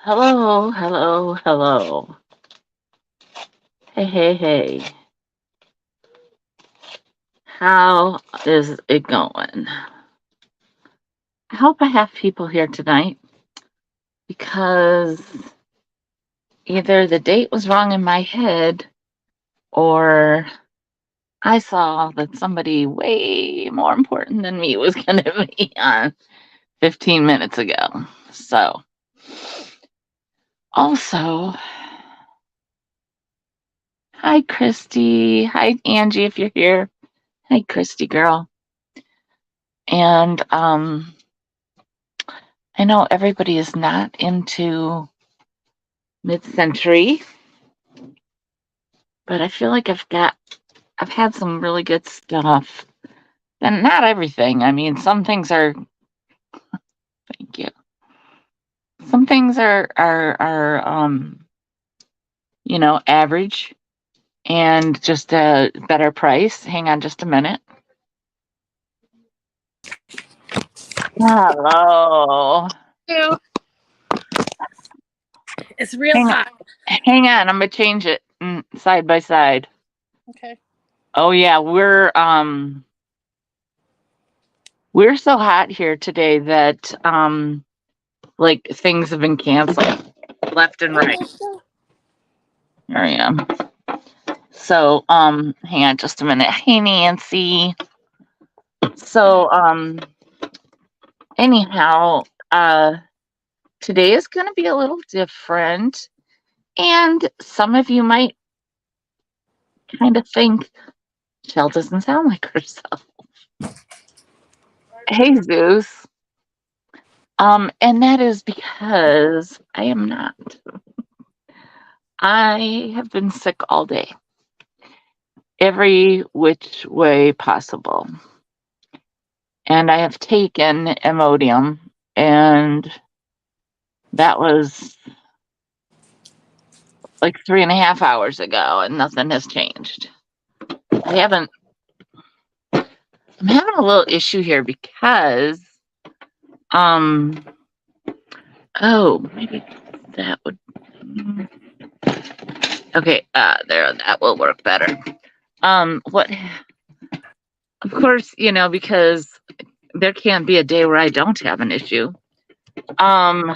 Hello, hello, hello. Hey, hey, hey. How is it going? I hope I have people here tonight because either the date was wrong in my head or I saw that somebody way more important than me was going to be on 15 minutes ago. So, also, hi, Christy. Hi, Angie, if you're here. Hi, Christy girl. And I know everybody is not into mid-century, but I feel like I've had some really good stuff. And not everything. I mean, some things are thank you. Some things are average and just a better price. Hang on just a minute. Hello. Ew. It's real Hang hot. hang on, I'm gonna change it side by side. Okay. Oh yeah, we're so hot here today that like things have been canceled left and right. Here I am. So hang on just a minute. Hey Nancy. So anyhow, today is gonna be a little different. And some of you might kind of think Shell doesn't sound like herself. Hey Zeus. And that is because I am not. I have been sick all day, every which way possible. And I have taken Imodium, and that was like 3.5 hours ago, and nothing has changed. I haven't. I'm having a little issue here because, oh, maybe that would. Okay, there, that will work better. What? Of course, because there can't be a day where I don't have an issue. I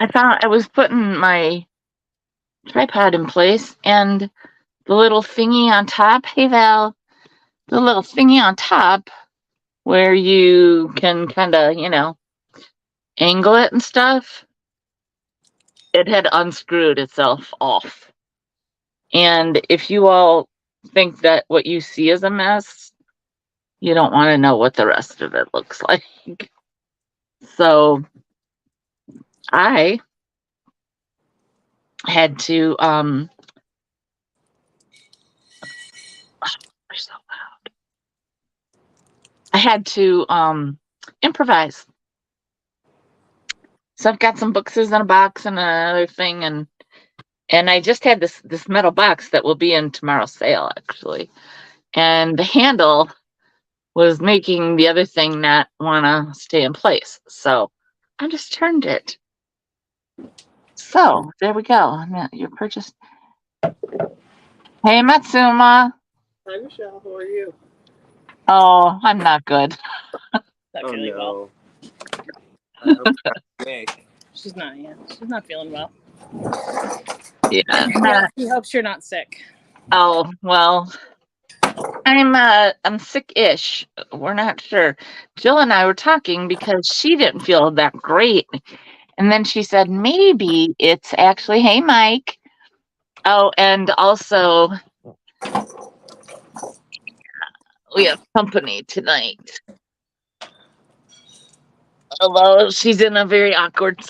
I was putting my tripod in place and the little thingy on top, hey Val, the little thingy on top where you can kind of, angle it and stuff, it had unscrewed itself off. And if you all think that what you see is a mess, you don't want to know what the rest of it looks like. So I had to they're so loud. I had to improvise. So I've got some books in a box and another thing, and I just had this metal box that will be in tomorrow's sale actually. And the handle was making the other thing not want to stay in place. So I just turned it. So there we go. Now your purchase. Hey Matsuma. Hi Michelle, how are you? Oh, I'm not good. Not feeling well. I hope you're sick. She's not. Yeah, she's not feeling well. Yeah. He hopes you're not sick. Oh well. I'm sick-ish. We're not sure. Jill and I were talking because she didn't feel that great. And then she said maybe it's actually, hey Mike. Oh, and also we have company tonight. Although she's in a very awkward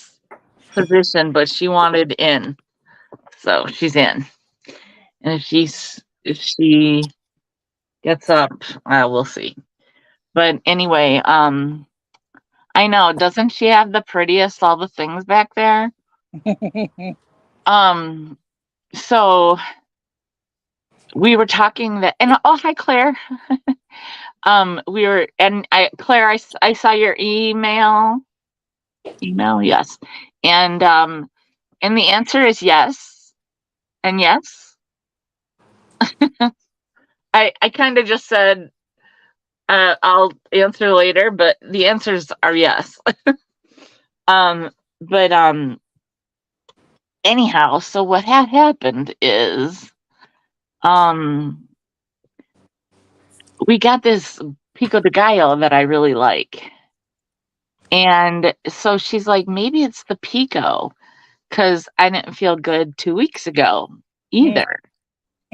position, but she wanted in. So she's in. And if she gets up, we'll see. But anyway, I know, doesn't she have the prettiest all the things back there? So we were talking that, and oh, hi Claire. We were, and Claire, I saw your email. Email, yes. And the answer is yes. And yes. I kind of just said, I'll answer later, but the answers are yes. But anyhow, so what had happened is, we got this pico de gallo that I really like. And so she's like, maybe it's the pico, because I didn't feel good 2 weeks ago either.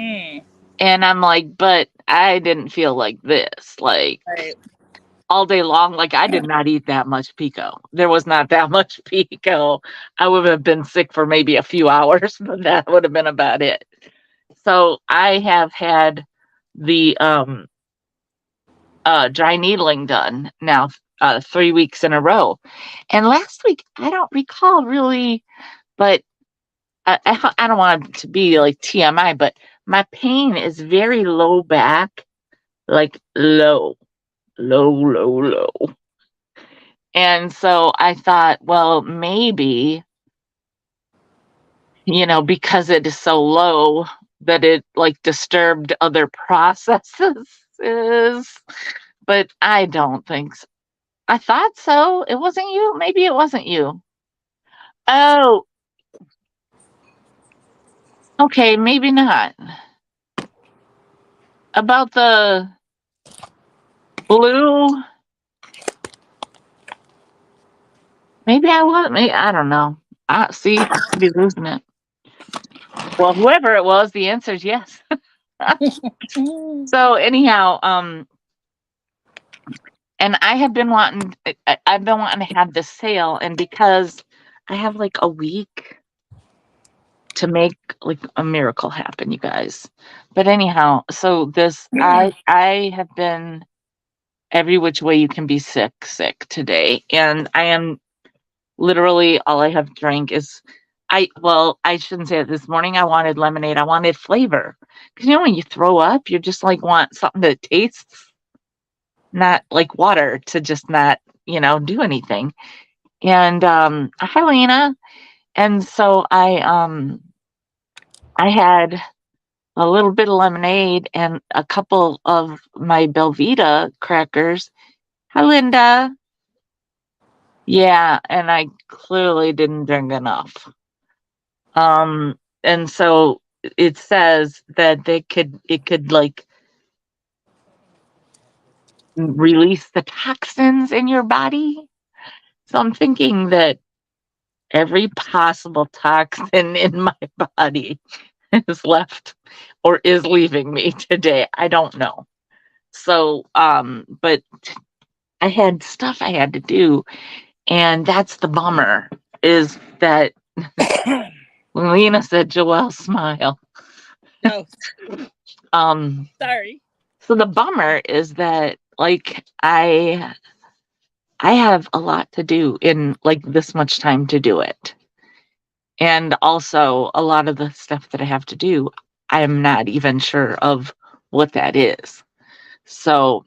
Mm. And I'm like, but I didn't feel like this, like Right. all day long. Like, I did not eat that much pico. There was not that much pico. I would have been sick for maybe a few hours, but that would have been about it. So I have had the dry needling done now 3 weeks in a row. And last week, I don't recall really, but I don't want it to be like TMI, but my pain is very low back, like low. And so I thought, well, maybe, because it is so low that it like disturbed other processes. But I don't think so. I thought so. It wasn't you. Maybe it wasn't you. Oh, okay, maybe not. About the blue, maybe I was. Maybe I don't know. See, I could be losing it. Well, whoever it was, the answer is yes. So anyhow, and I've been wanting to have this sale, and because I have like a week to make like a miracle happen, you guys. But anyhow, so this I have been every which way you can be sick today, and I am literally all I have drank is I shouldn't say it. This morning I wanted lemonade. I wanted flavor, because when you throw up, you just like want something that tastes not like water, to just not do anything. And hi Lena. And so I had a little bit of lemonade and a couple of my Belvita crackers. Hi Linda. Yeah, and I clearly didn't drink enough. And so it says that it could like release the toxins in your body. So I'm thinking that every possible toxin in my body is left or is leaving me today. I don't know. So, but I had stuff I had to do, and that's the bummer, is that Lena said, Joelle, smile. Oh, sorry. So the bummer is that like I have a lot to do in like this much time to do it. And also a lot of the stuff that I have to do, I am not even sure of what that is. So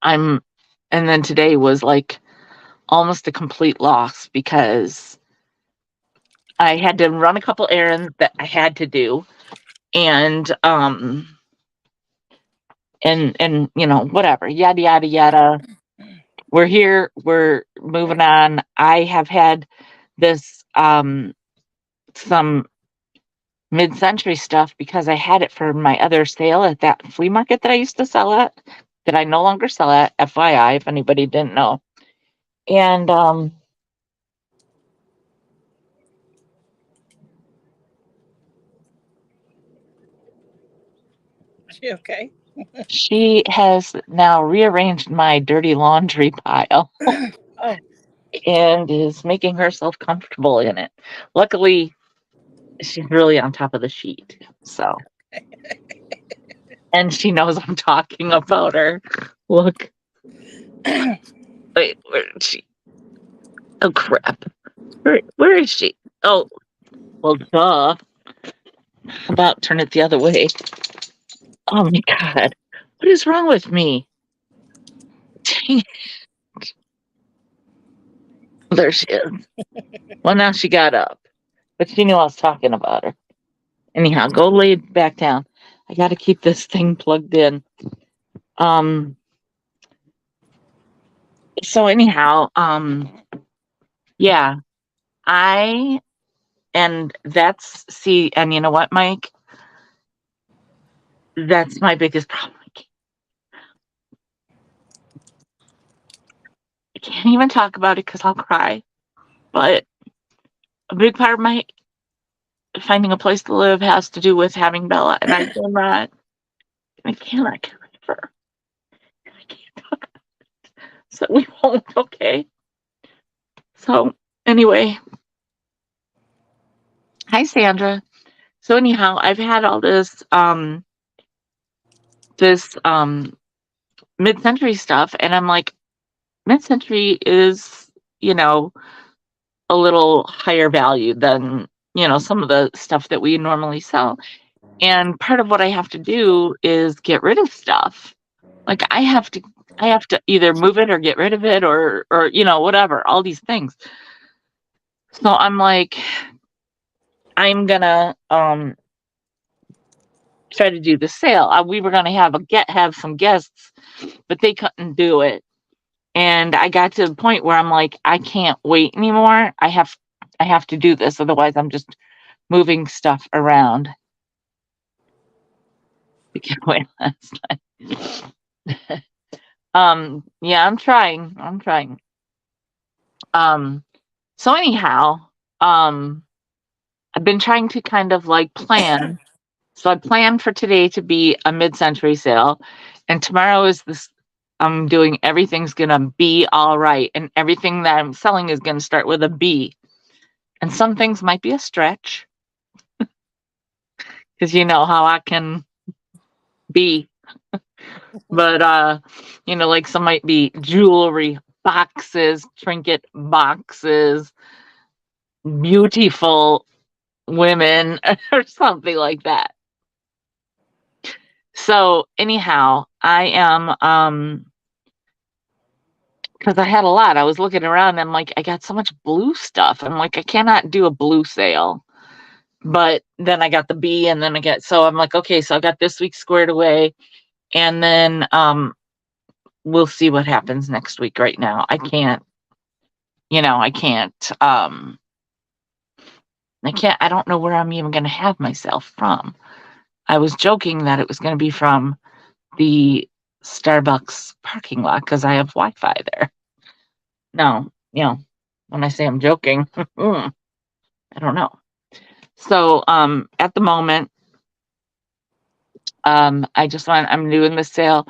and then today was like almost a complete loss, because I had to run a couple errands that I had to do, and whatever, yada yada yada. We're here, we're moving on. I have had this some mid-century stuff because I had it for my other sale at that flea market that I used to sell at, that I no longer sell at, FYI, if anybody didn't know. And She okay? she has now rearranged my dirty laundry pile Oh, and is making herself comfortable in it. Luckily, she's really on top of the sheet. So, and she knows I'm talking about her. Look. Wait, where is she? Oh, crap. Where is she? Oh, well, duh. How about turn it the other way? Oh, my God. What is wrong with me? Dang it. There she is. Well, now she got up, but she knew I was talking about her. Anyhow, go lay back down. I got to keep this thing plugged in. So anyhow, yeah, and you know what, Mike? That's my biggest problem. I can't even talk about it because I'll cry. But a big part of my finding a place to live has to do with having Bella, and I cannot get rid of her. I can't talk about it. So we won't, okay? So anyway, hi Sandra. So anyhow, I've had all this mid-century stuff, and I'm like, mid-century is, a little higher value than, some of the stuff that we normally sell. And part of what I have to do is get rid of stuff. Like I have to either move it or get rid of it or whatever, all these things. So I'm like, I'm gonna try to do the sale. We were gonna have some guests, but they couldn't do it. And I got to the point where I'm like, I can't wait anymore. I have to do this, otherwise I'm just moving stuff around. We can wait last time. Yeah, I'm trying. So anyhow, I've been trying to kind of like plan. So I planned for today to be a mid-century sale, and tomorrow is this. I'm doing everything's gonna be all right, and everything that I'm selling is gonna start with a B. And some things might be a stretch, because you know how I can be. But like some might be jewelry boxes, trinket boxes, beautiful women, or something like that. So anyhow, I am because I had a lot. I was looking around and I'm like, I got so much blue stuff. I'm like, I cannot do a blue sale. But then I got the B, and then so I'm like, okay, so I got this week squared away, and then we'll see what happens next week. Right now, I can't. I don't know where I'm even going to have myself from. I was joking that it was going to be from the Starbucks parking lot because I have Wi-Fi there. No, when I say I'm joking, I don't know. So at the moment, I'm doing the sale,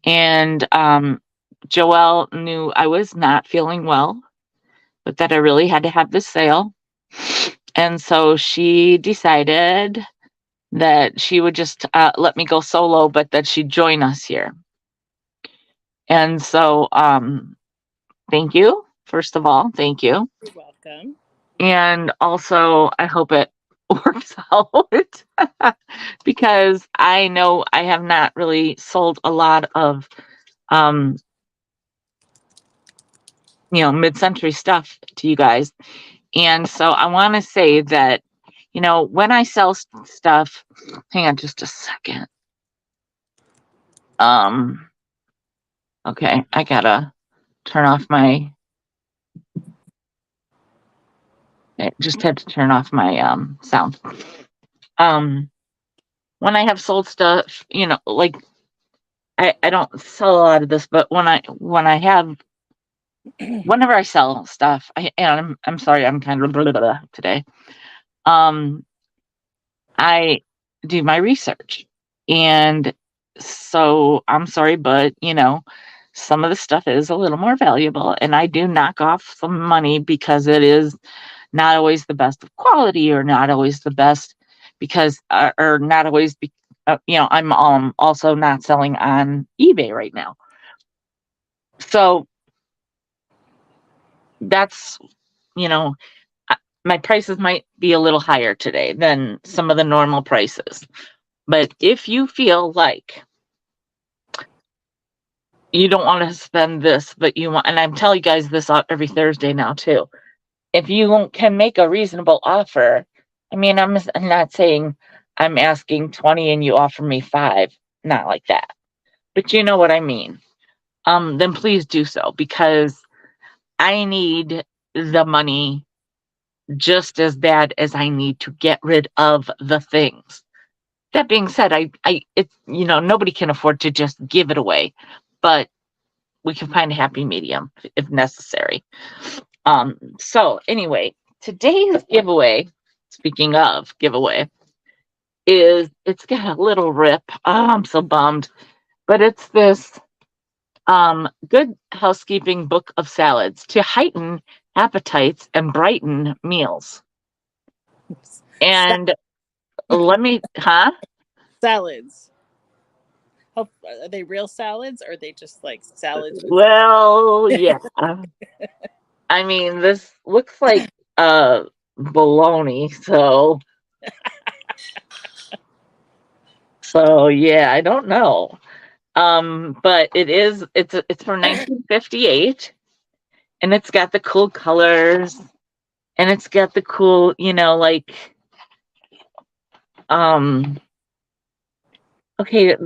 and Joelle knew I was not feeling well, but that I really had to have this sale. And so she decided that she would just let me go solo, but that she'd join us here. And so thank you. First of all, thank you. You're welcome. And also, I hope it works out because I know I have not really sold a lot of mid-century stuff to you guys. And so I want to say that, when I sell stuff, hang on just a second. Okay, I gotta turn off my, I just had to turn off my sound. When I have sold stuff, like I don't sell a lot of this, but whenever I sell stuff, I'm sorry, I'm kind of blah, blah, blah today. I do my research, and so I'm sorry, but some of the stuff is a little more valuable, and I do knock off some money because it is not always the best of quality, or not always the best because, or not always, I'm also not selling on eBay right now. So that's, my prices might be a little higher today than some of the normal prices. But if you feel like you don't want to spend this, but you want, and I'm telling you guys this every Thursday now too. If you can make a reasonable offer, I mean, I'm not saying I'm asking 20 and you offer me 5, not like that, but you know what I mean. Then please do so, because I need the money just as bad as I need to get rid of the things. That being said, it's, nobody can afford to just give it away, but we can find a happy medium if necessary. So anyway, today's giveaway, speaking of giveaway, it's got a little rip. Oh, I'm so bummed. But it's this Good Housekeeping book of salads to heighten appetites and brighten meals. And let me, Salads. Are they real salads, or are they just like salads? Well, yeah. I mean, this looks like bologna, so yeah, I don't know. But it's from 1958, and it's got the cool colors, and it's got the cool, like okay,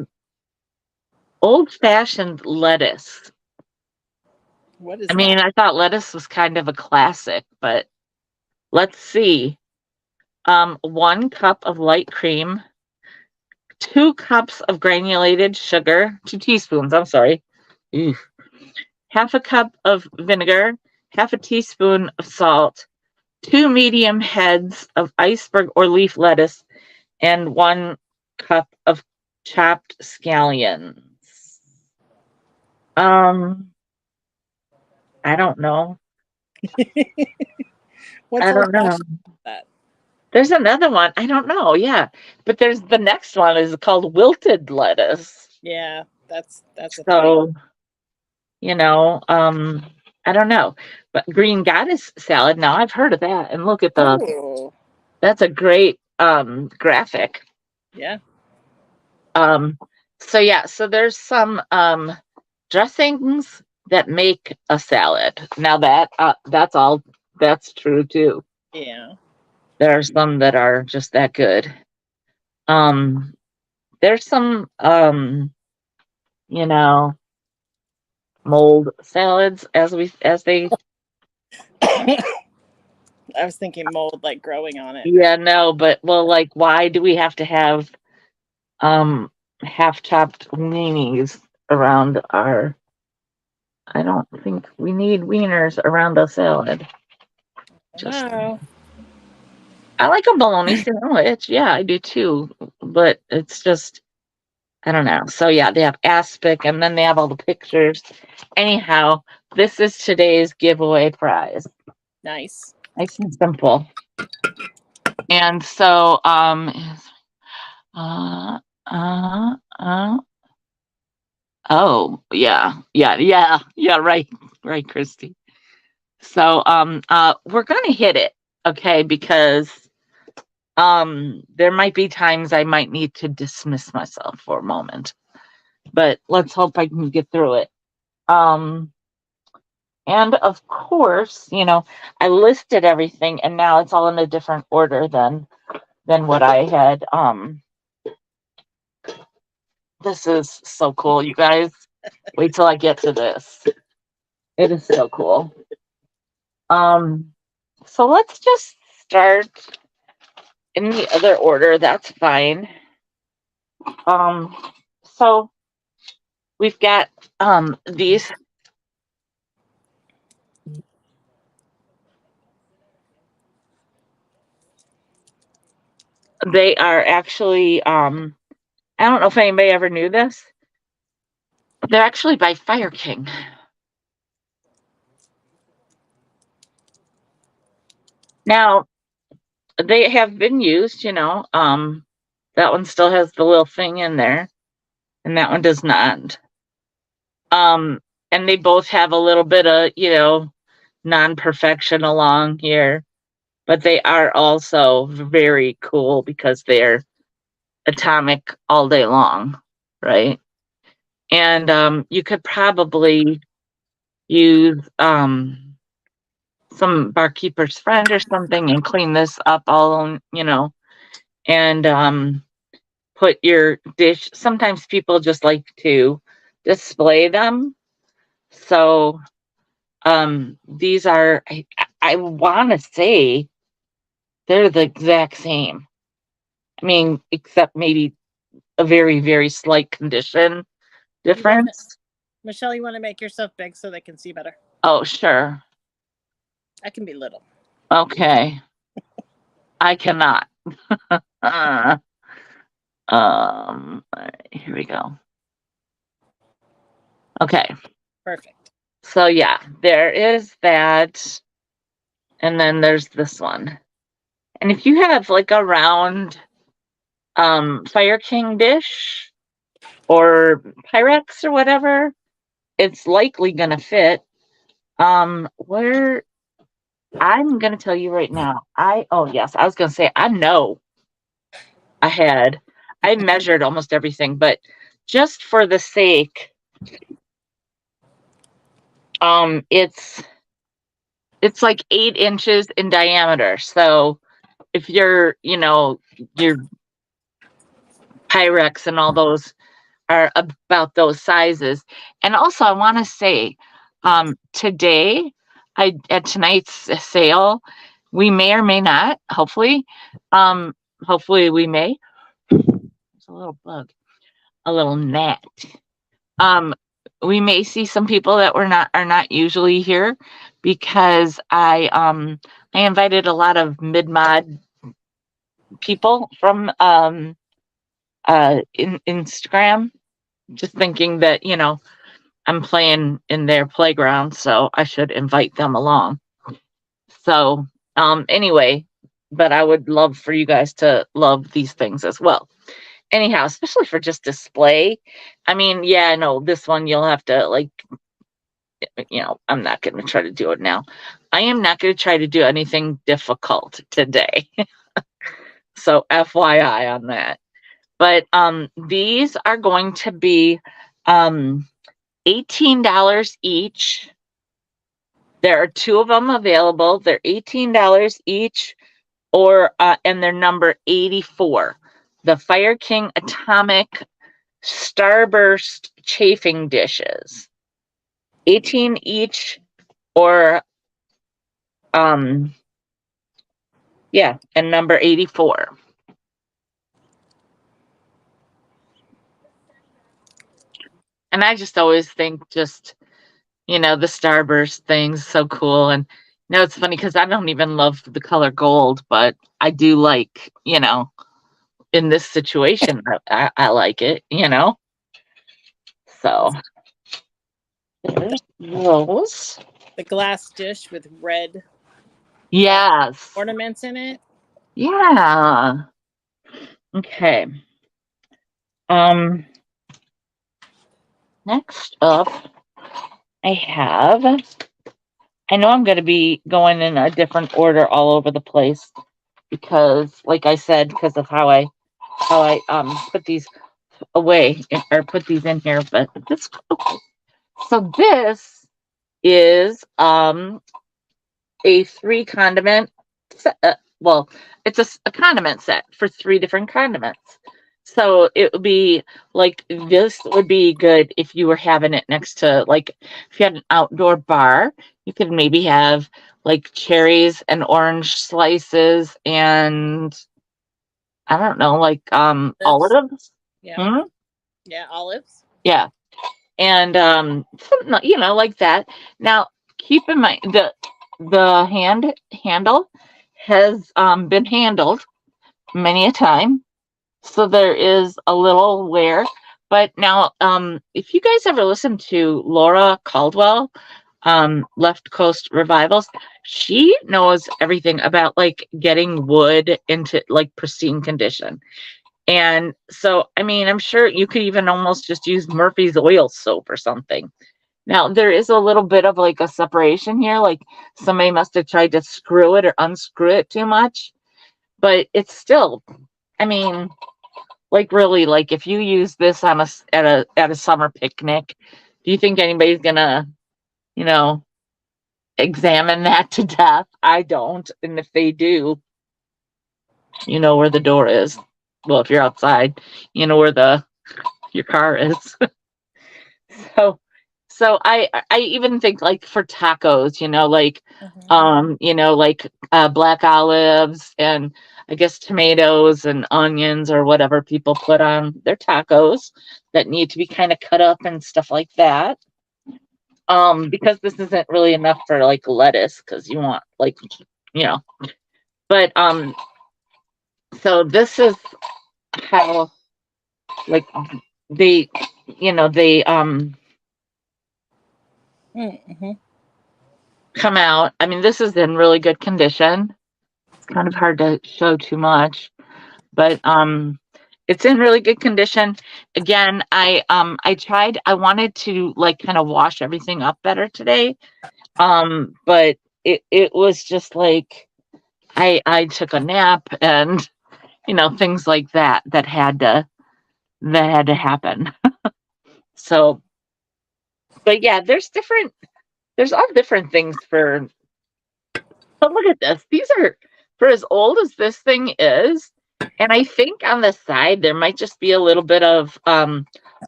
old-fashioned lettuce. What is I mean, that? I thought lettuce was kind of a classic, but let's see. 1 cup of light cream, 2 cups of granulated sugar, 2 teaspoons, I'm sorry. Ew. Half a cup of vinegar, half a teaspoon of salt, 2 medium heads of iceberg or leaf lettuce, and 1 cup of chopped scallions. I don't know. What's I don't know. old-fashioned about that? There's another one. I don't know. Yeah. But there's the next one is called wilted lettuce. Yeah, that's a thing. So, I don't know. But green goddess salad, now I've heard of that. And look at Ooh. that's a great graphic. Yeah. So there's some dressings that make a salad. Now that's true too. Yeah. There are some that are just that good. There's some mold salads as they I was thinking mold, like growing on it. yeah, no, but well, like, why do we have to have half chopped weenies around our I don't think we need wieners around a salad. No. I like a bologna sandwich. Yeah, I do too. But it's just, I don't know. So yeah, they have aspic, and then they have all the pictures. Anyhow, this is today's giveaway prize. Nice. Nice and simple. And so, oh yeah, right, Christy. So, we're gonna hit it, okay, because there might be times I might need to dismiss myself for a moment, but let's hope I can get through it. And of course, I listed everything, and now it's all in a different order than what I had. This is so cool, you guys. Wait till I get to this. It is so cool. So let's just start in the other order. That's fine. So we've got these. They are actually I don't know if anybody ever knew this. They're actually by Fire King. Now, they have been used, that one still has the little thing in there, and that one does not. And they both have a little bit of, non-perfection along here, but they are also very cool because they're atomic all day long, right? And you could probably use some barkeeper's friend or something and clean this up all on, and put your dish. Sometimes people just like to display them. So these are, I want to say they're the exact same. I mean, except maybe a very, very slight condition difference. Michelle, you want to make yourself big so they can see better? Oh, sure. I can be little. Okay. I cannot. Here we go. Okay. Perfect. So yeah, there is that. And then there's this one. And if you have like a round Fire King dish or Pyrex or whatever, it's likely gonna fit. Where I'm gonna tell you right now, I was gonna say I know I measured almost everything, but just for the sake, it's like 8 inches in diameter. So if your Pyrex and all those are about those sizes. And also I want to say, today, at tonight's sale, we may or may not, hopefully we may. There's a little bug, a little gnat. We may see some people that are not usually here, because I invited a lot of mid-mod people from Instagram, just thinking that I'm playing in their playground, so I should invite them along. So anyway, but I would love for you guys to love these things as well. Anyhow, especially for just display. I mean, yeah, no, this one you'll have to I'm not going to try to do it now. I am not going to try to do anything difficult today. So FYI on that. But these are going to be $18 each. There are 2 of them available. They're $18 each, and they're number 84. The Fire King Atomic Starburst chafing dishes. 18 each, or and number 84. And I just always think the Starburst thing's so cool. And it's funny because I don't even love the color gold, but I do like, in this situation, I like it, So there's those. The glass dish with red Yes. ornaments in it. Yeah. Okay. Next up, I know I'm going to be going in a different order all over the place, because, like I said, because of how I put these away, or put these in here. But this, so this is a 3 condiment set. Well, it's a condiment set for 3 different condiments. So it would be like, this would be good if you were having it next to, like, if you had an outdoor bar, you could maybe have like cherries and orange slices, and I don't know, like olives. Yeah. Yeah, olives. Yeah. And something, like that. Now, keep in mind the handle has been handled many a time. So there is a little wear. But now, if you guys ever listen to Laura Caldwell, Left Coast Revivals, she knows everything about like getting wood into like pristine condition. And so, I mean, I'm sure you could even almost just use Murphy's oil soap or something. Now, there is a little bit of like a separation here, like somebody must have tried to screw it or unscrew it too much, but it's still, I mean, Like really, like if you use this on at a summer picnic, do you think anybody's gonna, you know, examine that to death? I don't. And if they do, you know where the door is. Well, if you're outside, you know where the your car is. So so I even think like for tacos, like black olives and I guess tomatoes and onions or whatever people put on their tacos that need to be kind of cut up and stuff like that. Because this isn't really enough for like lettuce because you want like you know but so this is how like they they Mm-hmm. come out. I mean, this is in really good condition. It's kind of hard to show too much, but it's in really good condition. Again, I wanted to like kind of wash everything up better today. But it was just like I took a nap and things like that had to happen. So, but yeah, there's all different things for. But look at this. These are for as old as this thing is, and I think on the side there might just be a little bit of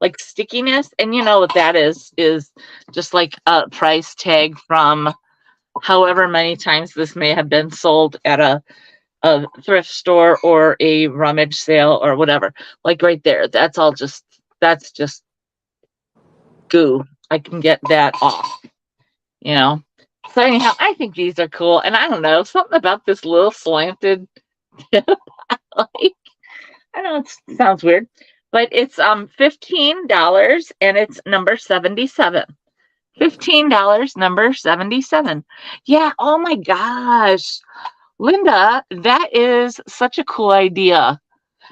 like stickiness, and you know what that is just like a price tag from however many times this may have been sold at a thrift store or a rummage sale or whatever. Like right there, that's just goo. I can get that off, you know. So anyhow, I think these are cool, and I don't know, something about this little slanted tip. Like, I know it sounds weird, but it's $15 and it's number 77. $15, number 77. Yeah, oh my gosh. Linda, that is such a cool idea.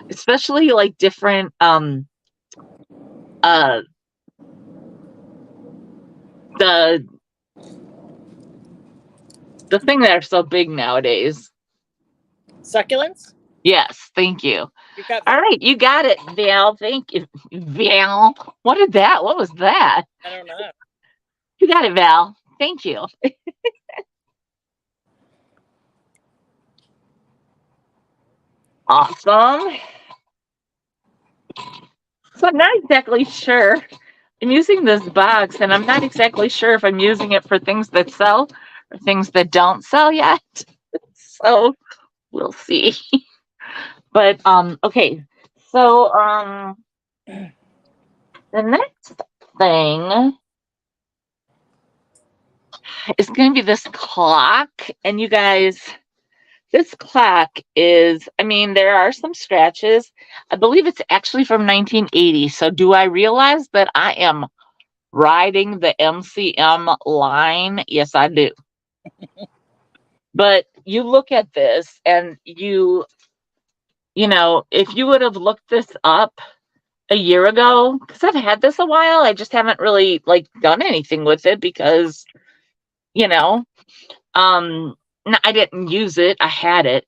Especially like different uh the the thing that are so big nowadays. Succulents? Yes, thank you. You got All right, you got it, Val. Thank you. Val. What was that? I don't know. You got it, Val. Thank you. Awesome. So I'm not exactly sure. I'm using this box and I'm not exactly sure if I'm using it for things that sell or things that don't sell yet. So we'll see. But okay. So the next thing is going to be this clock, and you guys, this clock is, I mean, there are some scratches. I believe it's actually from 1980. So do I realize that I am riding the MCM line? Yes, I do. But you look at this and if you would have looked this up a year ago, because I've had this a while, I just haven't really like done anything with it because, I didn't use it. I had it.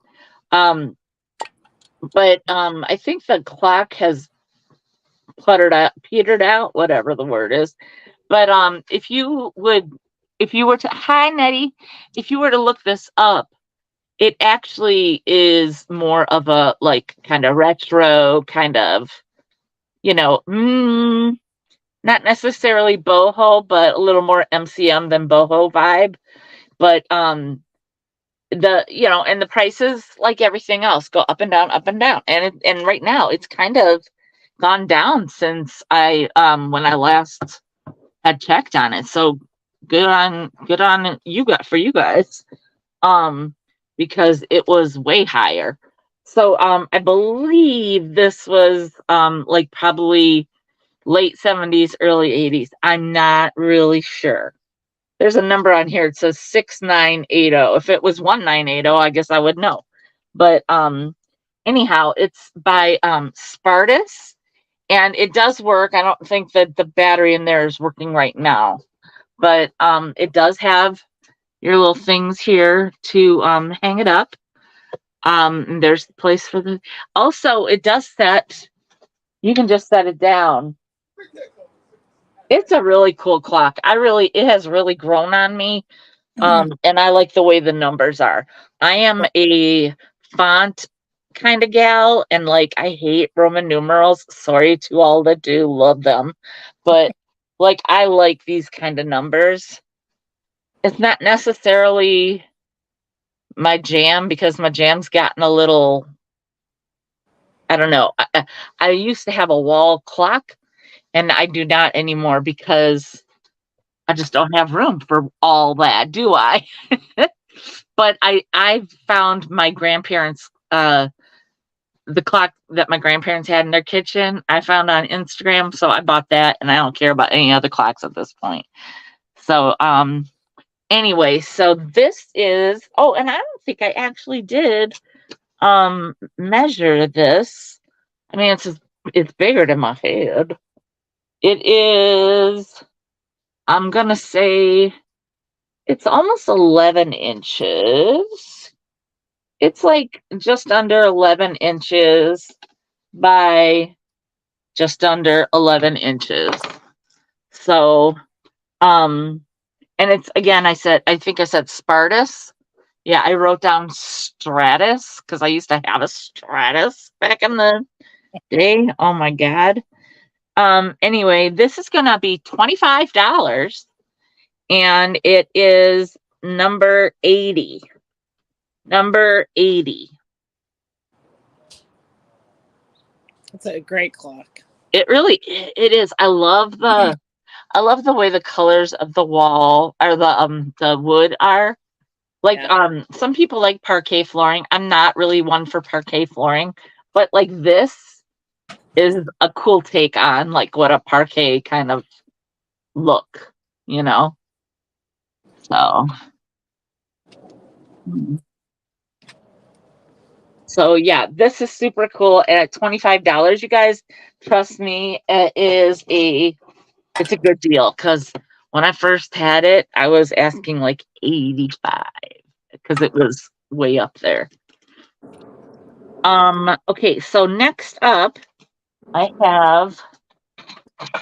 But I think the clock has petered out, whatever the word is. But if you were to, hi Nettie, if you were to look this up, it actually is more of a like kind of retro kind of, not necessarily boho, but a little more MCM than boho vibe. But and the prices, like everything else, go up and down, and right now it's kind of gone down since I when I last had checked on it. So good on you guys, because it was way higher. So I believe this was like probably late 70s, early 80s. I'm not really sure. There's a number on here. It says 6980. If it was 1980, I guess I would know. But anyhow, it's by Spartus, and it does work. I don't think that the battery in there is working right now, but it does have your little things here to hang it up. And there's the place for the. Also, it does set You can just set it down. It's a really cool clock. It has really grown on me. And I like the way the numbers are. I am a font kind of gal, and like I hate Roman numerals. Sorry to all that do love them, but like I like these kind of numbers. It's not necessarily my jam because my jam's gotten a little, I don't know. I used to have a wall clock, and I do not anymore because I just don't have room for all that, do I? But I found my grandparents the clock that my grandparents had in their kitchen. I found on Instagram, so I bought that, and I don't care about any other clocks at this point. So anyway, so this is, oh, and I don't think I actually did measure this. I mean, it's bigger than my head. It is, I'm gonna say it's almost 11 inches. It's like just under 11 inches by just under 11 inches. So, and it's, again, I think I said Spartus. Yeah, I wrote down Stratus because I used to have a Stratus back in the day. Oh my God. Anyway, this is gonna be $25, and it is number 80. Number 80. It's a great clock. It is. I love the way the colors of the wall or the wood are. Like some people like parquet flooring. I'm not really one for parquet flooring, but like this is a cool take on like what a parquet kind of look, you know. So So yeah, this is super cool at $25. You guys, trust me, it's a good deal because when I first had it, I was asking like 85 because it was way up there. Okay, so next up, I have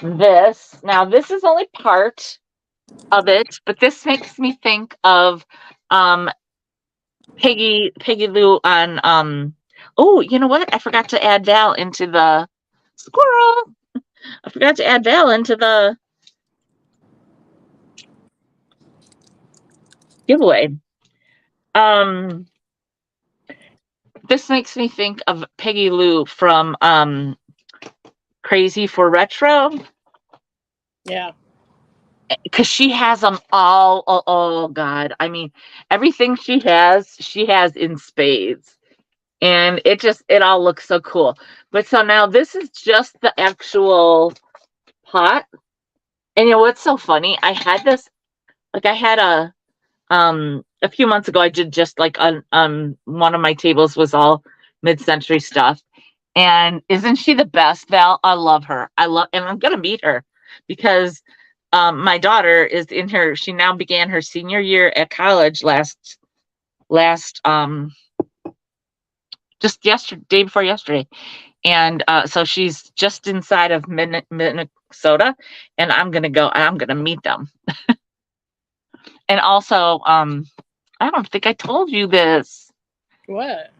this. Now, this is only part of it, but this makes me think of Peggy Lou on oh, you know what? I forgot to add Val into the squirrel. I forgot to add Val into the giveaway. This makes me think of Peggy Lou from Crazy for Retro. Yeah. Because she has them all. Oh God. I mean, everything she has in spades. And it all looks so cool. But so now this is just the actual pot. And you know what's so funny? I had this, like I had a few months ago, I did just like on one of my tables was all mid-century stuff. And isn't she the best, Val? I love her. And I'm gonna meet her because my daughter is in her, she now began her senior year at college last just yesterday, day before yesterday. And so she's just inside of Minnesota, and I'm gonna meet them. And also, I don't think I told you this. What?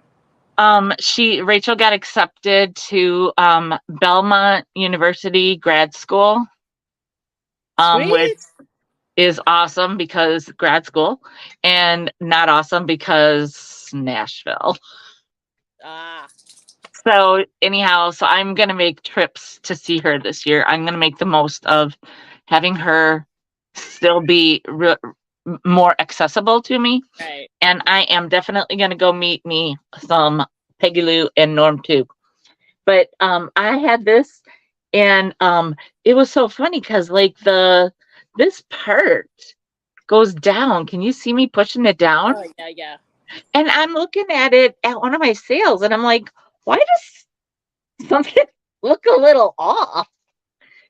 Rachel got accepted to Belmont University grad school. Which is awesome because grad school, and not awesome because Nashville. So anyhow, so I'm gonna make trips to see her this year. I'm gonna make the most of having her still be more accessible to me. Right. And I am definitely gonna go meet me some Peggy Lou and Norm too. But I had this, and it was so funny because like this part goes down. Can you see me pushing it down? Oh, yeah. And I'm looking at it at one of my sales, and I'm like, why does something look a little off?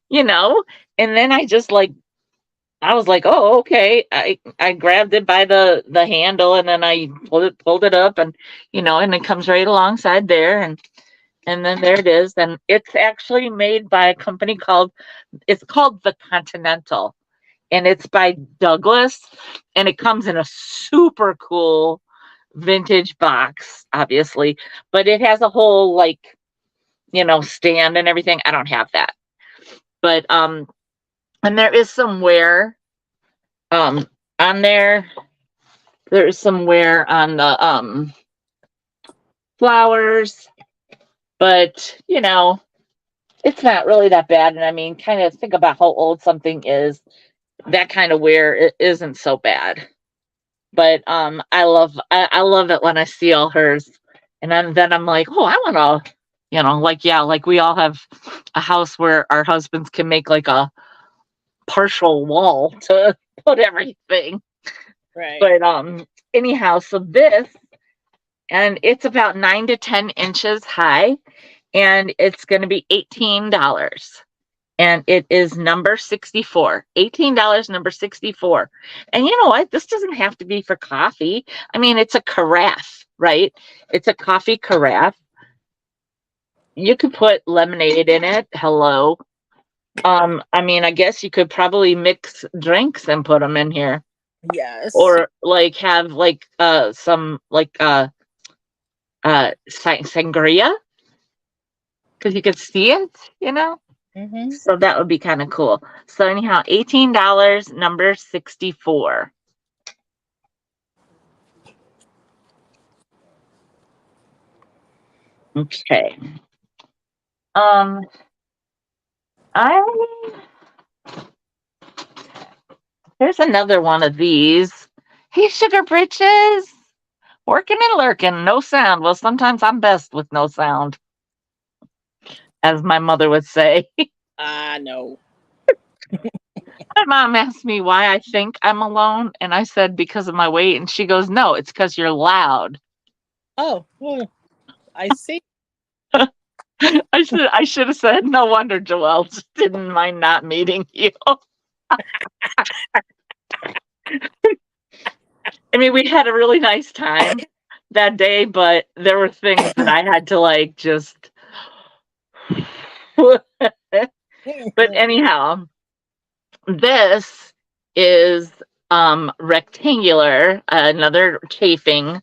You know? And then I was like, oh, okay. I grabbed it by the handle, and then I pulled it up, and and it comes right alongside there, and And then there it is. And it's actually made by a company it's called The Continental. And it's by Douglas. And it comes in a super cool vintage box, obviously. But it has a whole, like, stand and everything. I don't have that. But, and there is some wear, on there. There is some wear on the, flowers. But, it's not really that bad. And I mean, kind of think about how old something is. That kind of wear it isn't so bad. But I love it when I see all hers. And then I'm like, oh, I want to, like we all have a house where our husbands can make like a partial wall to put everything. Right. But anyhow, so this, and it's about 9 to 10 inches high. And it's going to be $18. And it is number 64. $18, number 64. And you know what? This doesn't have to be for coffee. I mean, it's a carafe, right? It's a coffee carafe. You could put lemonade in it. Hello. I mean, I guess you could probably mix drinks and put them in here. Yes. Or like have like some like sangria. Because you could see it, Mm-hmm. So that would be kind of cool. So anyhow, $18, number 64. Okay. There's another one of these. Hey, Sugar Britches. Working and lurking, no sound. Well, sometimes I'm best with no sound, as my mother would say. No. My mom asked me why I think I'm alone, and I said because of my weight, and she goes, no, it's because you're loud. Oh, well, I see. I should have said, no wonder Joelle just didn't mind not meeting you. I mean, we had a really nice time that day, but there were things that I had to like just. But anyhow, this is rectangular, another chafing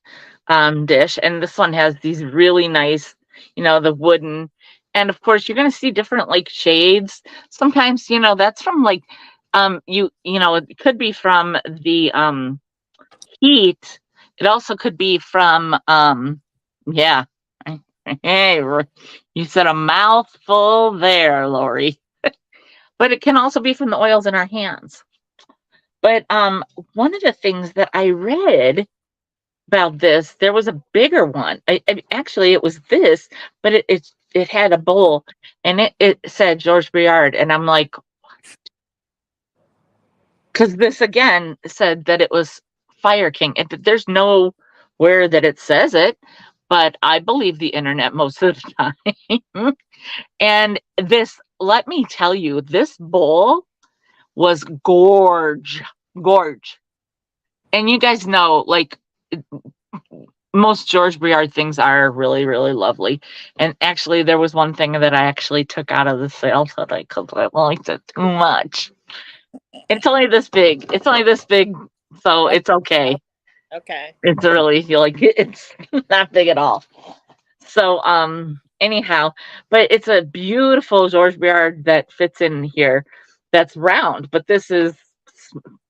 dish, and this one has these really nice, the wooden, and of course you're going to see different like shades. Sometimes that's from like it could be from the heat. It also could be from yeah. Hey, you said a mouthful there, Lori. But it can also be from the oils in our hands. But one of the things that I read about this, there was a bigger one. Actually, it was this, but it had a bowl, and it said George Briard, and I'm like, because this again said that it was Fire King, and there's nowhere that it says it, but I believe the internet most of the time. And this, let me tell you, this bowl was gorge. And you guys know, like, most George Briard things are really, really lovely. And actually, there was one thing that I actually took out of the sale today because I liked it too much. It's only this big. So it's okay. Okay. It's really, it's not big at all. So, anyhow, but it's a beautiful George Briard that fits in here. That's round, but this is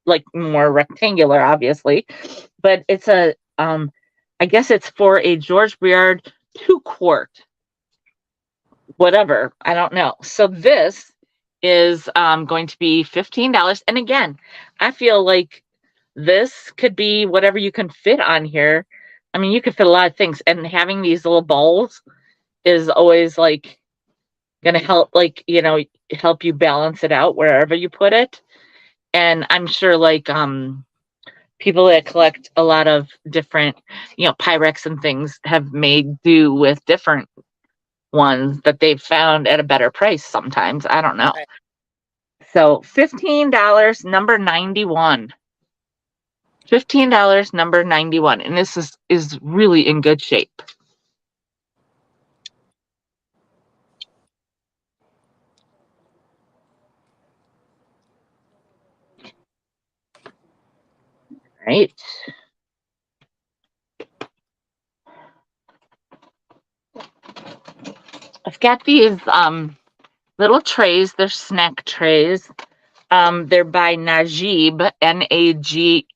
like more rectangular, obviously. But it's I guess it's for a George Briard 2-quart, whatever. I don't know. So this is going to be $15. And again, I feel like this could be whatever you can fit on here. I mean, you could fit a lot of things, and having these little bowls is always like going to help, like, help you balance it out wherever you put it. And I'm sure like people that collect a lot of different, Pyrex and things have made do with different ones that they've found at a better price sometimes. I don't know. Right. So $15, number 91. $15, number 91. And this is really in good shape. right. I've got these little trays. They're snack trays. They're by Najib, Najeeb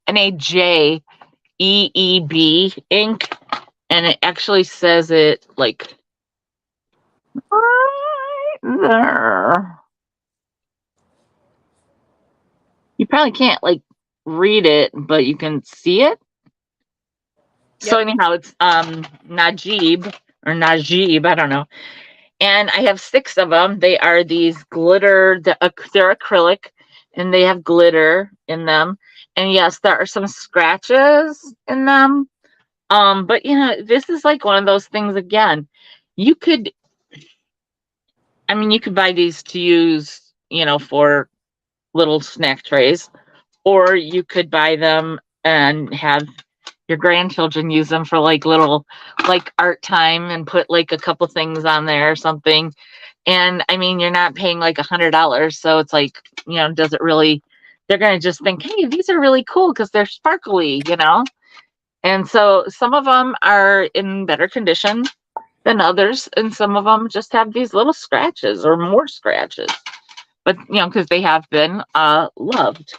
Inc. And it actually says it like right there. You probably can't like read it, but you can see it. So Yep. anyhow, it's Najib or Najib, I don't know. And I have 6 of them. They are these glitter, they're acrylic, and they have glitter in them. And yes, there are some scratches in them. But you know, this is like one of those things again. You could, I mean, you could buy these to use, you know, for little snack trays, or you could buy them and have your grandchildren use them for like little like art time and put like a couple things on there or something. And I mean, you're not paying like $100, so it's like, you know, does it really? They're gonna just think, hey, these are really cool because they're sparkly, you know. And so some of them are in better condition than others, and some of them just have these little scratches or more scratches. But you know, because they have been loved.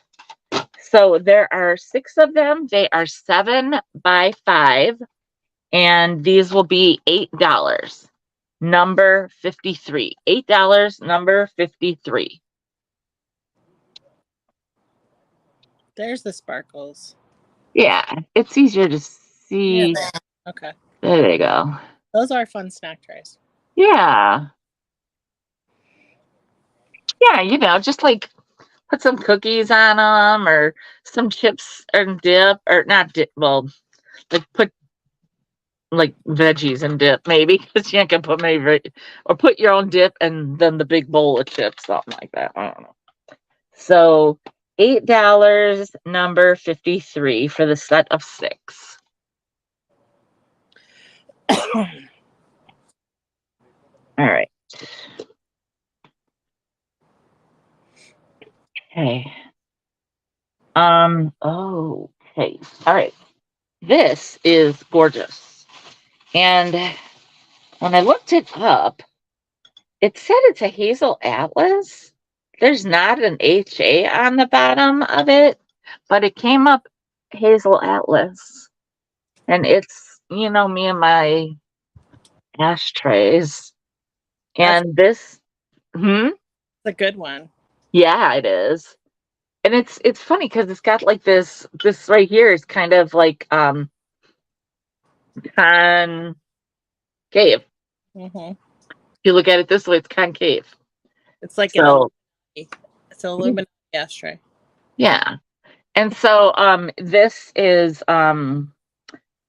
So there are 6 of them. They are 7 by 5, and these will be $8. Number 53. $8, number 53. There's the sparkles. Yeah, it's easier to Yeah. see. Okay. There you go. Those are fun snack trays. Yeah. Yeah, you know, just like put some cookies on them or some chips and dip, or not dip, well, like put like veggies and dip maybe, because you can put maybe, or put your own dip and then the big bowl of chips, something like that. I don't know. So $8, number 53 for the set of 6. All right. Okay. Okay. All right. This is gorgeous. And when I looked it up, it said it's a hazel atlas. There's not an HA on the bottom of it, but it came up hazel atlas. And it's, you know, me and my ashtrays. That's And this, a good one. yeah, it is. And it's funny because it's got like this right here is kind of like concave. Mm-hmm. If you look at it this way, it's concave. It's like an So it's an aluminum ashtray. yeah. And so this is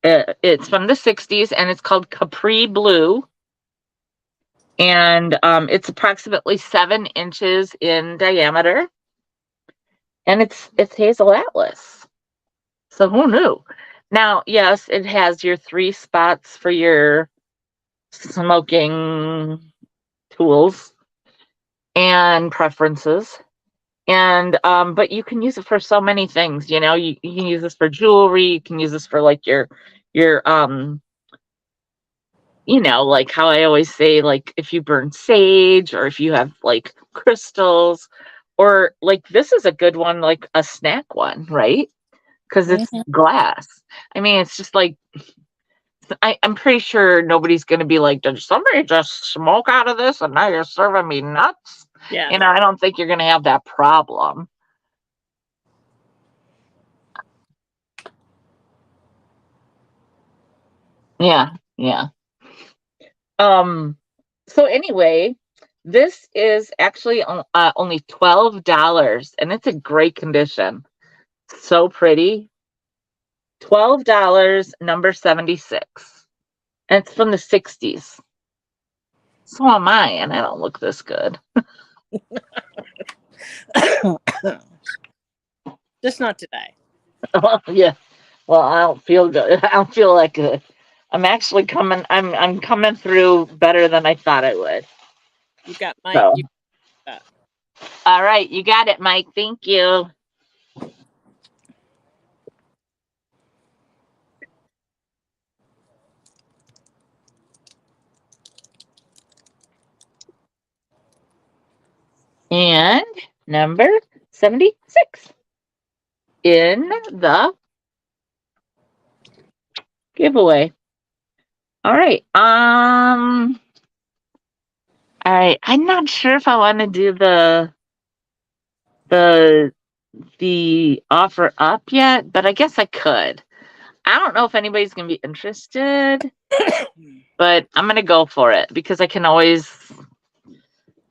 it's from the 60s, and it's called Capri Blue. And it's approximately 7 inches in diameter. And it's hazel atlas. So who knew? Now, yes, it has your 3 spots for your smoking tools and preferences. And but you can use it for so many things, you know. You can use this for jewelry, you can use this for like your you know, like how I always say, like if you burn sage or if you have like crystals, or like this is a good one, like a snack one, right? Because it's Mhm. glass. I mean, it's just like I'm pretty sure nobody's going to be like, did somebody just smoke out of this and now you're serving me nuts? Yeah. You know, I don't think you're going to have that problem. Yeah, yeah. So anyway, this is actually only $12, and it's a great condition. So pretty. $12, number 76. And it's from the 60s. So am I, and I don't look this good. Just not today. Well, yeah. Well, I don't feel good. I don't feel like it. I'm coming through better than I thought I would. You got Mike. So, You got that. all right, you got it, Mike. Thank you. And number 76 in the giveaway. All right. All right. I'm not sure if I want to do the offer up yet, but I guess I could. I don't know if anybody's gonna be interested, but I'm gonna go for it because I can always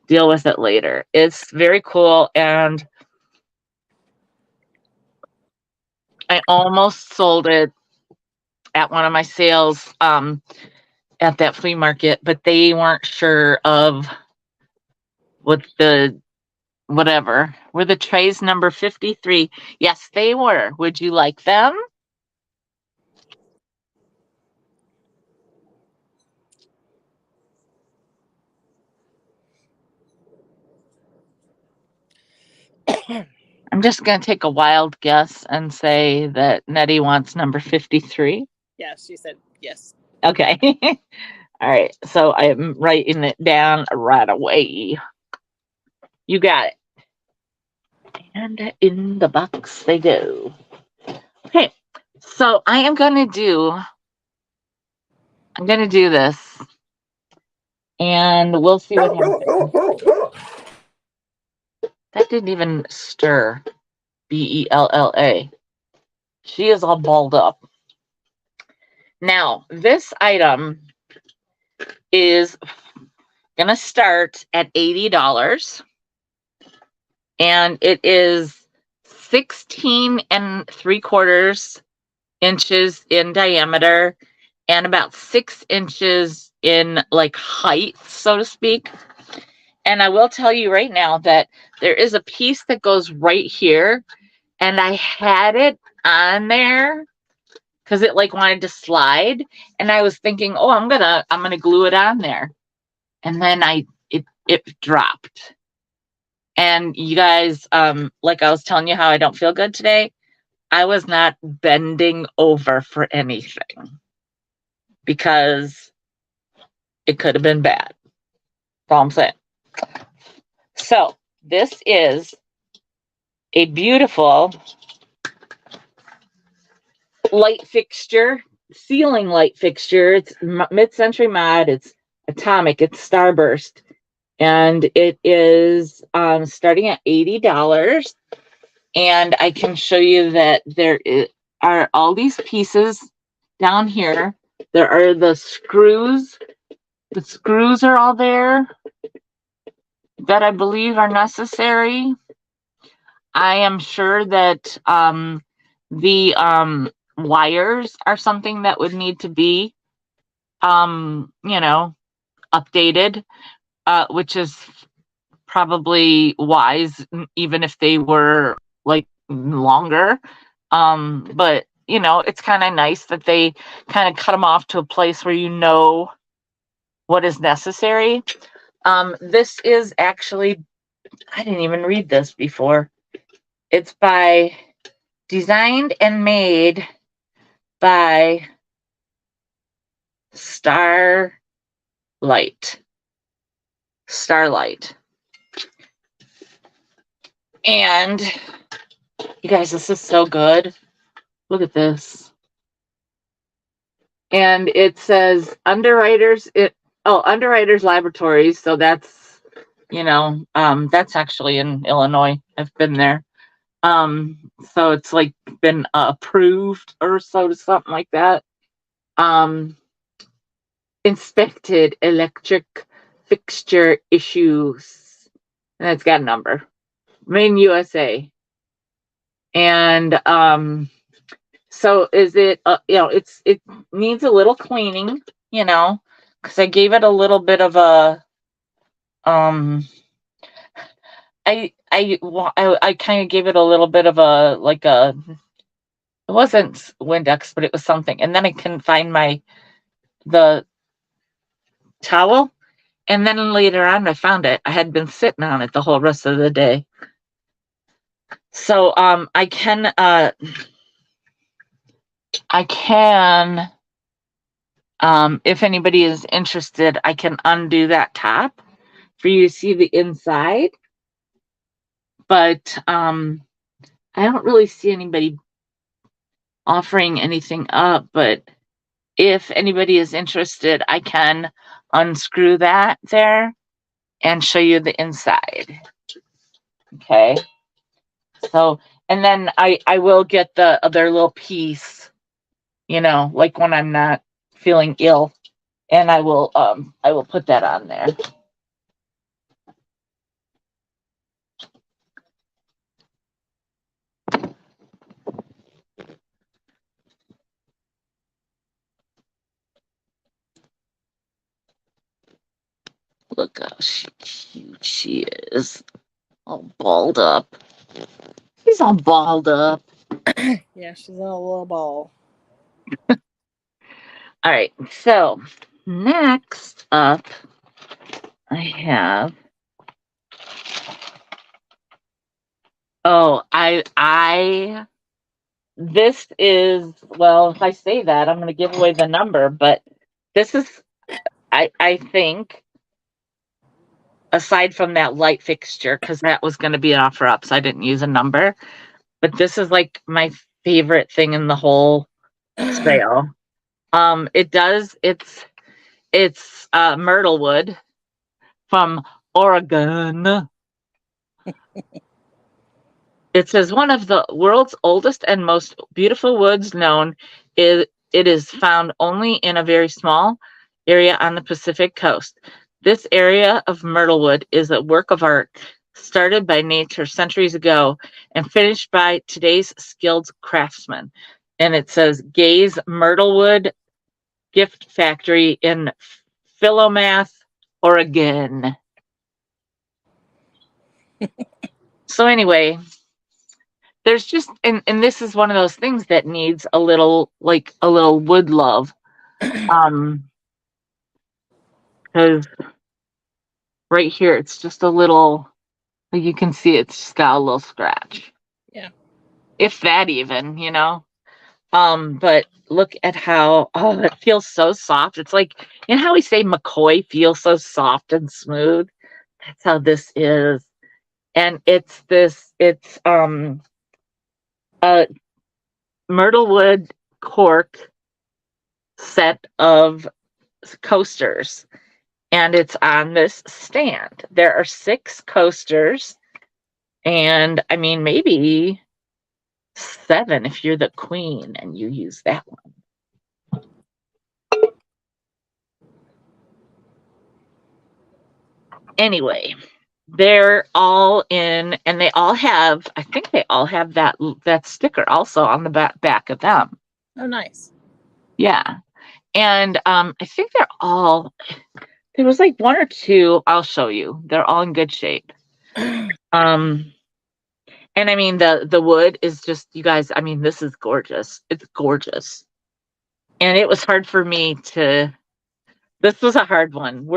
deal with it later. It's very cool, and I almost sold it at one of my sales at that flea market, but they weren't sure of what the whatever. Were the trays number 53? Yes, they were. Would you like them? I'm just going to take a wild guess and say that Nettie wants number 53. Yeah, she said yes. Okay. All right. So I'm writing it down right away. You got it. And in the box they go. Okay. So I'm going to do this. And we'll see what happens. That didn't even stir. Bella. She is all balled up. Now, this item is going to start at $80. And it is 16 3/4 inches in diameter and about 6 inches in like height, so to speak. And I will tell you right now that there is a piece that goes right here, and I had it on there because it like wanted to slide, and I was thinking, oh, I'm gonna glue it on there, and then it dropped. And you guys, like I was telling you how I don't feel good today, I was not bending over for anything because it could have been bad. That's all I'm saying. So this is a beautiful light fixture, ceiling light fixture. It's mid-century mod. It's atomic. It's starburst. And it is starting at $80. And I can show you that there are all these pieces down here. There are the screws. The screws are all there that I believe are necessary. I am sure that the wires are something that would need to be, updated, which is probably wise, even if they were like longer. But it's kind of nice that they kind of cut them off to a place where you know what is necessary. This is actually, I didn't even read this before. It's designed and made by Starlight. And you guys, this is so good. Look at this. And it says Underwriters Laboratories. So that's, that's actually in Illinois. I've been there. So it's like been approved or something like that. Inspected electric fixture issues. And it's got a number. Made in USA. And so is it it needs a little cleaning, because I gave it a little bit of a I kind of gave it a little bit of a it wasn't Windex, but it was something, and then I couldn't find the towel, and then later on I found it. I had been sitting on it the whole rest of the day. So I can if anybody is interested, I can undo that top for you to see the inside. but I don't really see anybody offering anything up. But if anybody is interested, I can unscrew that there and show you the inside. Okay. So, and then I will get the other little piece, like when I'm not feeling ill, and I will put that on there. Look how cute she is. All balled up. She's all balled up. Yeah, she's in a little ball. All right. So next up, I have. Oh, this is, well, if I say that, I'm going to give away the number, but this is, I think, aside from that light fixture, because that was going to be an offer up, so I didn't use a number, but this is like my favorite thing in the whole sale. It's myrtle wood from Oregon. It says one of the world's oldest and most beautiful woods known. It is found only in a very small area on the Pacific coast. This area of myrtlewood is a work of art started by nature centuries ago and finished by today's skilled craftsmen. And it says Gay's Myrtlewood Gift Factory in Philomath, Oregon. So anyway, there's just, and this is one of those things that needs a little wood love. Because right here, it's just a little, like you can see it's just got a little scratch. Yeah. If that even, but look at how, it feels so soft. It's like, how we say McCoy feels so soft and smooth? That's how this is. And it's a myrtlewood cork set of coasters, and it's on this stand. There are 6 coasters, and I mean maybe 7 if you're the queen and you use that one. Anyway, they're all in, and they all have, I think they all have that sticker also on the back of them. Oh, nice. Yeah. And I think they're all, there was like 1 or 2, I'll show you. They're all in good shape. And I mean, the wood is just, you guys, I mean, this is gorgeous. It's gorgeous. And it was hard for me this was a hard one.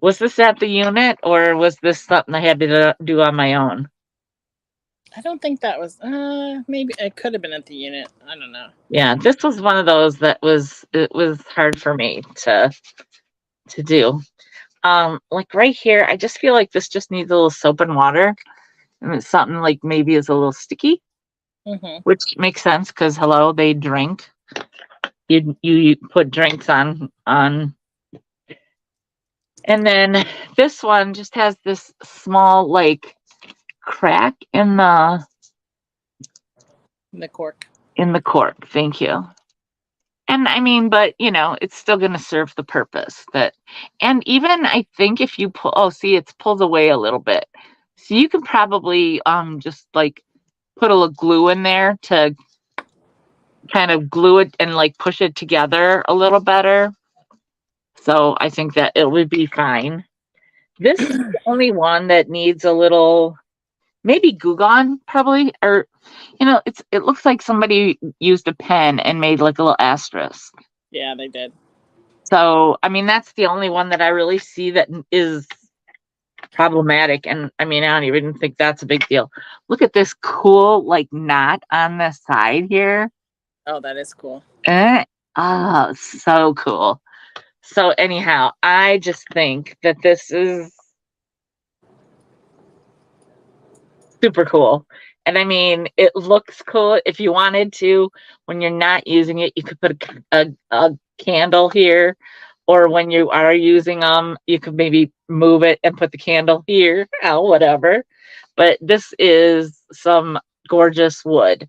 Was this at the unit, or was this something I had to do on my own? I don't think that was, maybe it could have been at the unit. I don't know. Yeah, this was one of those it was hard for me to do. Like right here, I just feel like this just needs a little soap and water. And it's something like maybe is a little sticky, which makes sense because hello, they drink. You put drinks on, and then this one just has this small like crack in the cork. In the cork, thank you. And I mean, but it's still going to serve the purpose and even I think if you pull, see, it's pulled away a little bit. So you can probably just like put a little glue in there to kind of glue it and like push it together a little better. So I think that it would be fine. This is the only one that needs a little, maybe Goo Gone probably, or it looks like somebody used a pen and made like a little asterisk. Yeah, they did. So I mean, that's the only one that I really see that is problematic. And I mean, I don't even think that's a big deal. Look at this cool like knot on the side here. Oh, that is cool. So cool. So anyhow, I just think that this is super cool. And I mean, it looks cool. If you wanted to, when you're not using it, you could put a candle here, or when you are using them, you could maybe move it and put the candle here, whatever. But this is some gorgeous wood.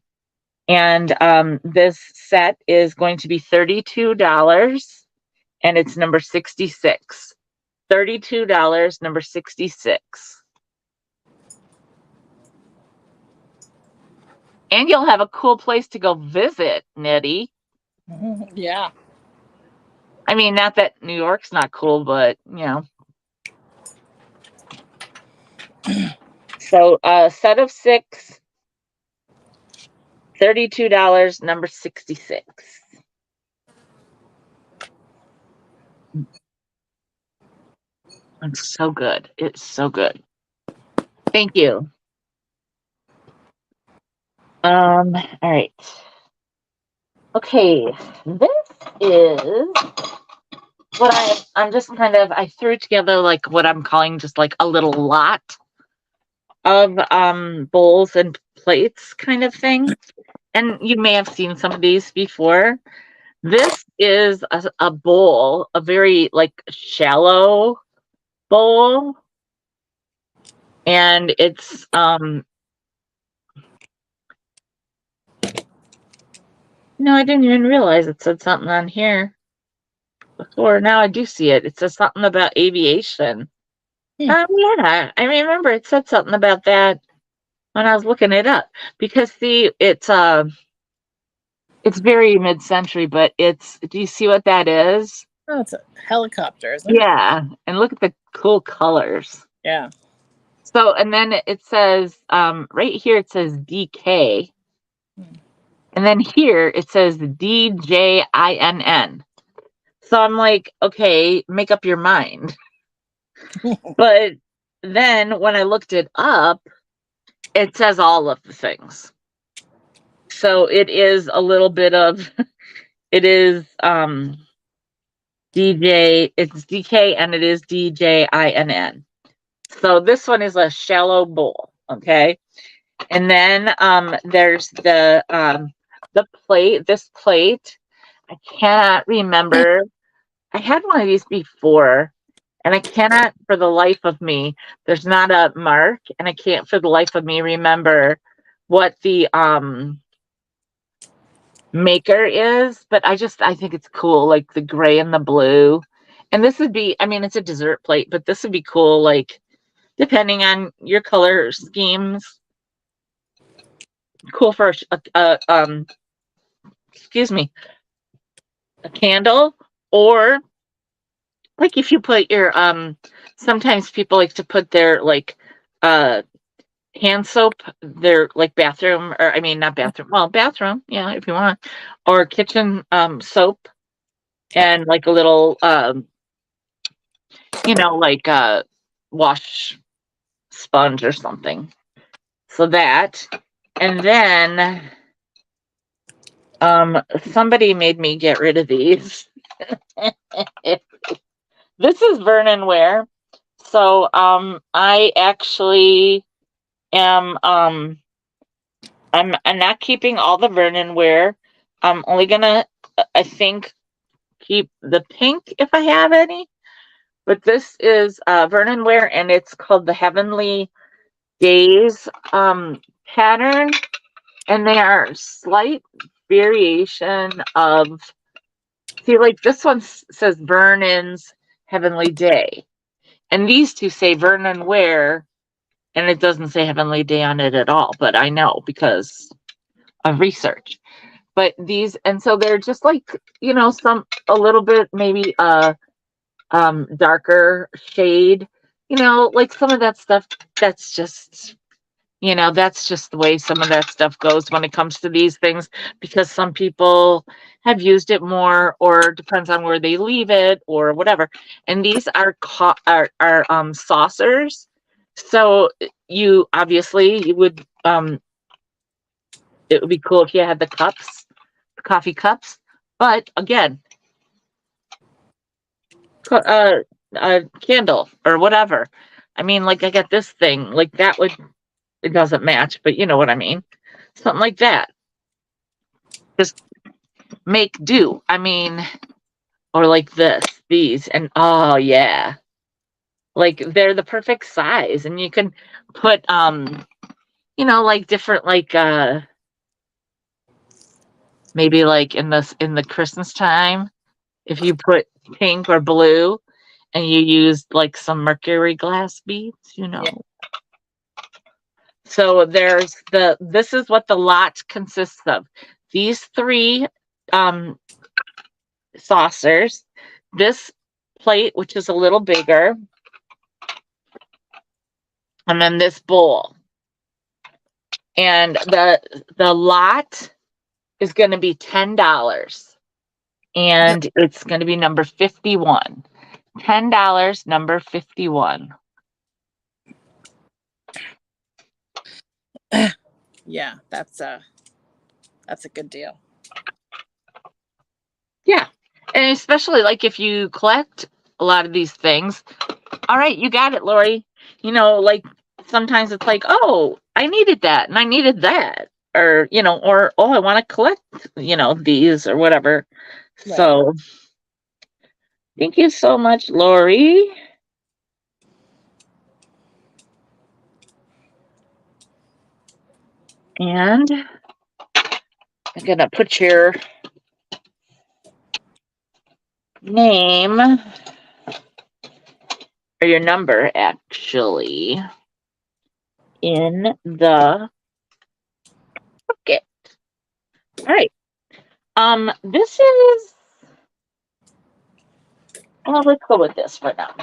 And this set is going to be $32, and it's number 66. $32, number 66. And you'll have a cool place to go visit, Nitty. Yeah. I mean, not that New York's not cool, but, you know. So, set of 6, $32, number 66. It's so good. It's so good. Thank you. All right. Okay, this is what I'm just kind of, I threw together like what I'm calling just like a little lot of bowls and plates kind of thing. And you may have seen some of these before. This is a bowl, a very like shallow bowl. And it's no, I didn't even realize it said something on here before. Now I do see it. It says something about aviation. Yeah, I remember it said something about that when I was looking it up. Because see, it's very mid-century, but do you see what that is? Oh, it's a helicopter, isn't it? Yeah, and look at the cool colors. Yeah. So, and then it says, right here it says DK. And then here it says DJINN. So I'm like, okay, make up your mind. But then when I looked it up, it says all of the things. So it is a little bit of, it is DJ, it's DK and it is DJINN. So this one is a shallow bowl, okay? And then there's the plate, this plate. I cannot remember. I had one of these before, and I cannot for the life of me, there's not a mark, and I can't for the life of me remember what the maker is, but I think it's cool, like the gray and the blue. And this would be, I mean, it's a dessert plate, but this would be cool, like depending on your color schemes. Cool for excuse me, a candle, or like if you put your sometimes people like to put their like hand soap, their like bathroom, or I mean not bathroom, well bathroom, yeah, if you want, or kitchen soap, and like a little like wash sponge or something. So that, and then somebody made me get rid of these. This is Vernon Ware. So I actually am I'm not keeping all the Vernon Ware. I'm only gonna, I think, keep the pink if I have any. But this is Vernon Ware, and it's called the Heavenly Days pattern, and they are slight variation of, see, like this one says Vernon's Heavenly Day, and these two say Vernon Ware, and it doesn't say Heavenly Day on it at all, but I know because of research. But these, and so they're just like, some a little bit maybe darker shade, like some of that stuff. That's just the way some of that stuff goes when it comes to these things, because some people have used it more, or depends on where they leave it or whatever. And these are saucers. So you would it would be cool if you had the cups, the coffee cups. But again, a candle or whatever. I mean, like I got this thing, like that would it doesn't match, but you know what I mean. Something like that. Just make do. I mean, or like these, and oh yeah. Like they're the perfect size, and you can put like different maybe like in the Christmas time, if you put pink or blue and you use like some mercury glass beads. Yeah. So this is what the lot consists of. These three saucers, this plate, which is a little bigger, and then this bowl. And the lot is going to be $10. And it's going to be number 51. $10, number 51. Yeah, that's a good deal. Yeah. And especially like if you collect a lot of these things. All right, you got it, Lori. Like sometimes it's like, oh, I needed that and I needed that. Or, oh, I want to collect, these or whatever. Right. So thank you so much, Lori. And I'm going to put your name or your number actually in the bucket. All right. This is, well, let's go with this for now.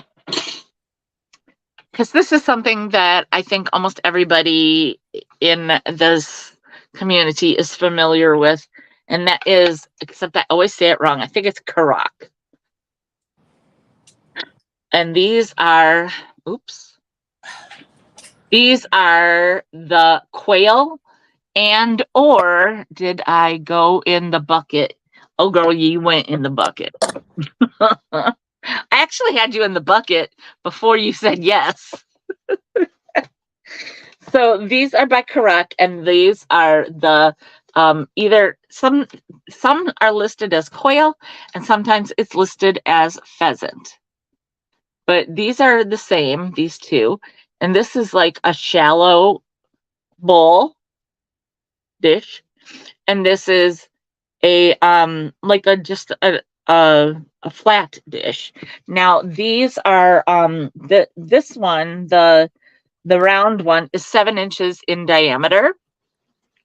Because this is something that I think almost everybody in this community is familiar with. And that is, except I always say it wrong, I think it's karak. And these are the quail, and or did I go in the bucket? Oh, girl, you went in the bucket. I actually had you in the bucket before you said yes. So these are by Karak, and these are the either some are listed as quail, and sometimes it's listed as pheasant. But these are the same, these two, and this is like a shallow bowl dish, and this is a like a just a flat dish. Now these are this one, the round one, is 7 inches in diameter.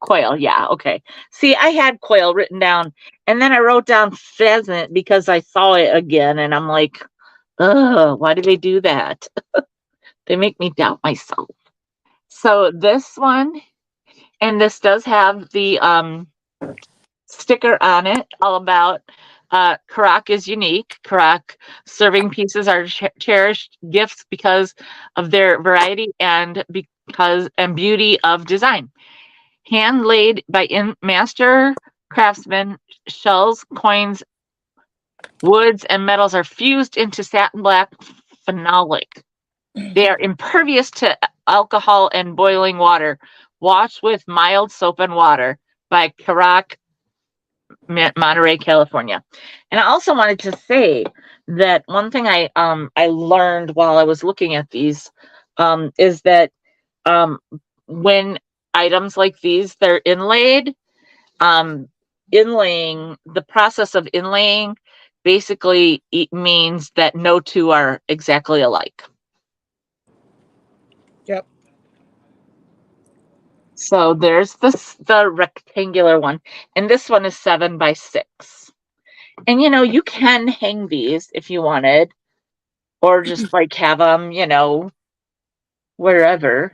Quail, yeah, okay. See, I had quail written down, and then I wrote down pheasant because I saw it again, and I'm like, ugh, why do they do that? They make me doubt myself. So this one, and this does have the sticker on it all about Karak is unique. Karak serving pieces are cherished gifts because of their variety and beauty of design. Hand laid by master craftsmen, shells, coins, woods, and metals are fused into satin black phenolic. They are impervious to alcohol and boiling water. Washed with mild soap and water by Karak, Monterey, California. And I also wanted to say that one thing I learned while I was looking at these is that when items like these, they're inlaid, inlaying, the process of inlaying basically means that no two are exactly alike. Yep. So there's the rectangular one, and this one is 7 by 6. And you can hang these if you wanted, or just like have them, wherever,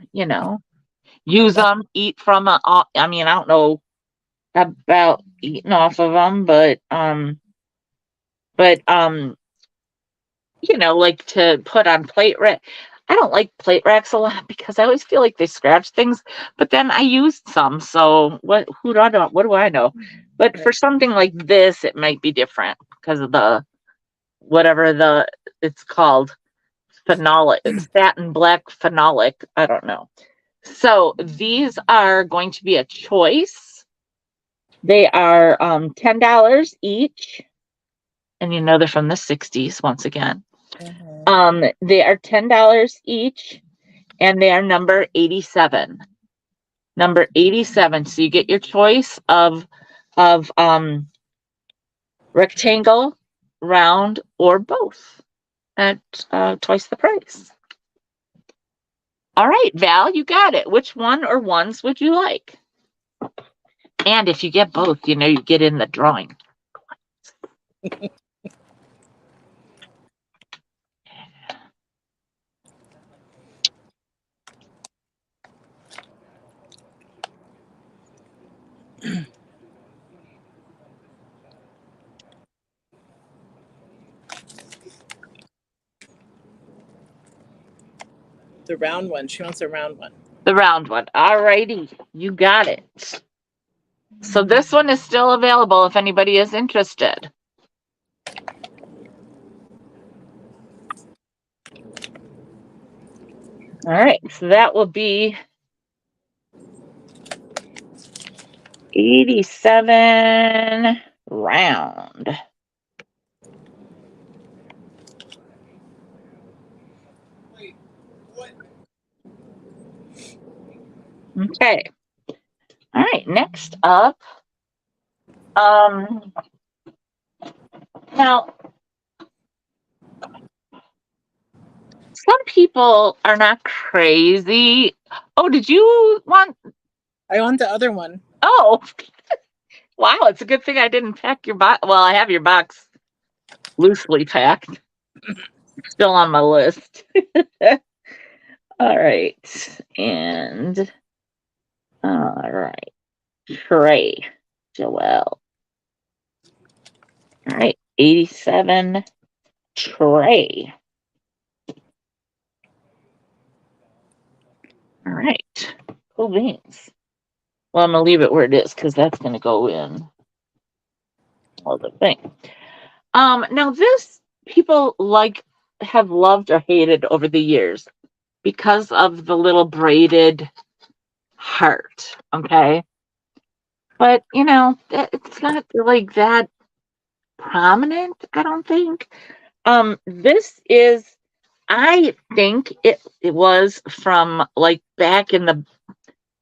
use them, eat from I don't know about eating off of them, but like to put on plate rack. I don't like plate racks a lot because I always feel like they scratch things, but then I used some, so what do I know? But for something like this, it might be different because of the whatever it's called, phenolic, satin black phenolic, I don't know. So these are going to be a choice. They are $10 each. And you know they're from the 60s once again. They are $10 each, and they are number 87. Number 87. So you get your choice of rectangle, round, or both at twice the price. All right, Val, you got it. Which one or ones would you like? And if you get both, you know you get in the drawing. The round one. She wants a round one. The round one. All righty, you got it. So this one is still available if anybody is interested. All right, so that will be 87 round. Wait, what? Okay. All right, next up. Now, some people are not crazy. Oh, did you want? I want the other one. Oh, wow! It's a good thing I didn't pack your box. Well, I have your box loosely packed. Still on my list. All right, and all right, Trey, Joelle. All right, 87 Trey. All right, cool beans. Well, I'm gonna leave it where it is because that's gonna go in all the thing. Now this people have loved or hated over the years because of the little braided heart. Okay, but you know it's not like that prominent. I don't think. This is. I think it was from like back in the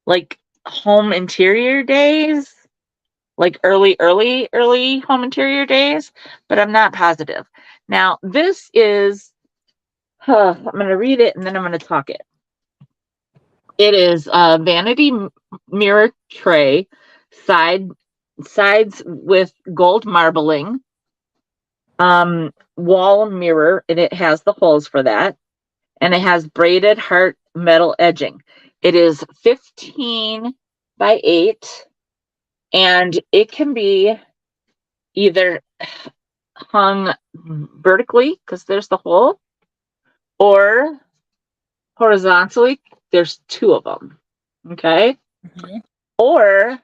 like home interior days, like early home interior days, but I'm not positive. Now this is I'm going to read it and then I'm going to talk it. It is a vanity mirror tray, sides with gold marbling, wall mirror, and it has the holes for that, and it has braided heart metal edging. It is 15 by 8, and it can be either hung vertically because there's the hole, or horizontally. There's 2 of them. Okay. Mm-hmm. Or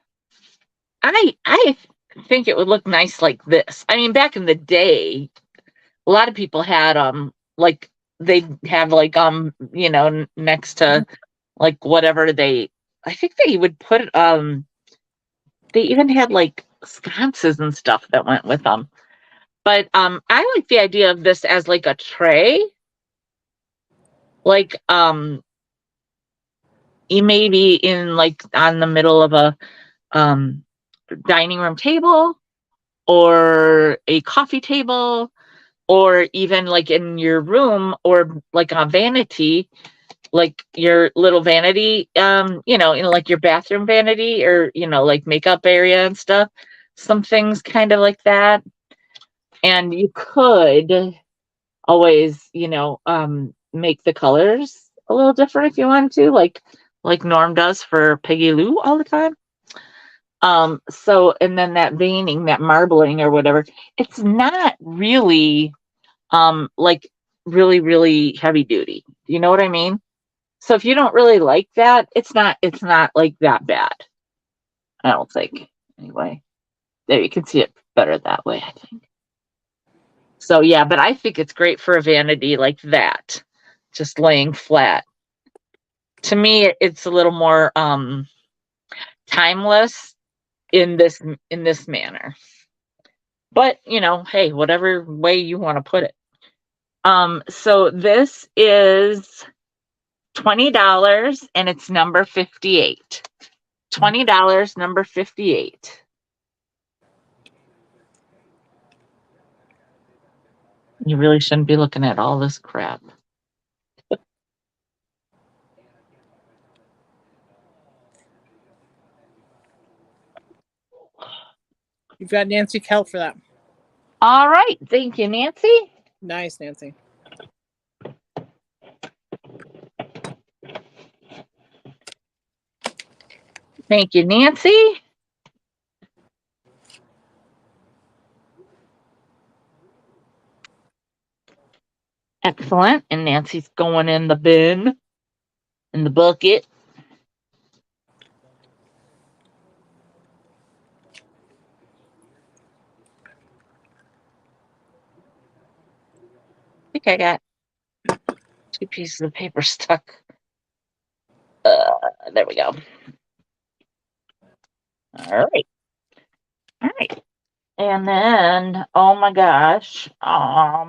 I think it would look nice like this. I mean, back in the day, a lot of people had like they'd have like you know, next to like whatever I think they would put they even had like sconces and stuff that went with them. But I like the idea of this as like a tray. Like you may be in like on the middle of a dining room table or a coffee table, or even like in your room, or like a vanity, like your little vanity, you know, in like your bathroom vanity, or you know, like makeup area and stuff. Some things kind of like that. And you could always, you know, make the colors a little different if you want to, like Norm does for Peggy Lou all the time. So, and then that veining, that marbling or whatever, it's not really like really heavy duty. Do you know what I mean? So if you don't really like that, it's not like that bad. I don't think. Anyway, there, you can see it better that way, I think. So yeah, but I think it's great for a vanity like that, just laying flat to me, it's a little more timeless in this manner. But hey, whatever way you want to put it. So this is $20 and it's number 58. $20, number 58. You really shouldn't be looking at all this crap. You've got Nancy Kell for that. All right. Thank you, Nancy. Nice, Nancy. Thank you, Nancy. Excellent. And Nancy's going in the bin, in the bucket. I think I got 2 pieces of paper stuck. There we go. All right. All right. And then, oh my gosh, I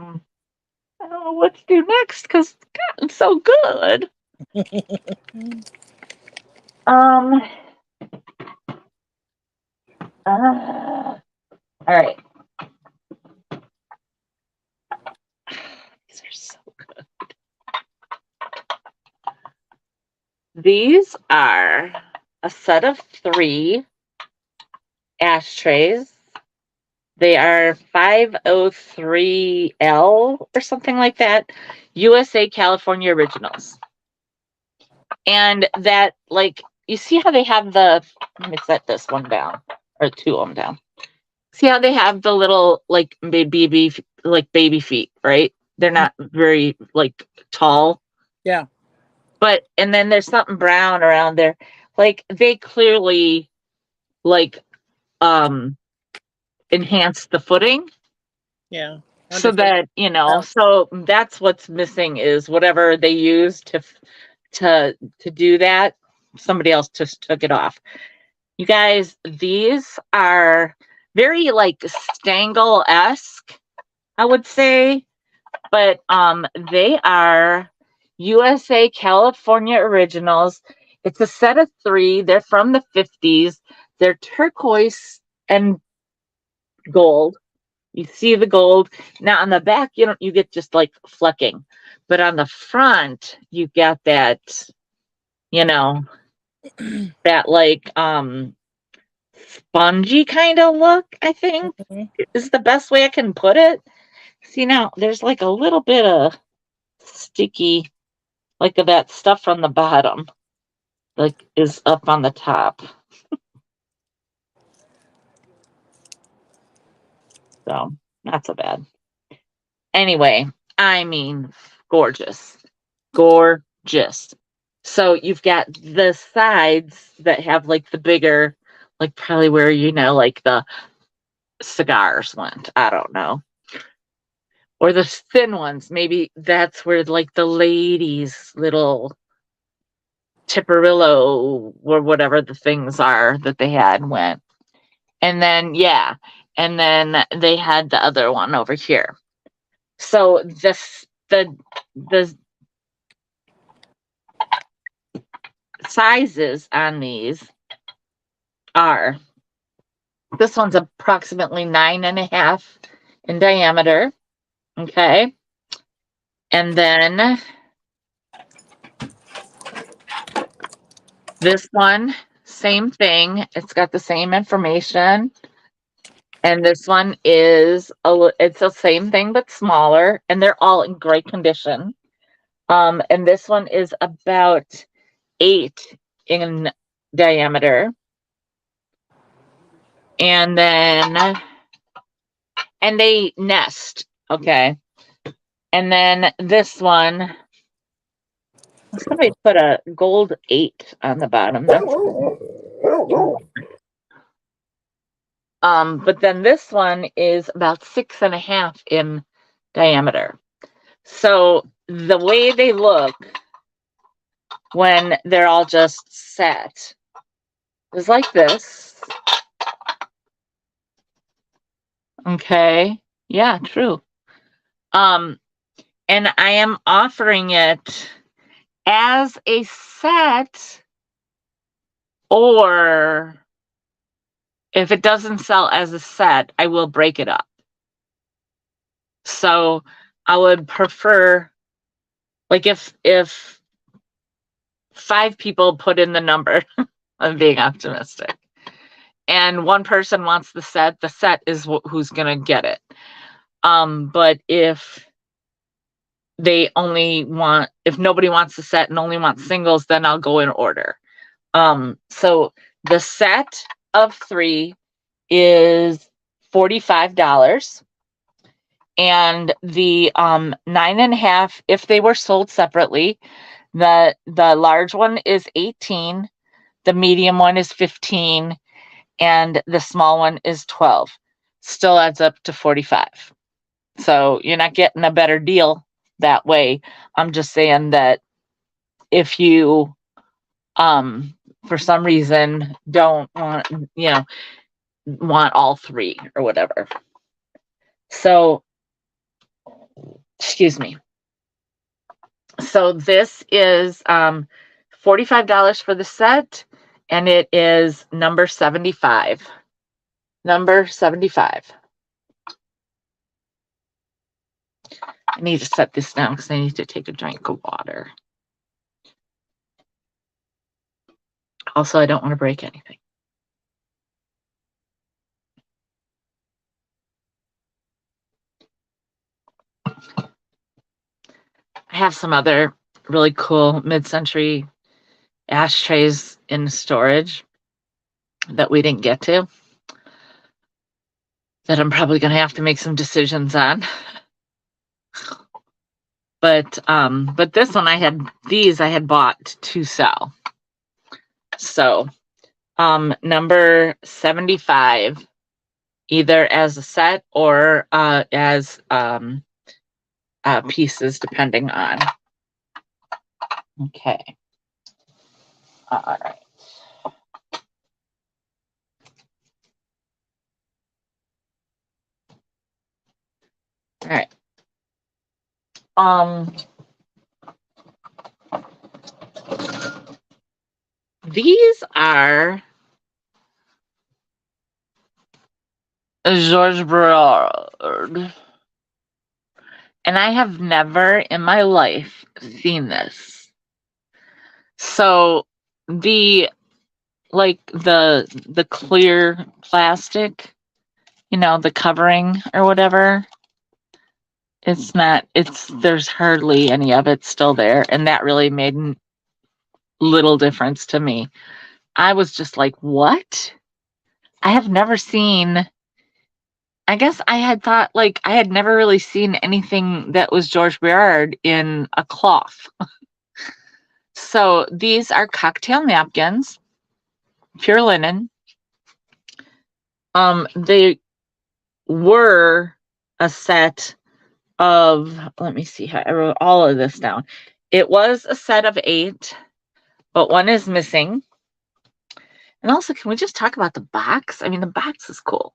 don't know what to do next because it's gotten so good. All right. These are so good. These are a set of 3 ashtrays. They are 503L or something like that. USA California Originals. And that, like, you see how they have the, let me set this one down, or 2 of them down. See how they have the little, like, baby feet, right? They're not very, like, tall. Yeah. But, and then there's something brown around there. Like, they clearly, like, enhance the footing. Yeah. So that, so that's what's missing is whatever they use to do that, somebody else just took it off. You guys, these are very like Stangle-esque, I would say, but they are USA California Originals. It's a set of 3. They're from the 50s. They're turquoise and gold. You see the gold. Now on the back, you get just like flecking, but on the front, you get that, that like spongy kind of look, I think is the best way I can put it. See, now there's like a little bit of sticky, like of that stuff from the bottom, like is up on the top. So not so bad. Anyway, I mean, gorgeous. Gorgeous. So you've got the sides that have like the bigger, like probably where, like the cigars went. I don't know. Or the thin ones. Maybe that's where like the ladies' little Tipperillo or whatever the things are that they had went. And then, yeah. And then they had the other one over here. So the sizes on these are, this one's approximately 9.5 in diameter. Okay. And then this one, same thing. It's got the same information. And this one is, it's the same thing, but smaller. And they're all in great condition. And this one is about 8 in diameter. And then, and they nest. Okay. And then this one, somebody put a gold 8 on the bottom. That's but then this one is about 6.5 in diameter. So the way they look when they're all just set is like this. Okay. Yeah, true. And I am offering it as a set, or if it doesn't sell as a set, I will break it up. So I would prefer, like, if 5 people put in the number, I'm being optimistic, and one person wants the set is who's gonna get it. But if nobody wants the set and only wants singles, then I'll go in order. So the set of 3 is $45, and the 9.5, if they were sold separately, the large one is 18, the medium one is 15, and the small one is 12. Still adds up to 45. So you're not getting a better deal that way. I'm just saying that if you for some reason don't want all 3 or whatever. So excuse me. So this is $45 for the set, and it is number 75. Number 75. I need to set this down because I need to take a drink of water. Also, I don't want to break anything. I have some other really cool mid-century ashtrays in storage that we didn't get to, that I'm probably going to have to make some decisions on. But this one I had bought to sell. So number 75, either as a set or as pieces, depending on. Okay. All right. All right. These are Georges Brassard, and I have never in my life seen this. So the clear plastic, the covering or whatever, there's hardly any of it still there, and that really made little difference to me. I was just like, what? I have never seen, I guess I had thought, like, I had never really seen anything that was Georges Brassard in a cloth. So these are cocktail napkins, pure linen. They were a set of, let me see how I wrote all of this down. It was a set of 8, but one is missing. And also, can we just talk about the box? I mean, the box is cool.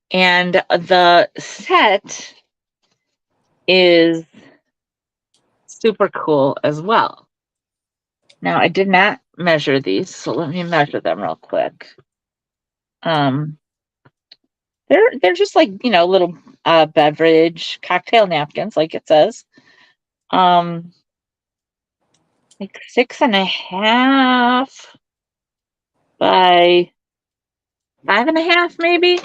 And the set is super cool as well. Now, I did not measure these, so let me measure them real quick. They're just like, little beverage cocktail napkins, like it says. Like 6.5 by 5.5, maybe.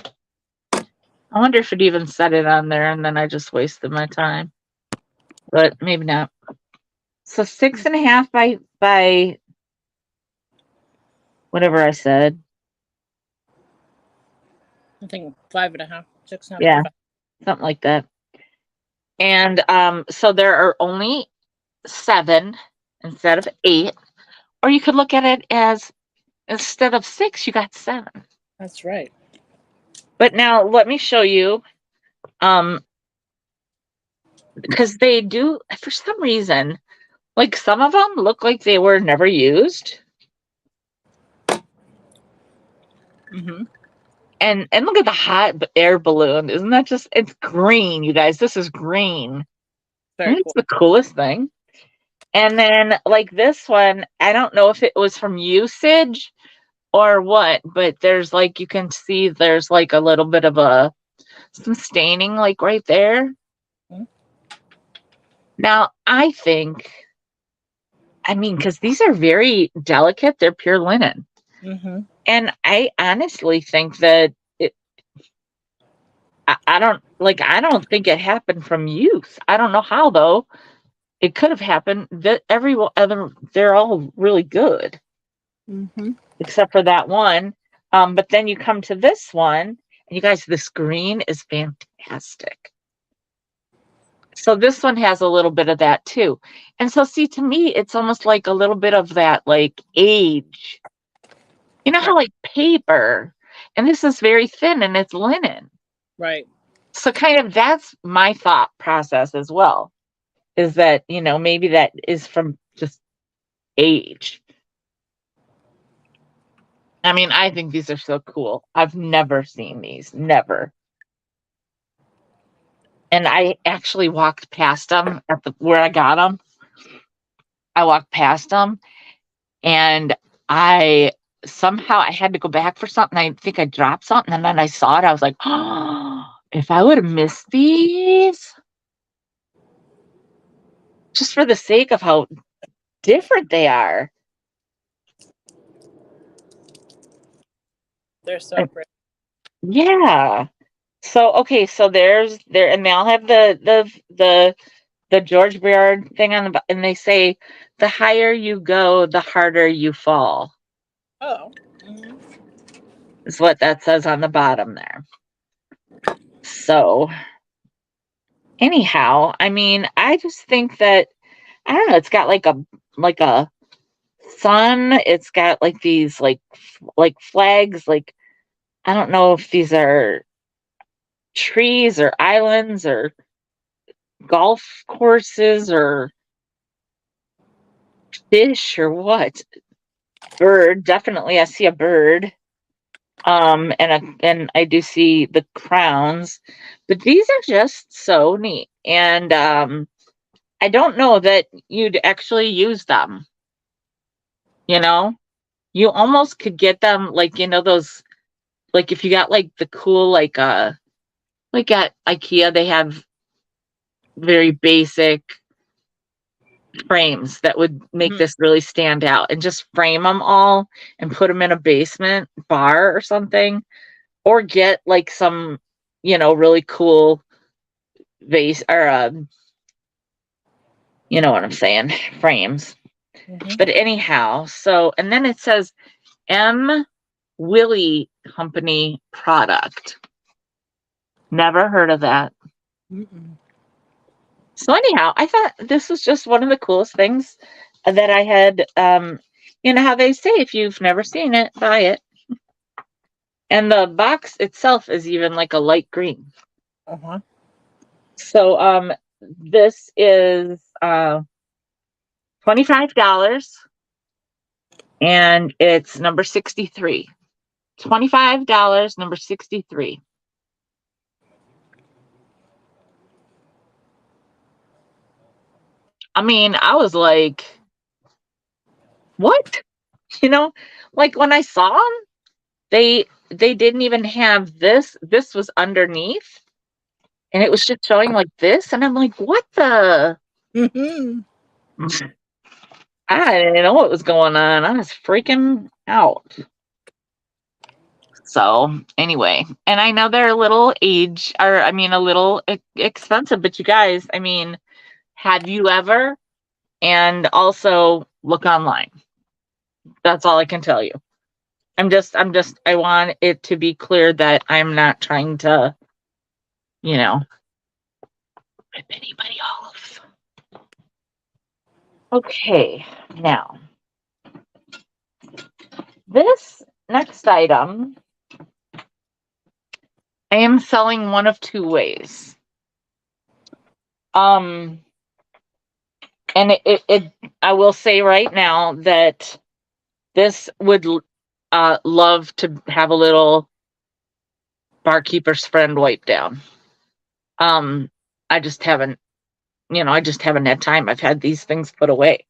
I wonder if it even said it on there, and then I just wasted my time. But maybe not. So 6.5 by whatever I said. I think 5.5, 6.5. Yeah, something like that. And so there are only 7 instead of 8. Or you could look at it as, instead of 6, you got 7. That's right. But now let me show you because they do, for some reason, like some of them look like they were never used. Mm-hmm. And look at the hot air balloon. Isn't that just, it's green, you guys. This is green. Very It's cool. the coolest thing. And then like this one, I don't know if it was from usage or what, but there's like, you can see there's like a little bit of some staining like right there. Mhm. Now, I think, I mean, because these are very delicate, they're pure linen. Mm-hmm. And I honestly think that I don't think it happened from use. I don't know how though. It could have happened. That every other, they're all really good Mm-hmm. except for that one. But then you come to this one, and you guys, this green is fantastic. So this one has a little bit of that too. And so see, to me, it's almost like a little bit of that like age. You know how like paper, and this is very thin and it's linen. Right. So kind of that's my thought process as well. Is that, maybe that is from just age. I mean, I think these are so cool. I've never seen these, never. And I actually walked past them at where I got them. I walked past them, and I somehow I had to go back for something. I think I dropped something, and then I saw it. I was like, oh, if I would have missed these, just for the sake of how different they are. They're so pretty. Yeah. So okay, so there's there, and they all have the George Breard thing on and they say the higher you go, the harder you fall. Oh. Mm-hmm. Is what that says on the bottom there. So anyhow, I mean, I just think that I don't know. It's got like a sun. It's got like these like flags. Like I don't know if these are trees or islands or golf courses or fish or what. Bird, definitely I see a bird. And I do see the crowns, but these are just so neat. And I don't know that you'd actually use them. You know, you almost could get them like, those, like if you got like the cool like at IKEA they have very basic frames that would make Mhm. this really stand out, and just frame them all and put them in a basement bar or something, or get like some, really cool vase or you know what I'm saying, frames. Mhm. But anyhow, so and then it says M. Willie Company product. Never heard of that. Mm-mm. So anyhow, I thought this was just one of the coolest things that I had. You know how they say if you've never seen it, buy it. And the box itself is even like a light green. Uh-huh. So this is $25, and it's number 63. $25, number 63. I mean, I was like, what? You know, like when I saw them, they didn't even have this. This was underneath, and it was just showing like this, and I'm like, what the? Mm-hmm. I didn't know what was going on. I was freaking out. So anyway, and I know they're a little a little expensive, but you guys, I mean, have you ever? And also look online. That's all I can tell you. I want it to be clear that I'm not trying to, you know, rip anybody off. Okay, now this next item, I am selling one of two ways. And I will say right now that this would love to have a little barkeeper's friend wipe down. I just haven't, I just haven't had time. I've had these things put away.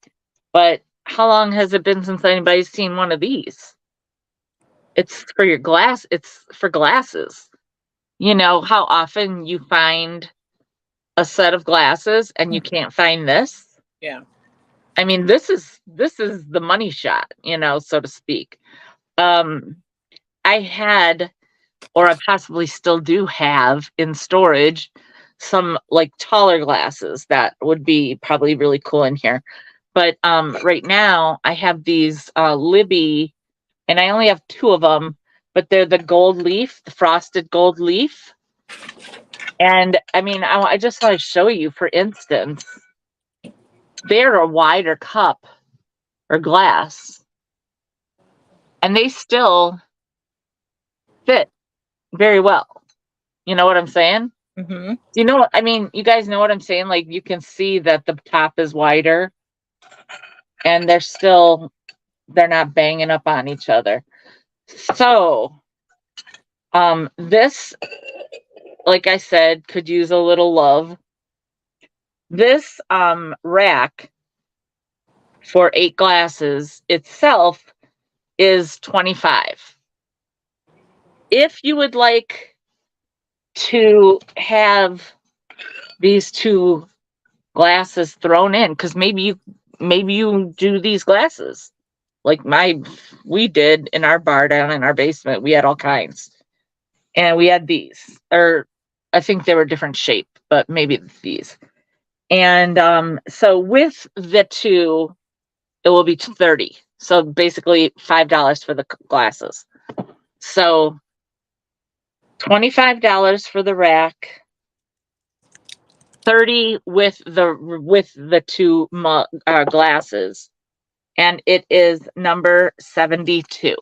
But how long has it been since anybody's seen one of these? It's for your glass. It's for glasses. You know how often you find a set of glasses and you can't find this? Yeah. I mean, this is the money shot, so to speak. I had, or I possibly still do have in storage, some like taller glasses that would be probably really cool in here. But right now I have these Libby, and I only have 2 of them, but they're the gold leaf, the frosted gold leaf. And I mean, I just want to show you, for instance, they're a wider cup or glass, and they still fit very well. You know what I'm saying? Mm-hmm. You know what I mean? You guys know what I'm saying? Like, you can see that the top is wider, and they're not banging up on each other. So, this, like I said, could use a little love. This rack for 8 glasses itself is $25. If you would like to have these 2 glasses thrown in, because maybe you do these glasses like we did in our bar down in our basement. We had all kinds, and we had these, or I think they were different shape, but maybe these. And so with the 2, it will be 30. So basically $5 for the glasses. So $25 for the rack, 30 with the 2 glasses, and it is number 72.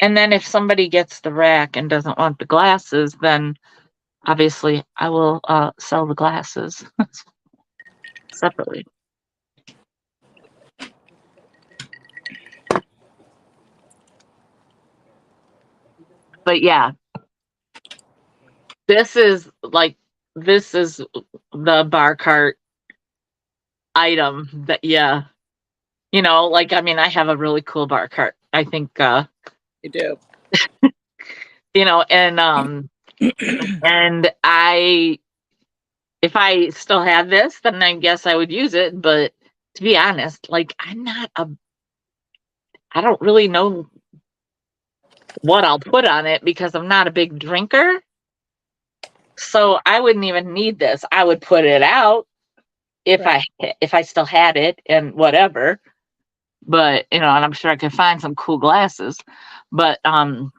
And then if somebody gets the rack and doesn't want the glasses, then obviously I will sell the glasses separately. But yeah, this is the bar cart item that, yeah, like, I mean, I have a really cool bar cart. I think You do. and and if I still had this, then I guess I would use it. But to be honest, like, I don't really know what I'll put on it because I'm not a big drinker. So I wouldn't even need this. I would put it out if I still had it and whatever. But and I'm sure I could find some cool glasses. But I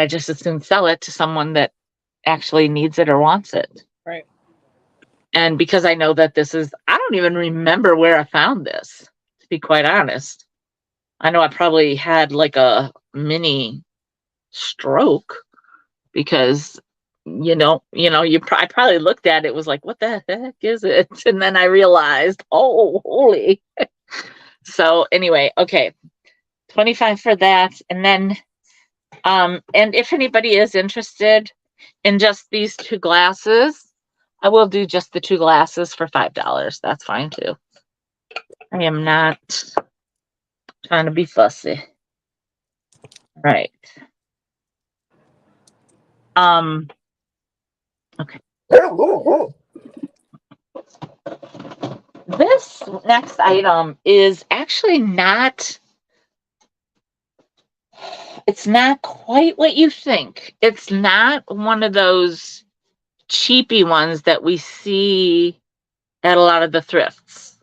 just as soon sell it to someone that actually needs it or wants it. Right. And because I know that I don't even remember where I found this, to be quite honest. I know I probably had like a mini stroke because, I probably looked at it, was like, what the heck is it? And then I realized, oh, holy. So anyway, okay, 25 for that. And then, and if anybody is interested in just these 2 glasses, I will do just the 2 glasses for $5. That's fine too. I am not trying to be fussy. Right. Okay. This next item is actually it's not quite what you think. It's not one of those cheapy ones that we see at a lot of the thrifts.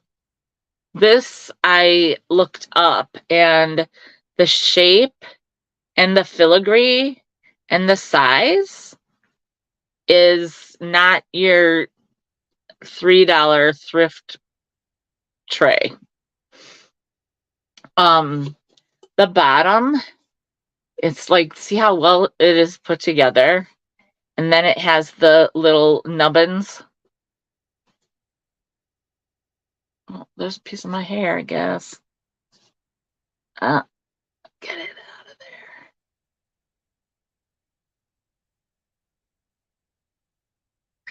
This I looked up, and the shape and the filigree and the size is not your $3 thrift tray. The bottom It's like, see how well it is put together? And then it has the little nubbins. Oh, there's a piece of my hair, I guess. Get it out of there.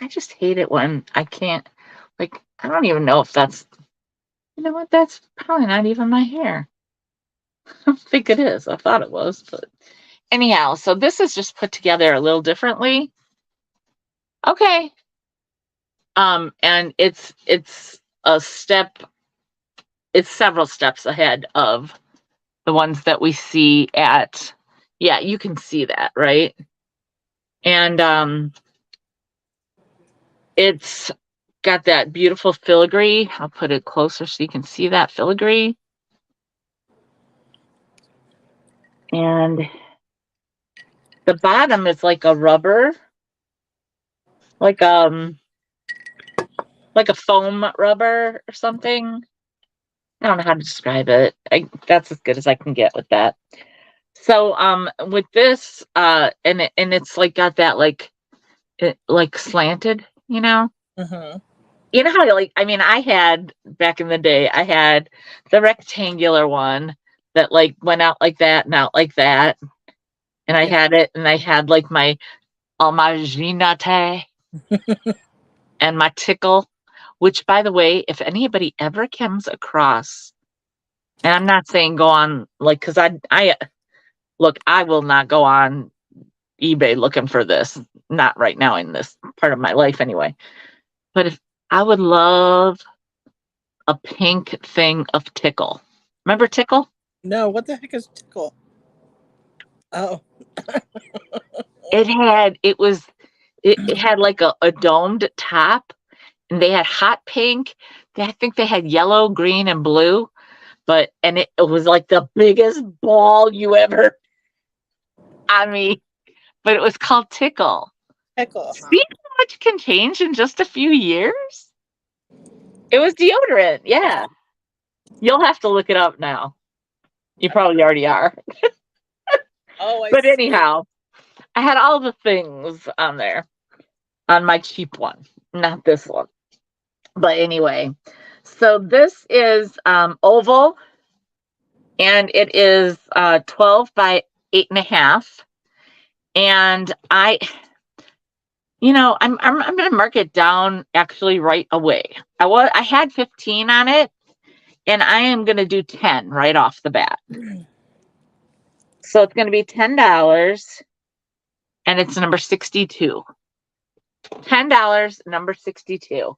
I just hate it when I can't, like, I don't even know if that's, you know what, that's probably not even my hair. I don't think it is. I thought it was, but anyhow, so this is just put together a little differently. Okay. And it's a step, it's several steps ahead of the ones that we see at, yeah, you can see that, right? And it's got that beautiful filigree. I'll put it closer so you can see that filigree. And the bottom is like a rubber, like a foam rubber or something. I don't know how to describe it. That's as good as I can get with that. So with this and it's like got that like slanted, you know? Mm-hmm. You know how, like, I mean, I had back in the day, I had the rectangular one that like went out like that and out like that. And I had it, and I had like my ginate and my tickle, which, by the way, if anybody ever comes across, and I'm not saying go on, like, because I look, I will not go on eBay looking for this, not right now in this part of my life anyway. But if I would love a pink thing of tickle. Remember tickle? No, what the heck is tickle? Oh. It had like a domed top, and they had hot pink. I think they had yellow, green, and blue. And it was like the biggest ball you ever. I mean, but it was called tickle. Tickle. See how much can change in just a few years? It was deodorant, yeah. You'll have to look it up now. You probably already are. Oh, I But see. anyhow, I had all the things on there on my cheap one, not this one. But anyway, so this is oval, and it is 12 by 8.5. And I'm going to mark it down actually right away. I had 15 on it, and I am going to do 10 right off the bat. So it's going to be $10, and it's number 62. $10, number 62.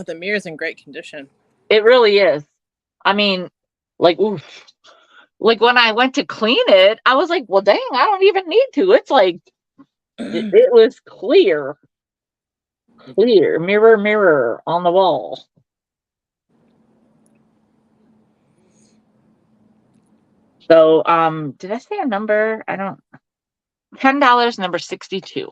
The mirror's in great condition. It really is. I mean, like, oof. Like when I went to clean it, I was like, well, dang, I don't even need to. It's like, it was clear. Clear. Mirror, mirror on the wall. So, did I say a number? I don't. $10, number 62.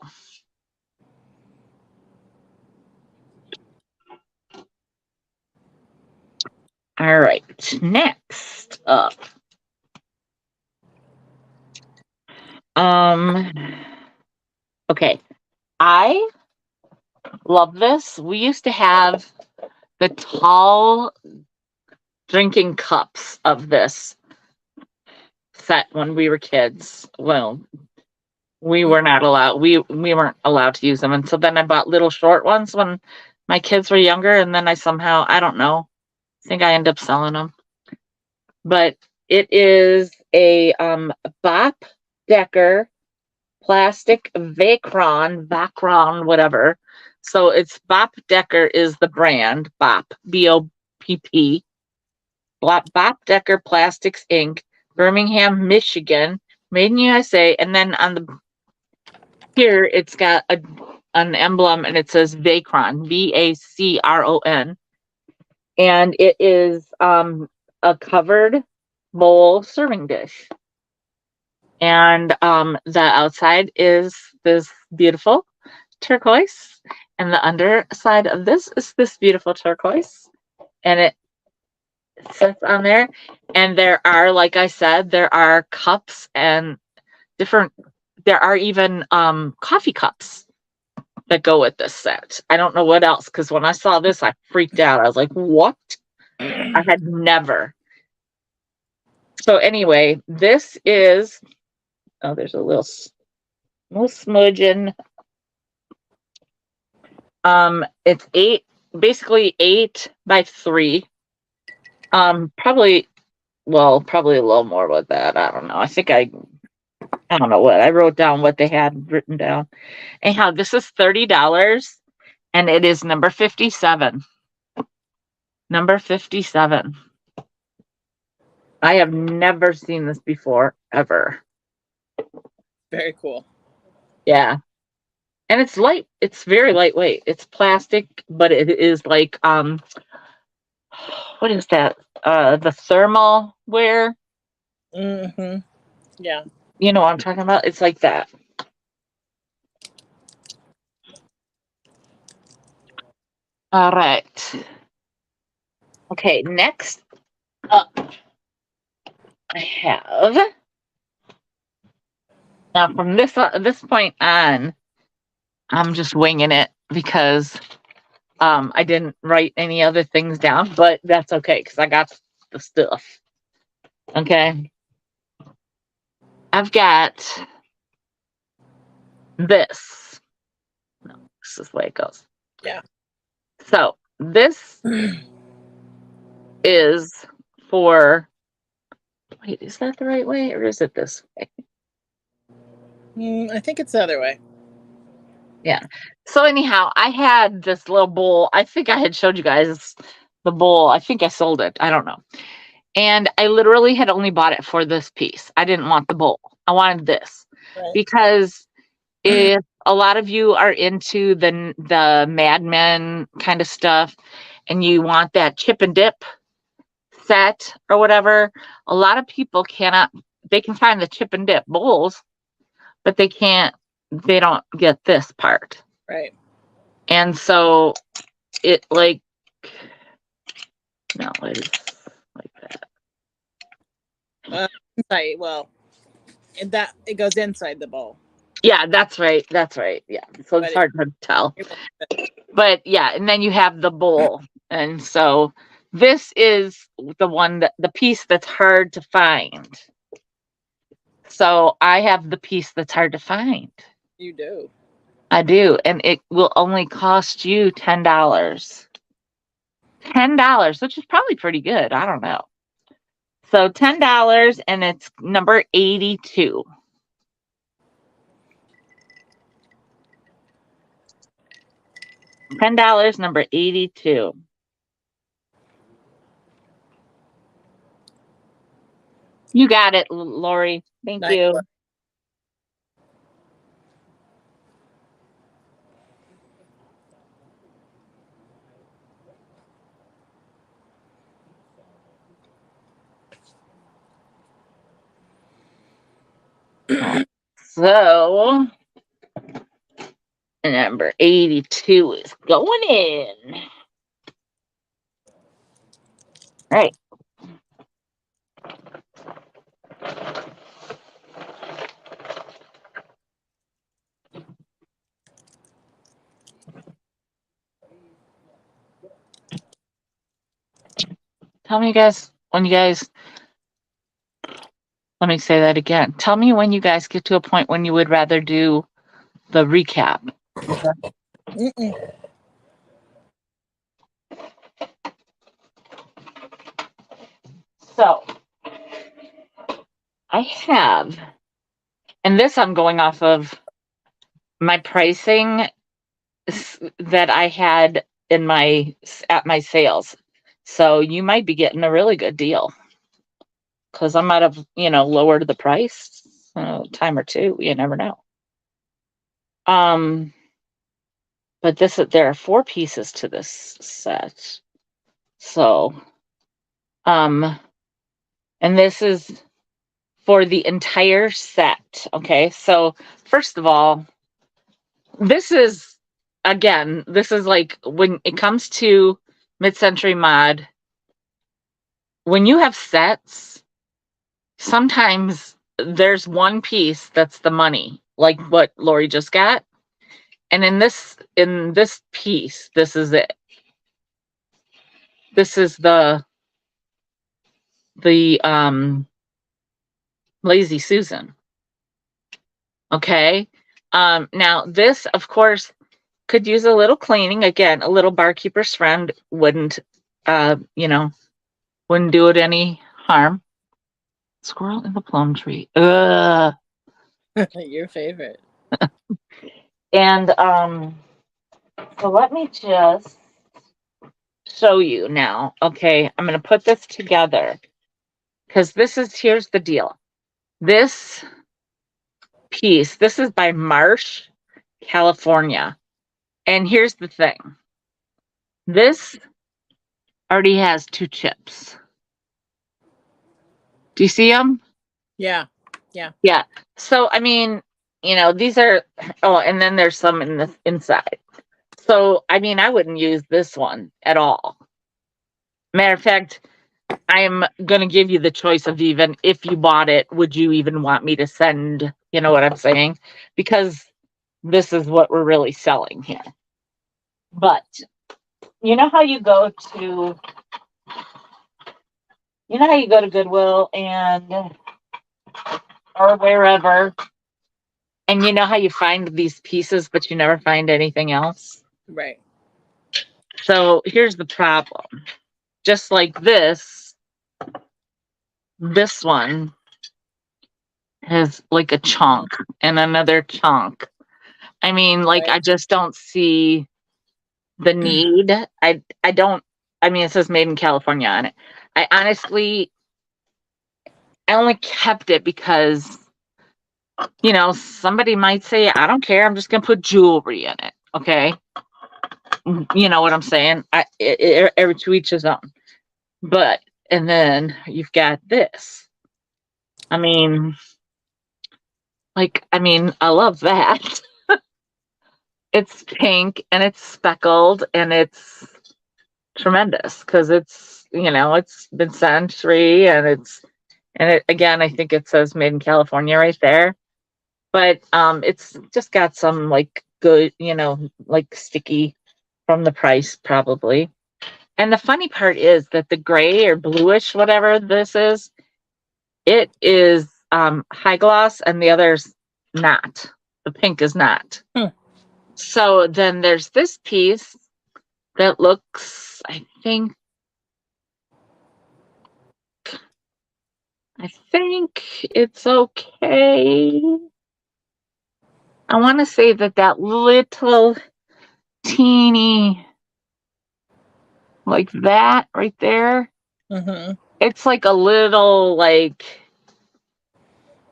All right. Next up. Okay. I love this. We used to have the tall drinking cups of this set when we were kids. Well, we were not allowed. We weren't allowed to use them, and so then I bought little short ones when my kids were younger, and then I don't know. I think I ended up selling them. But it is a Bop Decker plastic Vacron, whatever. So it's Bop Decker is the brand, Bop, BOPP. Bop Decker Plastics Inc., Birmingham, Michigan, made in USA. And then on the here, it's got an emblem, and it says Vacron, Vacron. And it is a covered bowl serving dish. And the outside is this beautiful turquoise, and the underside of this is this beautiful turquoise. And it sets on there. And there are, like I said, there are cups and different, there are even coffee cups that go with this set. I don't know what else, because when I saw this, I freaked out. I was like, what? I had never. So anyway, this is, oh, there's a little smudging. It's basically 8x3. Probably a little more with that. I don't know. I don't know what I wrote down, what they had written down. Anyhow, this is $30 and it is number 57. Number 57. I have never seen this before, ever. Very cool. Yeah. And it's light. It's very lightweight. It's plastic, but it is like, what is that? The thermal wear. Mm-hmm. Yeah. You know what I'm talking about? It's like that. All right. Okay, next up, I have, now from this point on, I'm just winging it because I didn't write any other things down, but that's okay because I got the stuff. Okay. I've got this. No, this is the way it goes. Yeah. So this is for, wait, is that the right way or is it this way? I think it's the other way. Yeah. So anyhow, I had this little bowl. I think I had showed you guys the bowl. I think I sold it. I don't know. And I literally had only bought it for this piece. I didn't want the bowl. I wanted this Right. because if a lot of you are into the Mad Men kind of stuff and you want that chip and dip set or whatever, a lot of people they can find the chip and dip bowls, but they don't get this part. Right. And so it like, no, it is like that. Inside, well, it goes inside the bowl. Yeah, that's right. That's right. Yeah. So it's hard to tell. But yeah, and then you have the bowl. And so this is the piece that's hard to find. So I have the piece that's hard to find. You do. I do. And it will only cost you $10. $10, which is probably pretty good. I don't know. So $10 and it's number 82. $10, number 82. You got it, Lori. Thank you. So number 82 is going in. All right. Tell me, guys, let me say that again. Tell me when you guys get to a point when you would rather do the recap. Mm-mm. So I have, and this I'm going off of my pricing that I had at my sales. So you might be getting a really good deal because I might have, lowered the price a time or two. You never know. But there are 4 pieces to this set. So, and this is for the entire set. Okay. So first of all, this is like when it comes to mid-century mod, when you have sets, sometimes there's one piece that's the money, like what Lori just got. And in this piece, this is it. This is the Lazy Susan. Okay. Now this, of course, could use a little cleaning. Again, a little barkeeper's friend wouldn't wouldn't do it any harm. Squirrel in the plum tree. Ugh. Your favorite. And so let me just show you now. Okay, I'm going to put this together because here's the deal. This piece, this is by Marsh, California. And here's the thing. This already has 2 chips. Do you see them? Yeah. Yeah. So, I mean, these are, and then there's some in the inside. So, I mean, I wouldn't use this one at all. Matter of fact, I am going to give you the choice of, even if you bought it, would you even want me to send, you know what I'm saying? Because this is what we're really selling here. But you know how you go to Goodwill or wherever, and you know how you find these pieces, but you never find anything else? Right. So here's the problem. Just like this one has like a chunk and another chunk. I mean, like, Right. I just don't see the need. I don't, I mean, it says made in California on it. I only kept it because, somebody might say, I don't care, I'm just going to put jewelry in it. Okay. You know what I'm saying? Every to each his own. But, and then you've got this. I mean, I love that. It's pink and it's speckled and it's tremendous because it's been century, and again, I think it says made in California right there. But it's just got some like good, like sticky from the price probably. And the funny part is that the gray or bluish, whatever this is, it is high gloss, and the other's not. The pink is not. So then there's this piece that looks, I think it's okay. I want to say that little teeny, like that right there, it's like a little, like,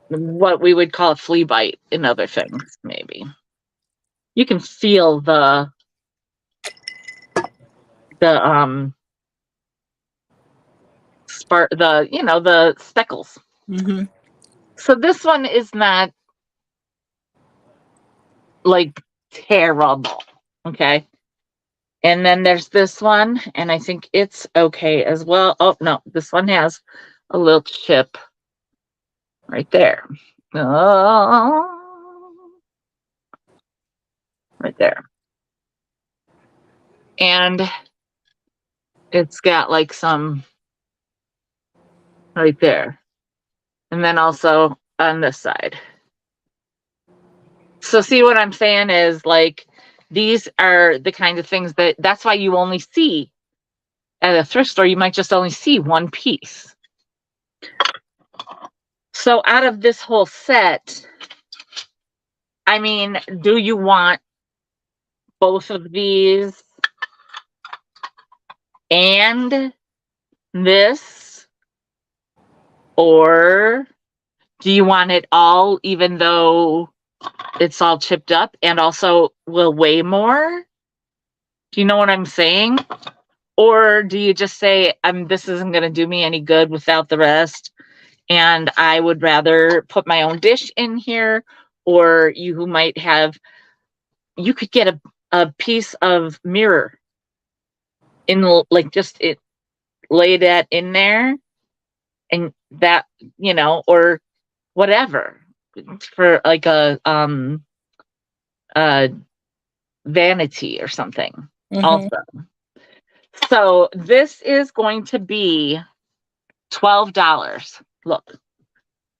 what we would call a flea bite in other things, maybe. You can feel the the speckles. So this one is not like terrible. Okay. And then there's this one, and I think it's okay as well. Oh no, this one has a little chip right there. Oh, right there. And it's got like some right there. And then also on this side. So see what I'm saying is, like, these are the kind of things that's why you only see at a thrift store. You might just only see one piece. So out of this whole set, I mean, do you want both of these and this? Or do you want it all, even though it's all chipped up and also will weigh more? Do you know what I'm saying? Or do you just say, this isn't going to do me any good without the rest, and I would rather put my own dish in here? Or you could get a piece of mirror in, like, just it lay that in there, and that, or whatever, for like a vanity or something. Also, so this is going to be $12. Look,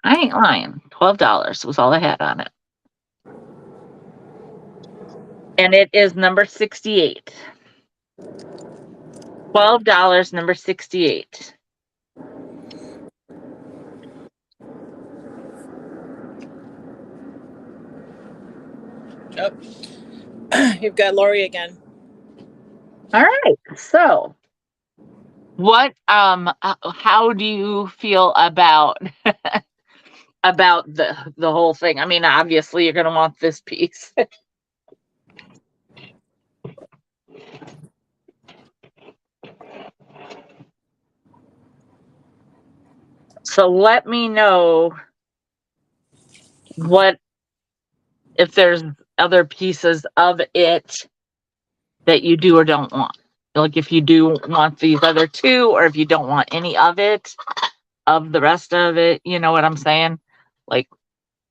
I ain't lying. $12 was all I had on it. And it is number 68. $12, number 68. Oh, you've got Lori again. All right. So, what how do you feel about about the whole thing? I mean, obviously you're going to want this piece. So let me know if there's other pieces of it that you do or don't want. Like if you do want these other two, or if you don't want any of it, of the rest of it, you know what I'm saying? Like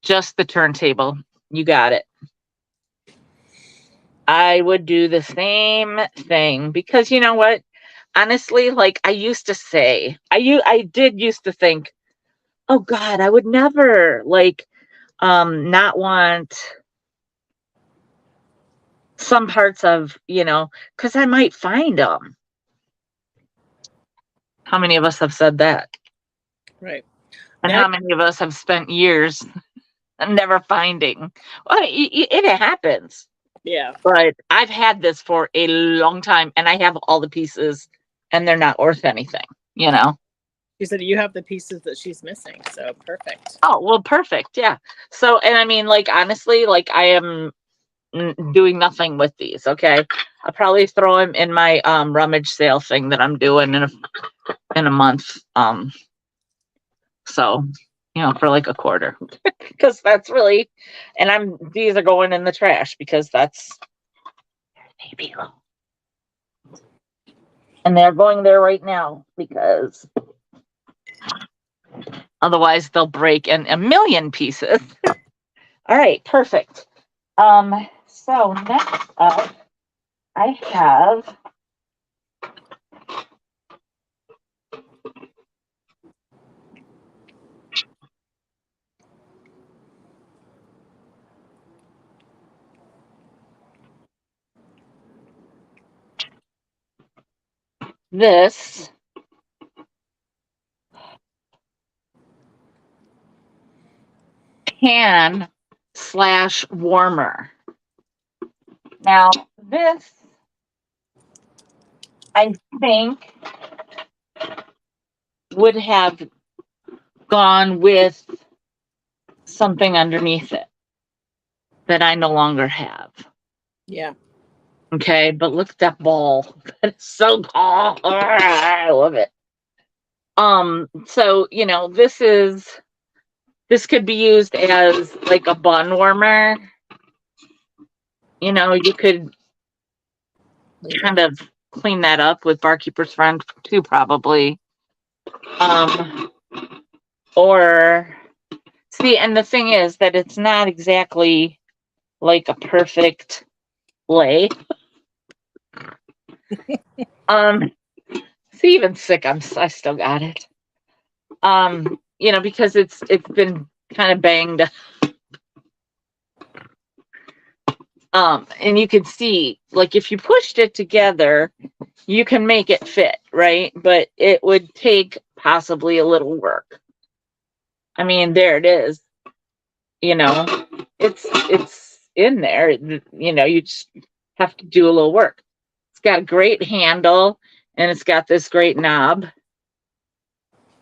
just the turntable, you got it. I would do the same thing, because you know what? Honestly, like I used to say, I did used to think, oh God, I would never not want some parts of, because I might find them. How many of us have said that? Right. And how many of us have spent years never finding? Well, it happens. Yeah. But I've had this for a long time, and I have all the pieces, and they're not worth anything, She said you have the pieces that she's missing, so perfect. Oh, well, perfect. Yeah. So, and I mean, like, honestly, like I am doing nothing with these. Okay. I'll probably throw them in my rummage sale thing that I'm doing in a month. So, for like a quarter, because that's really, and these are going in the trash because that's maybe low. And they're going there right now because otherwise they'll break in a million pieces. All right, perfect. So next up, I have this pan/warmer. Now, this, I think, would have gone with something underneath it that I no longer have. Yeah. Okay, but look at that ball. That's so tall. I love it. So, this could be used as like a bun warmer. You could kind of clean that up with Barkeeper's Friend too, probably. Or see, and the thing is that it's not exactly like a perfect lay. See, even sick, I still got it. Because it's been kind of banged. And you can see, like, if you pushed it together, you can make it fit, right? But it would take possibly a little work. I mean, there it is. It's in there. You just have to do a little work. It's got a great handle, and it's got this great knob.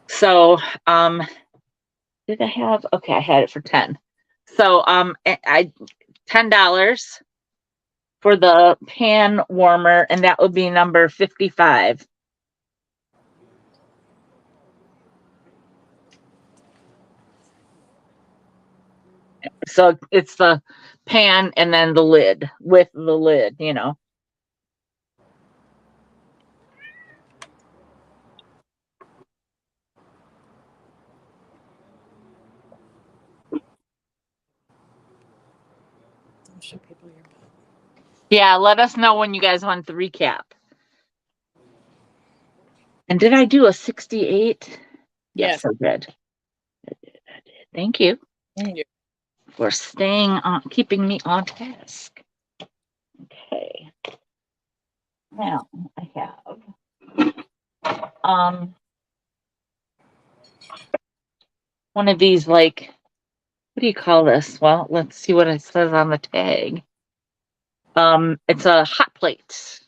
So, did I have? Okay, I had it for 10. So, I $10 for the pan warmer, and that would be number 55. So it's the pan and then the lid with the lid, show people your book. Yeah, let us know when you guys want the recap. And did I do a 68? Yes, I did. Thank you for staying on, keeping me on task. Okay. Now I have one of these, like, what do you call this? Well, let's see what it says on the tag. It's a hot plate.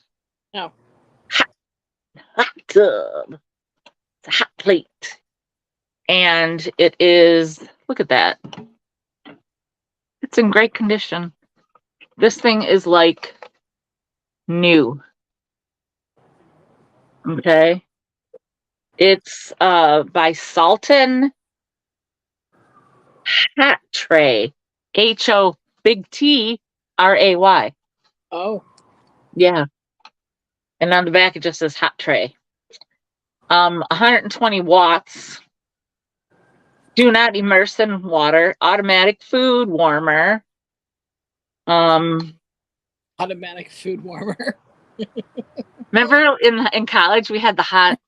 Oh. Hot tub. It's a hot plate. And it is, look at that. It's in great condition. This thing is like new. Okay. It's by Salton Hat Tray. HO big T RAY. Oh. Yeah. And on the back it just says hot tray. 120 watts. Do not immerse in water. Automatic food warmer. Automatic food warmer. Remember in college we had the hot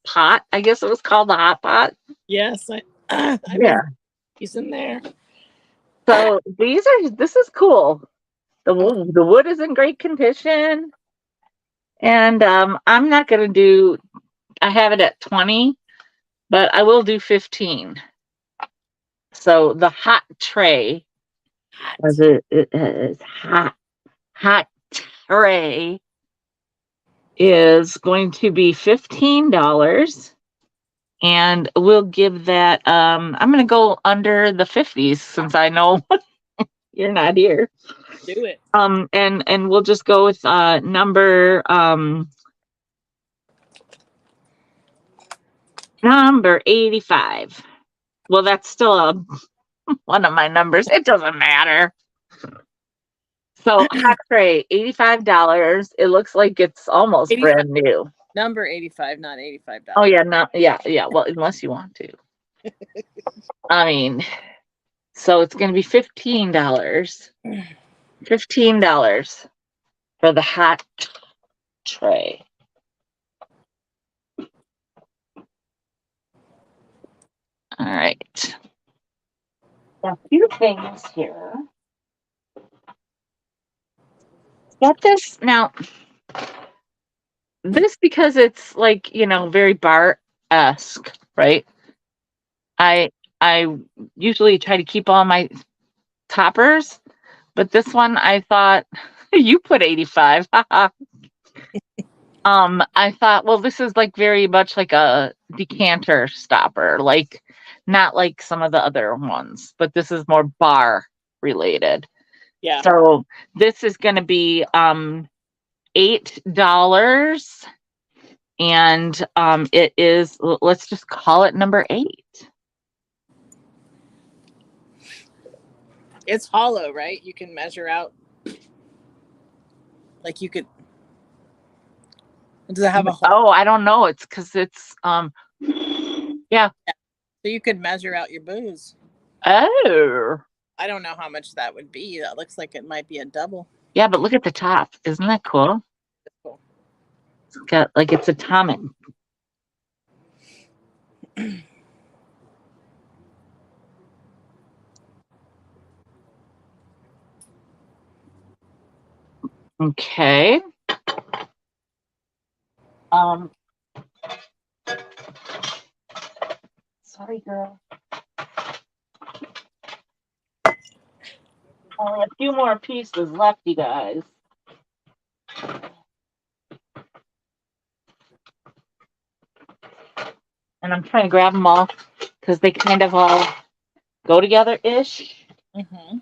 pot. I guess it was called the hot pot. Yes, Yeah. He's in there. So this is cool. The wood is in great condition. And I'm not gonna do, I have it at 20, but I will do 15. So the hot tray, as it is hot tray, is going to be $15. And we'll give that, I'm going to go under the 50s since I know you're not here. Do it. And we'll just go with number 85. Well, that's still one of my numbers. It doesn't matter. So hot tray, $85. It looks like it's almost 85. brand new. Number 85, not $85. Oh yeah, yeah. Well, unless you want to. I mean, so it's going to be $15. $15 for the hot tray. All right. A few things here. Got this now. This, because it's like, very bar-esque, right? I usually try to keep all my toppers, but this one I thought you put 85. I thought, well, this is like very much like a decanter stopper, like not like some of the other ones, but this is more bar related. Yeah. So this is going to be $8, and it is, let's just call it number 8. It's hollow, right? You can measure out. Like you could. Does it have a hole? Oh, I don't know. It's because it's yeah. So you could measure out your booze. Oh. I don't know how much that would be. That looks like it might be a double. Yeah, but look at the top. Isn't that cool? That's cool. It's got like it's atomic. Okay. Sorry, girl. Only a few more pieces left, you guys. And I'm trying to grab them all because they kind of all go together-ish. Mm-hmm.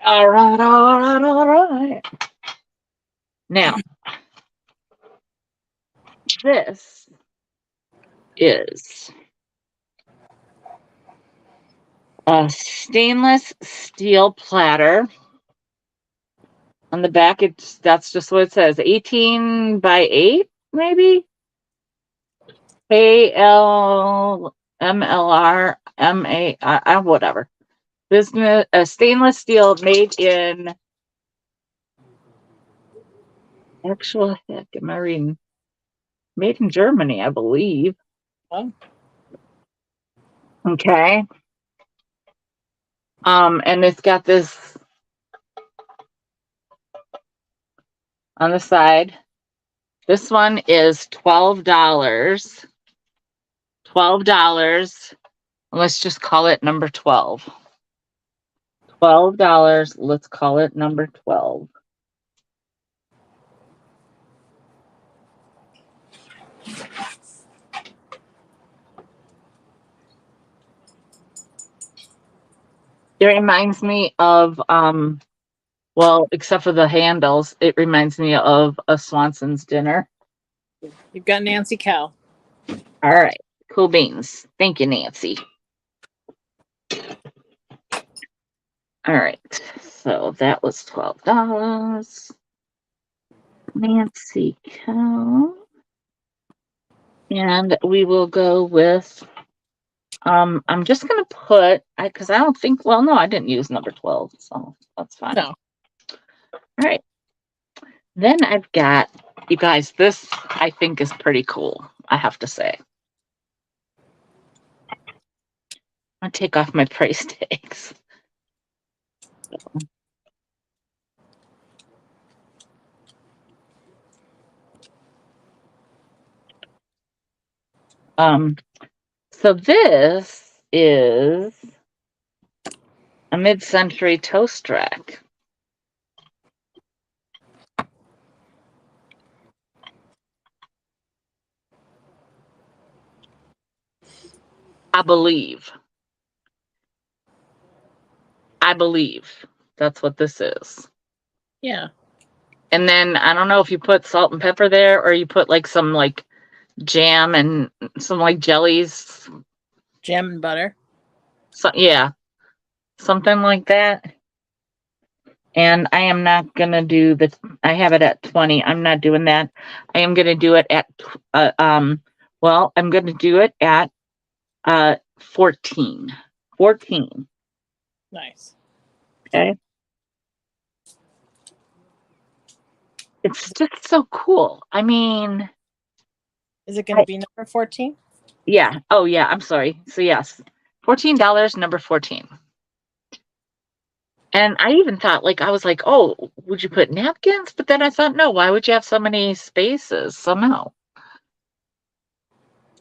All right. Now, this is a stainless steel platter. On the back, that's just what it says. 18 by 8, maybe? ALMLR whatever. Business, stainless steel made in, actual heck, am I reading? Made in Germany, I believe. Oh, Okay. And it's got this on the side. This one is $12. $12. Let's just call it number 12. $12. Let's call it number 12. It reminds me of well, except for the handles, it reminds me of a Swanson's dinner. you've got Nancy Cow. All right. Cool beans. Thank you, Nancy. All right. So that was $12. Nancy Cow. And we will go with I'm just gonna put because I don't think, well, no, I didn't use number 12, so that's fine. No. All right. Then I've got, you guys, this I think is pretty cool, I have to say. I'll take off my price tags. So this is a mid-century toast rack. I believe that's what this is. Yeah. And then I don't know if you put salt and pepper there or you put like some like jam and some like jellies. Jam and butter. So yeah, something like that. And I am not gonna do the. I have it at 20. I'm not doing that. I am gonna do it at well, I'm gonna do it at 14. 14. Nice. Okay. It's just so cool. I mean, Is it going to be number 14? yeah. Oh yeah, I'm sorry. So yes, $14, number 14. And I even thought, like, I was like, oh, would you put napkins? But then I thought, no, why would you have so many spaces somehow?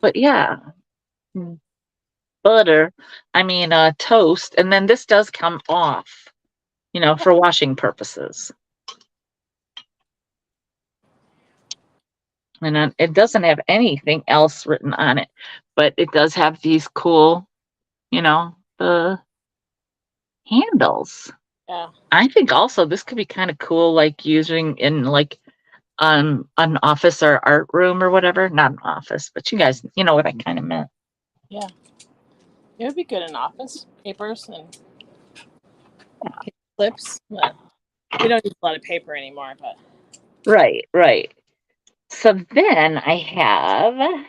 But yeah, butter, toast. And then this does come off, for washing purposes. And it doesn't have anything else written on it, but it does have these cool, the handles. Yeah. I think also this could be kind of cool, like using in like an office or art room or whatever. Not an office, but you guys, you know what I kind of meant. Yeah. It would be good in office. Papers and clips. But we don't use a lot of paper anymore, but. Right. So then I have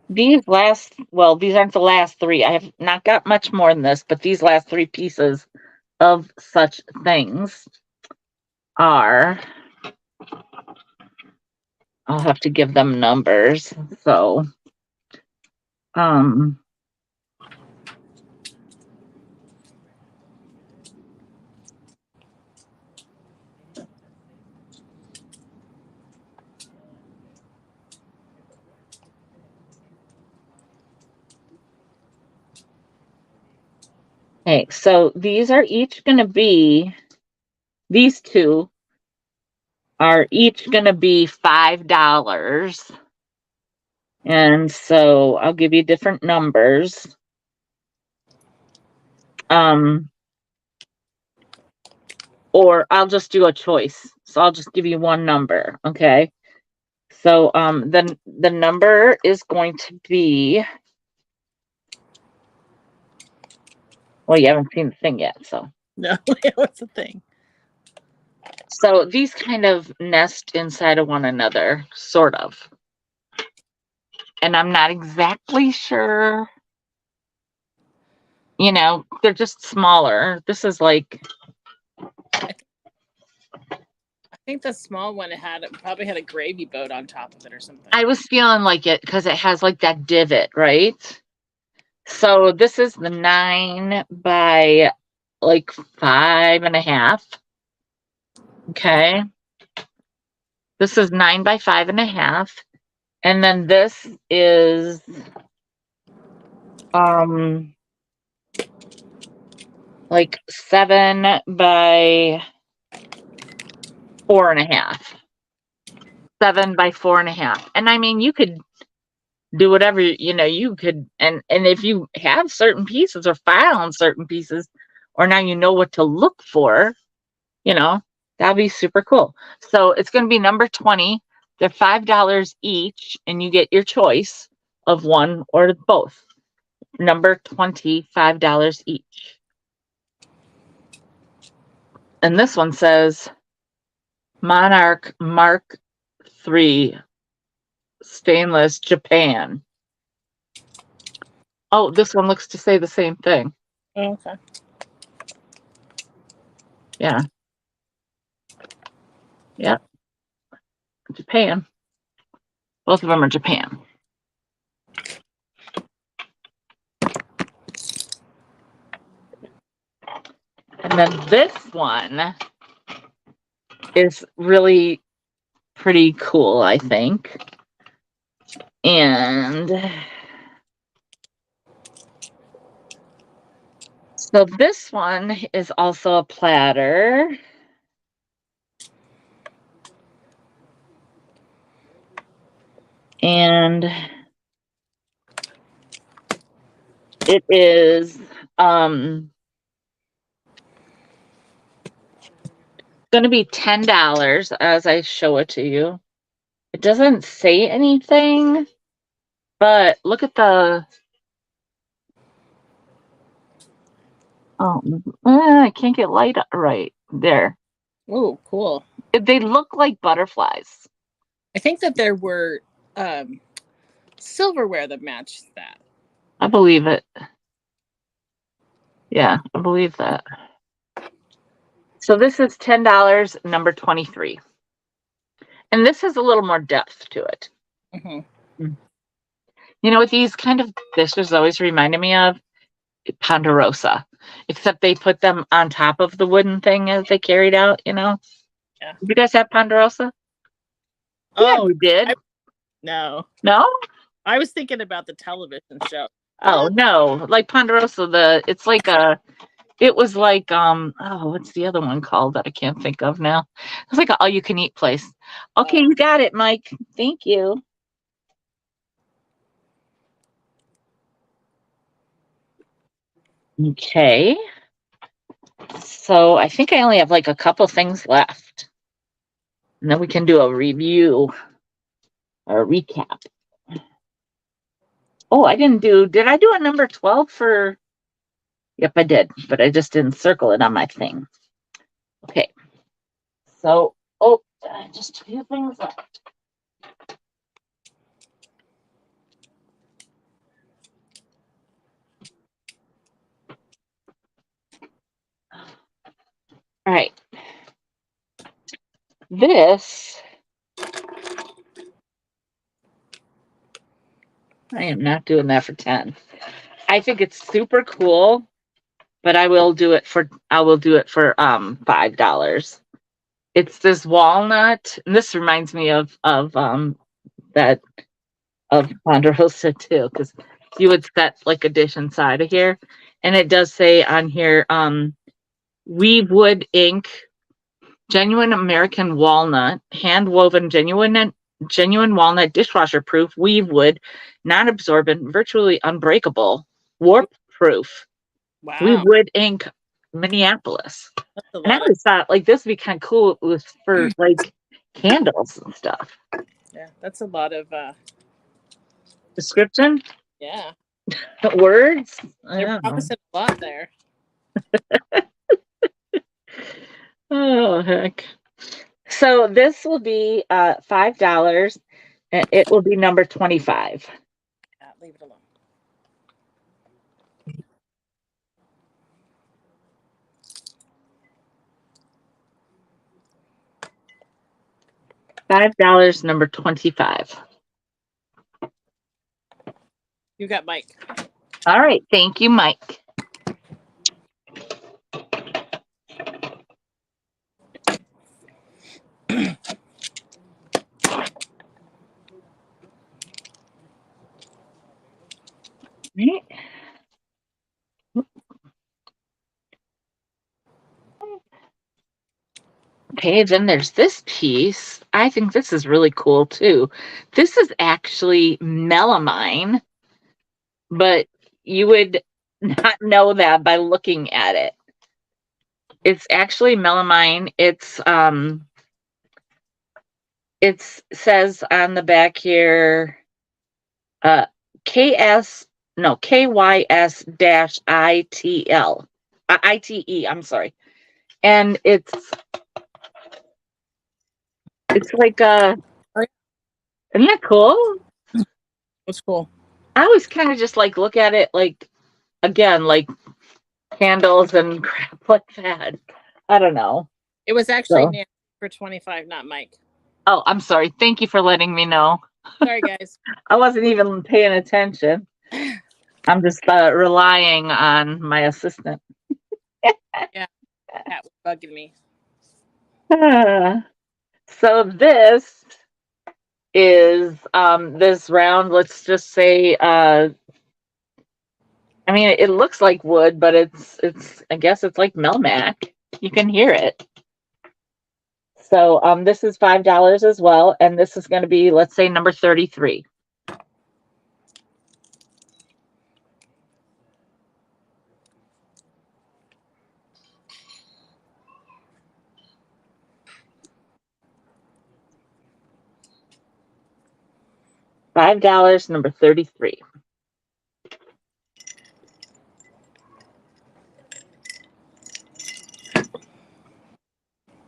these aren't the last three. I have not got much more than this, but these last three pieces of such things are, I'll have to give them numbers. So, okay, so these two are each going to be $5. And so I'll give you different numbers. Or I'll just do a choice. So I'll just give you one number, okay? So then the number is going to be, well, you haven't seen the thing yet, so. No, what's the thing? So these kind of nest inside of one another, sort of. And I'm not exactly sure. They're just smaller. This is like, I think the small one probably had a gravy boat on top of it or something. I was feeling like it because it has like that divot, right? So this is the 9 by like 5.5. Okay. This is 9 by 5.5. And then this is like 7 by 4.5. 7 by 4.5. And I mean, you could do whatever, you could, and if you have certain pieces or found certain pieces, or now you know what to look for, that'd be super cool. So it's going to be number 20. They're $5 each, and you get your choice of one or both. Number 20, $5 each. And this one says Monarch Mark III stainless Japan. Oh, this one looks to say the same thing. Oh, okay. Yeah. Yep. Japan. Both of them are Japan. And then this one is really pretty cool, I think. And so this one is also a platter. And it is going to be $10 as I show it to you. It doesn't say anything, but look at the I can't get light right there. Oh, cool. They look like butterflies. I think that there were silverware that matched that. I believe it. Yeah, I believe that. So this is $10, number 23. And this has a little more depth to it. Mm-hmm. What these kind of dishes always reminded me of? Ponderosa. Except they put them on top of the wooden thing as they carried out, Yeah. Did you guys have Ponderosa? Yeah, Oh, you did. no. No? I was thinking about the television show. Oh, no. Like Ponderosa, it's like it was like, what's the other one called that I can't think of now? It's like an all-you-can-eat place. Okay, you got it, Mike. Thank you. Okay. So I think I only have like a couple things left. And then we can do a review or a recap. Oh, did I do a number 12 for? Yep, I did, but I just didn't circle it on my thing. Okay. So, just a few things left. All right. This, I am not doing that for 10. I think it's super cool, but I will do it for $5. It's this walnut, and this reminds me of Ponderosa too, because you would set like a dish inside of here, and it does say on here, Weave Wood Ink, genuine American walnut, hand woven, genuine walnut, dishwasher proof, weave wood, non absorbent, virtually unbreakable, warp proof. Wow. Weave Wood Ink, Minneapolis. And I always thought like this would be kind of cool for like candles and stuff. Yeah, that's a lot of Description? Yeah. Words? They're promising a lot there. Oh, heck. So this will be $5, and it will be number 25. Leave it alone. $5, number 25. You got Mike. All right, thank you, Mike. Right. Okay, then there's this piece. I think this is really cool too. This is actually melamine, but you would not know that by looking at it. It's actually melamine. It says on the back here, KYS dash ITE. I'm sorry, and it's like isn't that cool? What's cool? I always kind of just like look at it like again like candles and crap like that. I don't know. It was actually So. Nancy for 25, not Mike. Oh, I'm sorry. Thank you for letting me know. Sorry, guys. I wasn't even paying attention. I'm just relying on my assistant. Yeah, cat was bugging me. So this is this round. Let's just say. I mean, it looks like wood, but it's. I guess it's like Melmac. You can hear it. So this is $5 as well, and this is going to be, let's say, number 33. $5, number 33.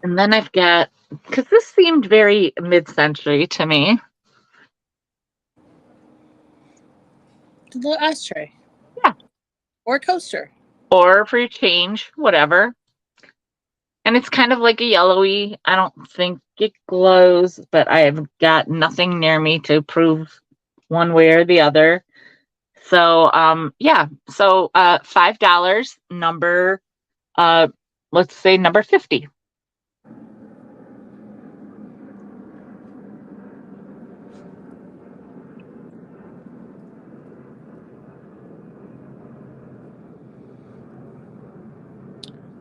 And then I've got, because this seemed very mid-century to me. The little ashtray. Yeah. Or coaster. Or for your change, whatever. And it's kind of like a yellowy. I don't think it glows, but I have got nothing near me to prove one way or the other. So yeah. So $5, number let's say number 50.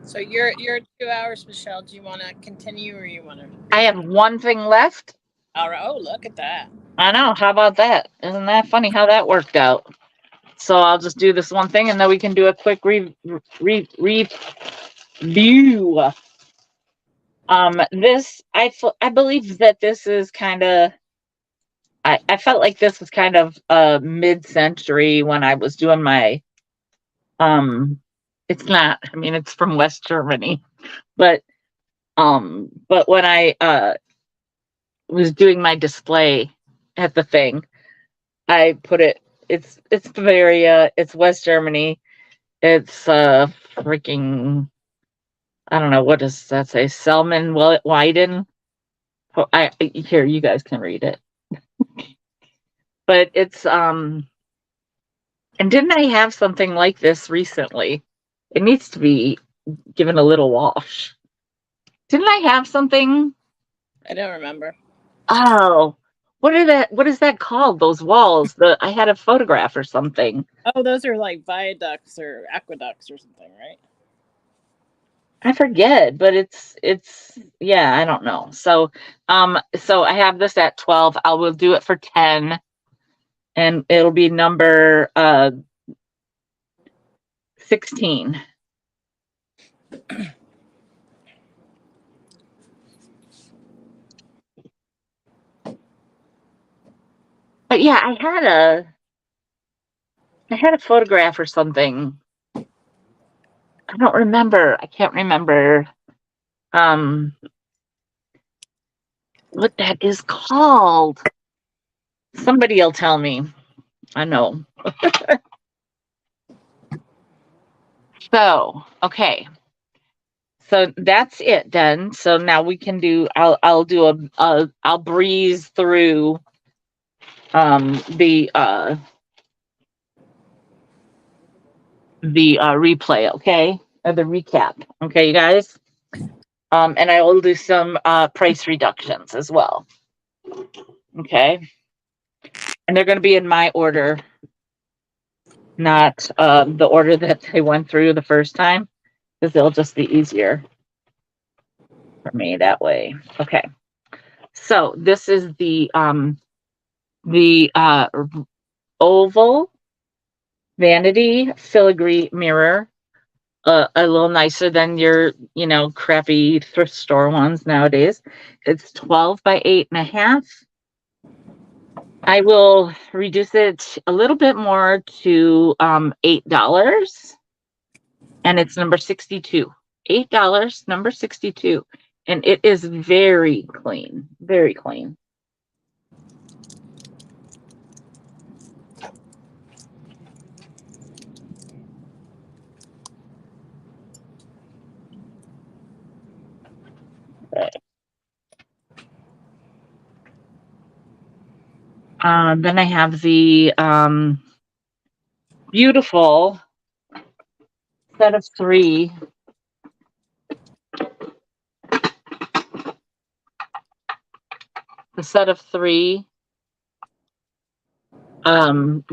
So you're 2 hours, Michelle. Do you want to continue or you want to? I have one thing left. All right. Oh, look at that. I know. How about that? Isn't that funny how that worked out? So I'll just do this one thing and then we can do a quick review. This, I believe that this is kind of, I felt like this was kind of mid-century when I was doing my, it's not, I mean, it's from West Germany, but when I was doing my display at the thing, I put it, it's Bavaria, it's West Germany, it's freaking, I don't know, what does that say? Selman Weiden. Here, you guys can read it. But it's and didn't I have something like this recently? It needs to be given a little wash. Didn't I have something? I don't remember. Oh, what is that called? Those walls. I had a photograph or something. Oh, those are like viaducts or aqueducts or something, right? I forget, but it's yeah, I don't know. So so I have this at 12. I will do it for 10. And it'll be number 16. But yeah, I had a photograph or something. I don't remember. I can't remember. what that is called. Somebody will tell me. I know. So, okay. So that's it then. So now we can do, I'll do I'll breeze through the replay, okay? Or the recap. Okay, you guys? And I will do some price reductions as well. Okay. And they're going to be in my order, not the order that they went through the first time, because it'll just be easier for me that way. Okay. So this is the oval vanity filigree mirror. A little nicer than your, crappy thrift store ones nowadays. It's 12 by 8.5. I will reduce it a little bit more to $8, and it's number 62. $8, number 62, and it is very clean, very clean. Then I have the beautiful set of 3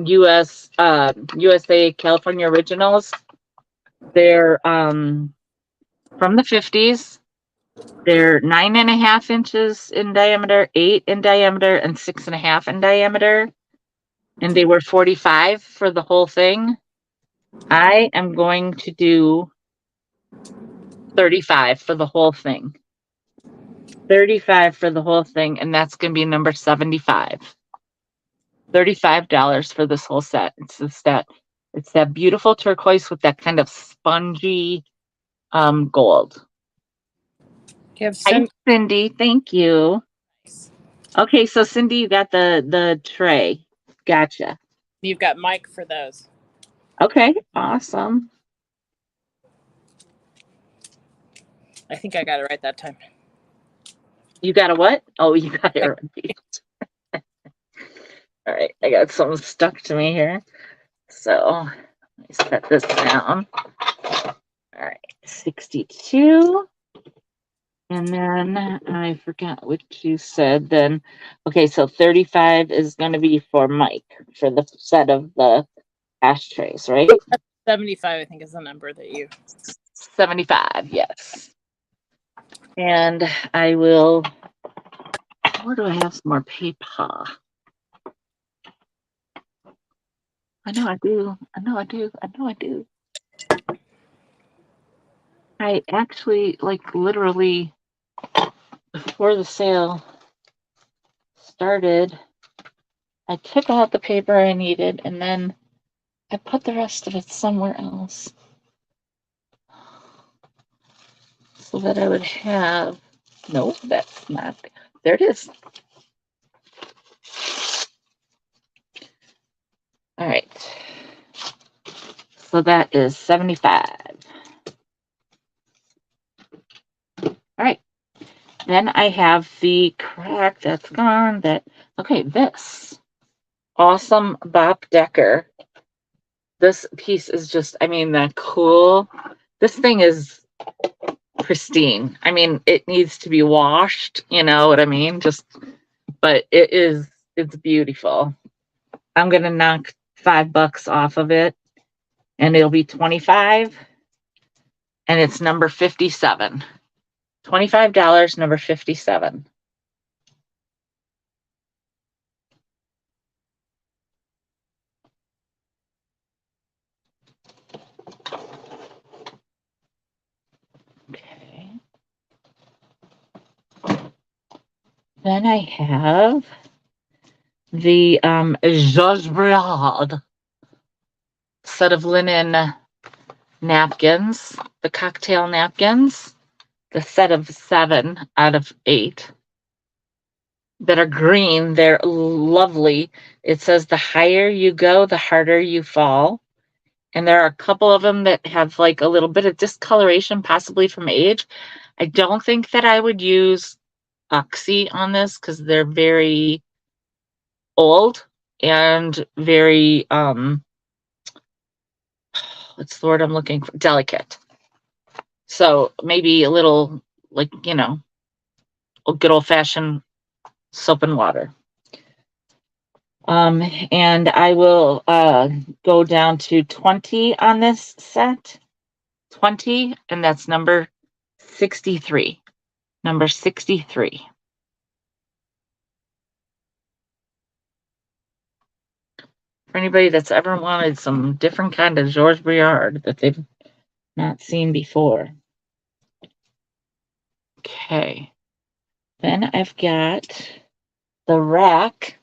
USA California Originals. They're from the 50s. They're 9.5 inches in diameter, 8 in diameter, and 6.5 in diameter. And they were $45 for the whole thing. I am going to do $35 for the whole thing. $35 for the whole thing, and that's going to be number 75. $35 for this whole set. It's that beautiful turquoise with that kind of spongy gold. You have Hi, Cindy. Thank you. Okay, so Cindy, you got the tray. Gotcha. You've got Mike for those. Okay, awesome. I think I got it right that time. You got a what? Oh, you got it right. All right, I got something stuck to me here. So let me set this down. All right, 62. And then I forgot what you said then. Okay, so 35 is going to be for Mike for the set of the ashtrays, right? 75, I think, is the number that you. 75, yes. And I will. Where do I have some more paper? I know I do. I actually, literally, before the sale started, I took out the paper I needed, and then I put the rest of it somewhere else so that I would have. No, that's not. There it is. All right. So that is 75. All right. Then I have the crack that's gone. Okay, this awesome Bop Decker. This piece is just, that cool. This thing is pristine. It needs to be washed, you know what I mean? But it's beautiful. I'm going to knock $5 off of it, and it'll be 25, and it's number 57. $25, number 57. Okay. Then I have the Joelle set of linen napkins, the cocktail napkins, the set of 7 out of 8. that are green. They're lovely. It says the higher you go, the harder you fall. And there are a couple of them that have like a little bit of discoloration, possibly from age. I don't think that I would use Oxy on this because they're very old and very what's the word I'm looking for? Delicate. So maybe a little like, good old fashioned soap and water. And I will go down to 20 on this set. 20, and that's number 63. Number 63. For anybody that's ever wanted some different kind of Georges Briard that they've not seen before. Okay. Then I've got the rack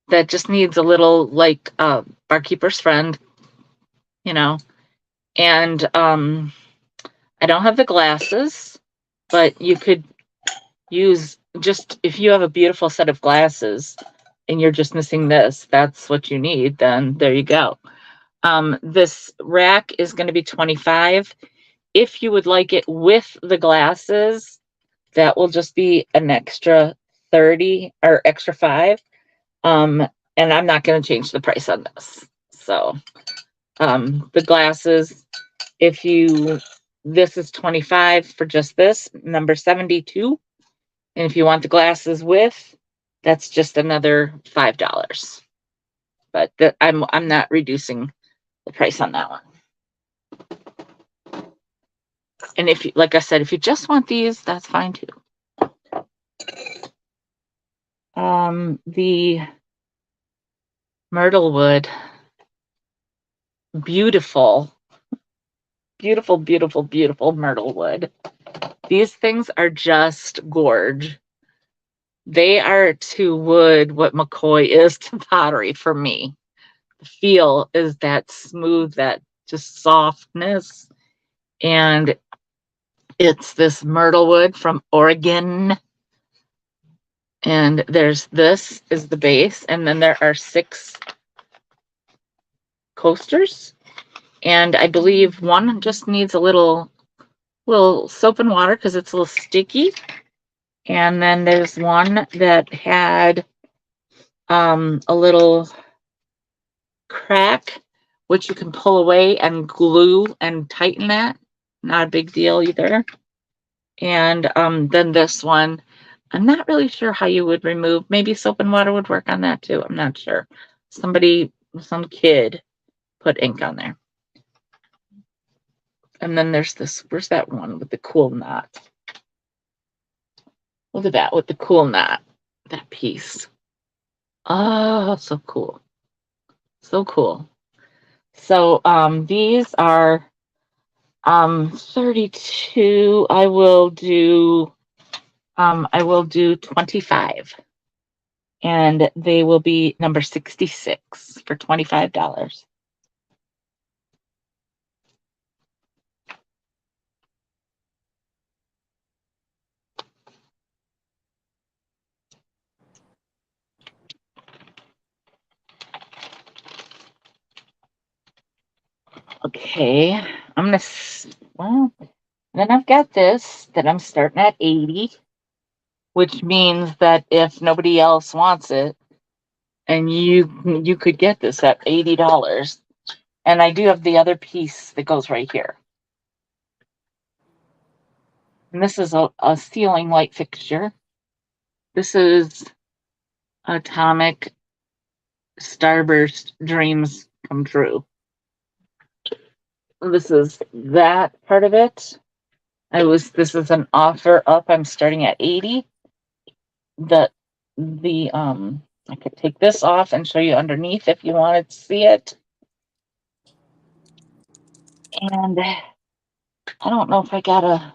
that just needs a little like barkeeper's friend, and I don't have the glasses, but you could use just if you have a beautiful set of glasses and you're just missing this, that's what you need, then there you go. This rack is going to be $25. If you would like it with the glasses, that will just be an extra 30 or extra 5. And I'm not going to change the price on this. So the glasses, this is 25 for just this, number 72. And if you want the glasses with, that's just another $5. But I'm not reducing the price on that one. And if, like I said, if you just want these, that's fine too. The myrtle wood, beautiful, beautiful, beautiful, beautiful myrtle wood. These things are just gorge. They are to wood what McCoy is to pottery for me. The feel is that smooth, that just softness. And it's this myrtle wood from Oregon. And this is the base. And then there are 6 coasters. And I believe one just needs a little soap and water because it's a little sticky. And then there's one that had a little crack, which you can pull away and glue and tighten that. Not a big deal either. And then this one, I'm not really sure how you would remove. Maybe soap and water would work on that too. I'm not sure. Some kid put ink on there. And then there's this, where's that one with the cool knot? Look at that with the cool knot, that piece. Oh, so cool. So cool. So these are 32. I will do 25. And they will be number 66 for $25. Okay, then I've got this that I'm starting at 80, which means that if nobody else wants it, and you could get this at $80. And I do have the other piece that goes right here. And this is a ceiling light fixture. This is Atomic Starburst Dreams Come True. This is that part of it. This is an offer up. I'm starting at 80. I could take this off and show you underneath if you wanted to see it. And I don't know if I got a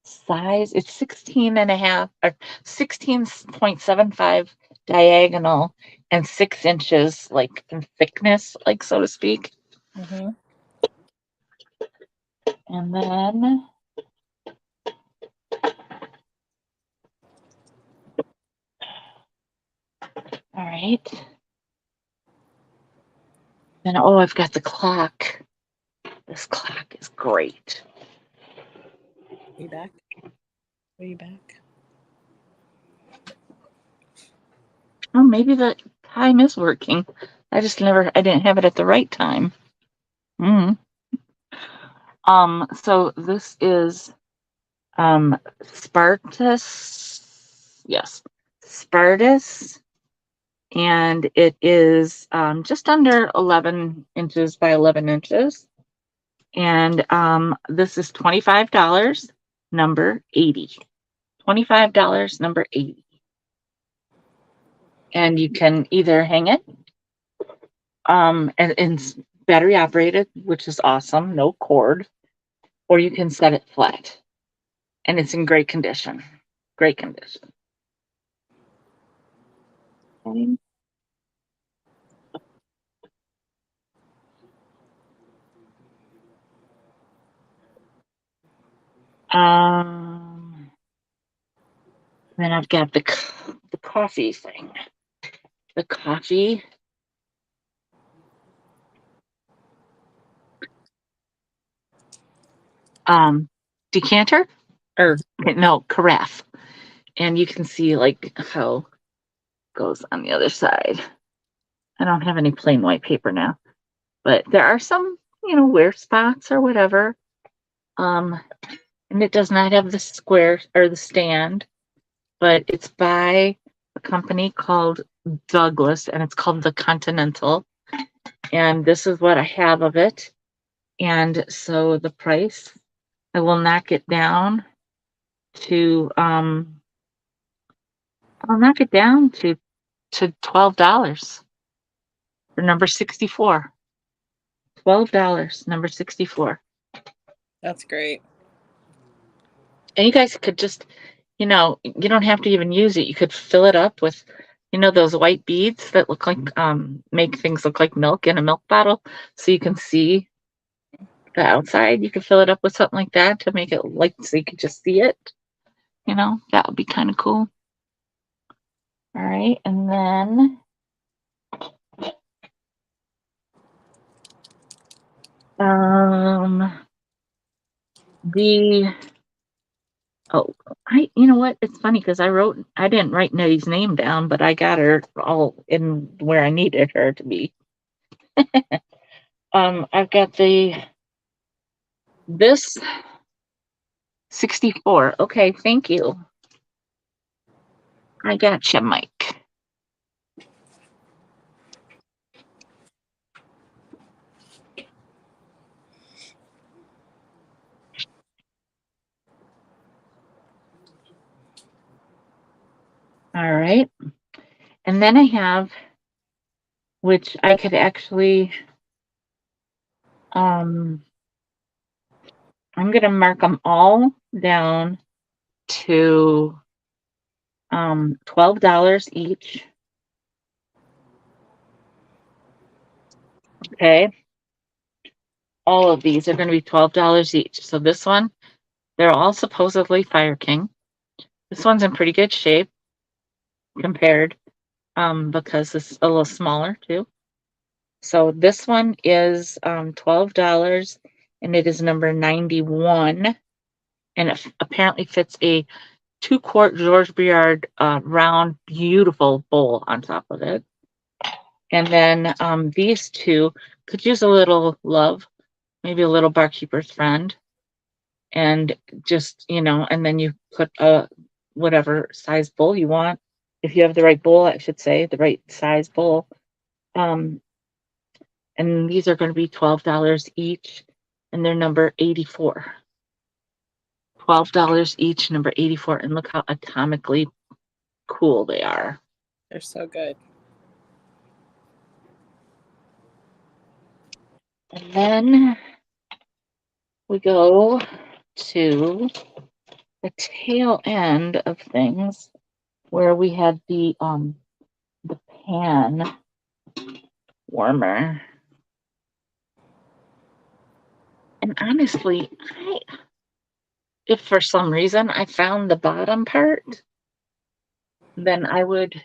size. It's 16 and a half or 16.75 diagonal and 6 inches like in thickness, like so to speak. Mm-hmm. And then All right. Then, oh, I've got the clock. This clock is great. Are you back? Are you back? Oh, maybe the time is working. I didn't have it at the right time. So this is Spartus. Yes, Spartus. And it is just under 11 inches by 11 inches. And this is $25, number 80. $25, number 80. And you can either hang it and it's battery operated, which is awesome, no cord, or you can set it flat. And it's in great condition. Great condition. Okay. Then I've got the coffee thing. The coffee. Decanter, or no, carafe. And you can see like how it goes on the other side. I don't have any plain white paper now, but there are some, wear spots or whatever. And it does not have the square or the stand, but it's by a company called Douglas, and it's called the Continental. And this is what I have of it. And so the price, I will knock it down to I'll knock it down to $12 for number 64. $12, number 64. That's great. And you guys could just, you don't have to even use it. You could fill it up with, those white beads that look like make things look like milk in a milk bottle, so you can see the outside. You could fill it up with something like that to make it like so you could just see it. That would be kind of cool. All right, and then you know what? It's funny because I didn't write Nettie's name down, but I got her all in where I needed her to be. I've got this 64. Okay, thank you. I got you, Mike. All right. And then I have, which I could actually, I'm going to mark them all down to $12 each. Okay. All of these are going to be $12 each. So this one, they're all supposedly Fire King. This one's in pretty good shape compared because it's a little smaller too. So this one is $12 and it is number 91. And it apparently fits a 2-quart George Briard round, beautiful bowl on top of it. And then these two could use a little love, maybe a little barkeeper's friend. And just, and then you put whatever size bowl you want. If you have the right bowl, I should say, the right size bowl. And these are going to be $12 each, and they're number 84. $12 each, number 84. And look how atomically cool they are. They're so good. And then we go to the tail end of things where we had the pan warmer. And honestly, if for some reason I found the bottom part, then I would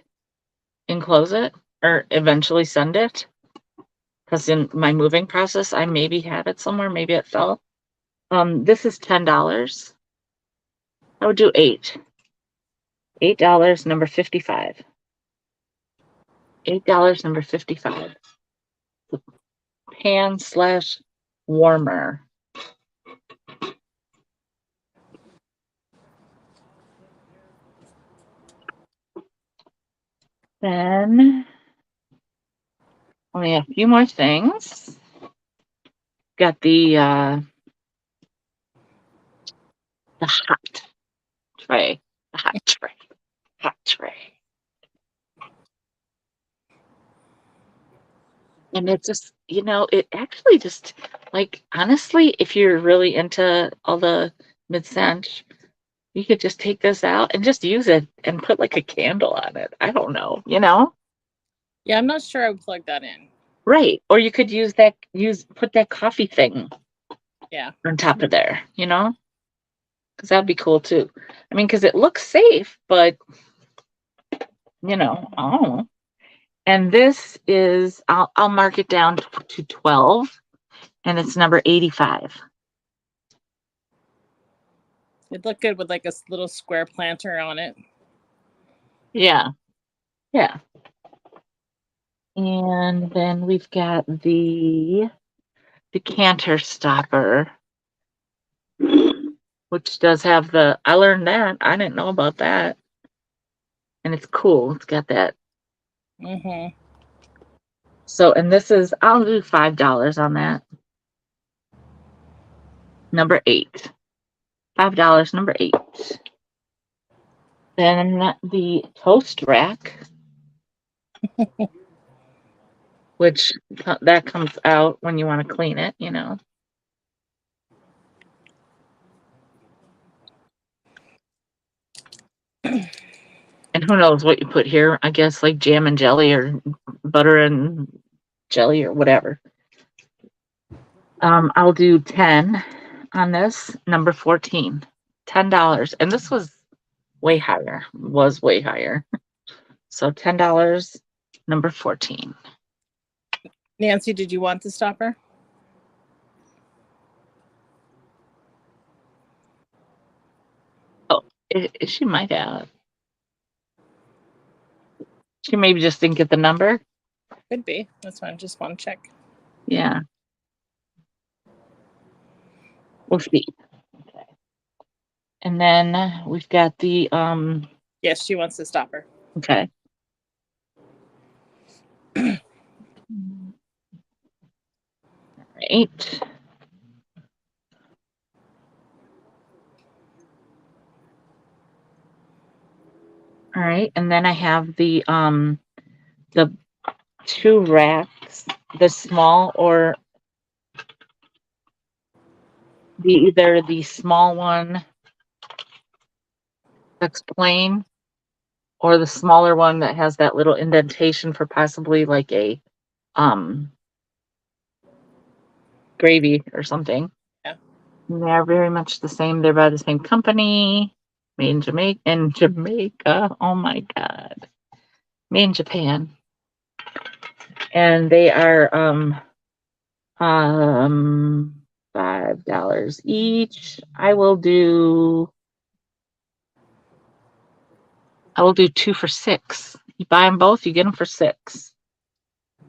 enclose it or eventually send it. Because in my moving process, I maybe have it somewhere. Maybe it fell. This is $10. I would do 8. $8, number 55. $8, number 55. Pan slash warmer. Then only a few more things. Got the hot tray. The hot tray. Hot tray. And it just, it actually just, like, honestly, if you're really into all the mid-century, you could just take this out and just use it and put like a candle on it. I don't know, Yeah, I'm not sure I would plug that in. Right. Or you could put that coffee thing on top of there, because that'd be cool too. I mean, because it looks safe, but, I don't know. And this is, I'll mark it down to 12, and it's number 85. It'd look good with like a little square planter on it. Yeah. Yeah. And then we've got the decanter stopper, which does have I learned that. I didn't know about that. And it's cool. It's got that. Mm-hmm. So, and this is, I'll do $5 on that. Number 8. $5, number 8. Then the toast rack, which that comes out when you want to clean it, And who knows what you put here? I guess like jam and jelly or butter and jelly or whatever. I'll do 10 on this, number 14. $10. And this was way higher. So $10, number 14. Nancy, did you want the stopper? Oh, she might have. She maybe just didn't get the number. Could be. That's fine. Just want to check. Yeah. We'll see. Okay. And then we've got the Yes, she wants the stopper. okay. Right. All right, and then I have the 2 racks, the small or either the small one that's plain or the smaller one that has that little indentation for possibly like a gravy or something. Yeah. They're very much the same. They're by the same company, made in Jamaica. Oh my God. Made in Japan. And they are $5 each. I will do 2 for $6. You buy them both, you get them for $6.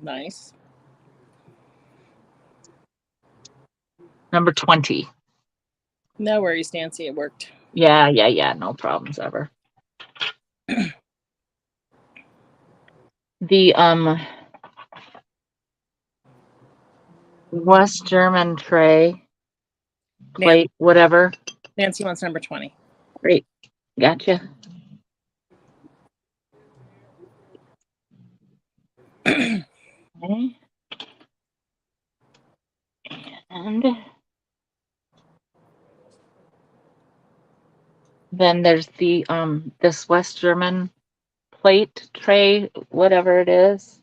Nice. Number 20. No worries, Nancy. It worked. Yeah. No problems ever. The West German tray, plate, whatever. Nancy wants number 20. Great. Gotcha. Okay. And then there's the this West German plate, tray, whatever it is.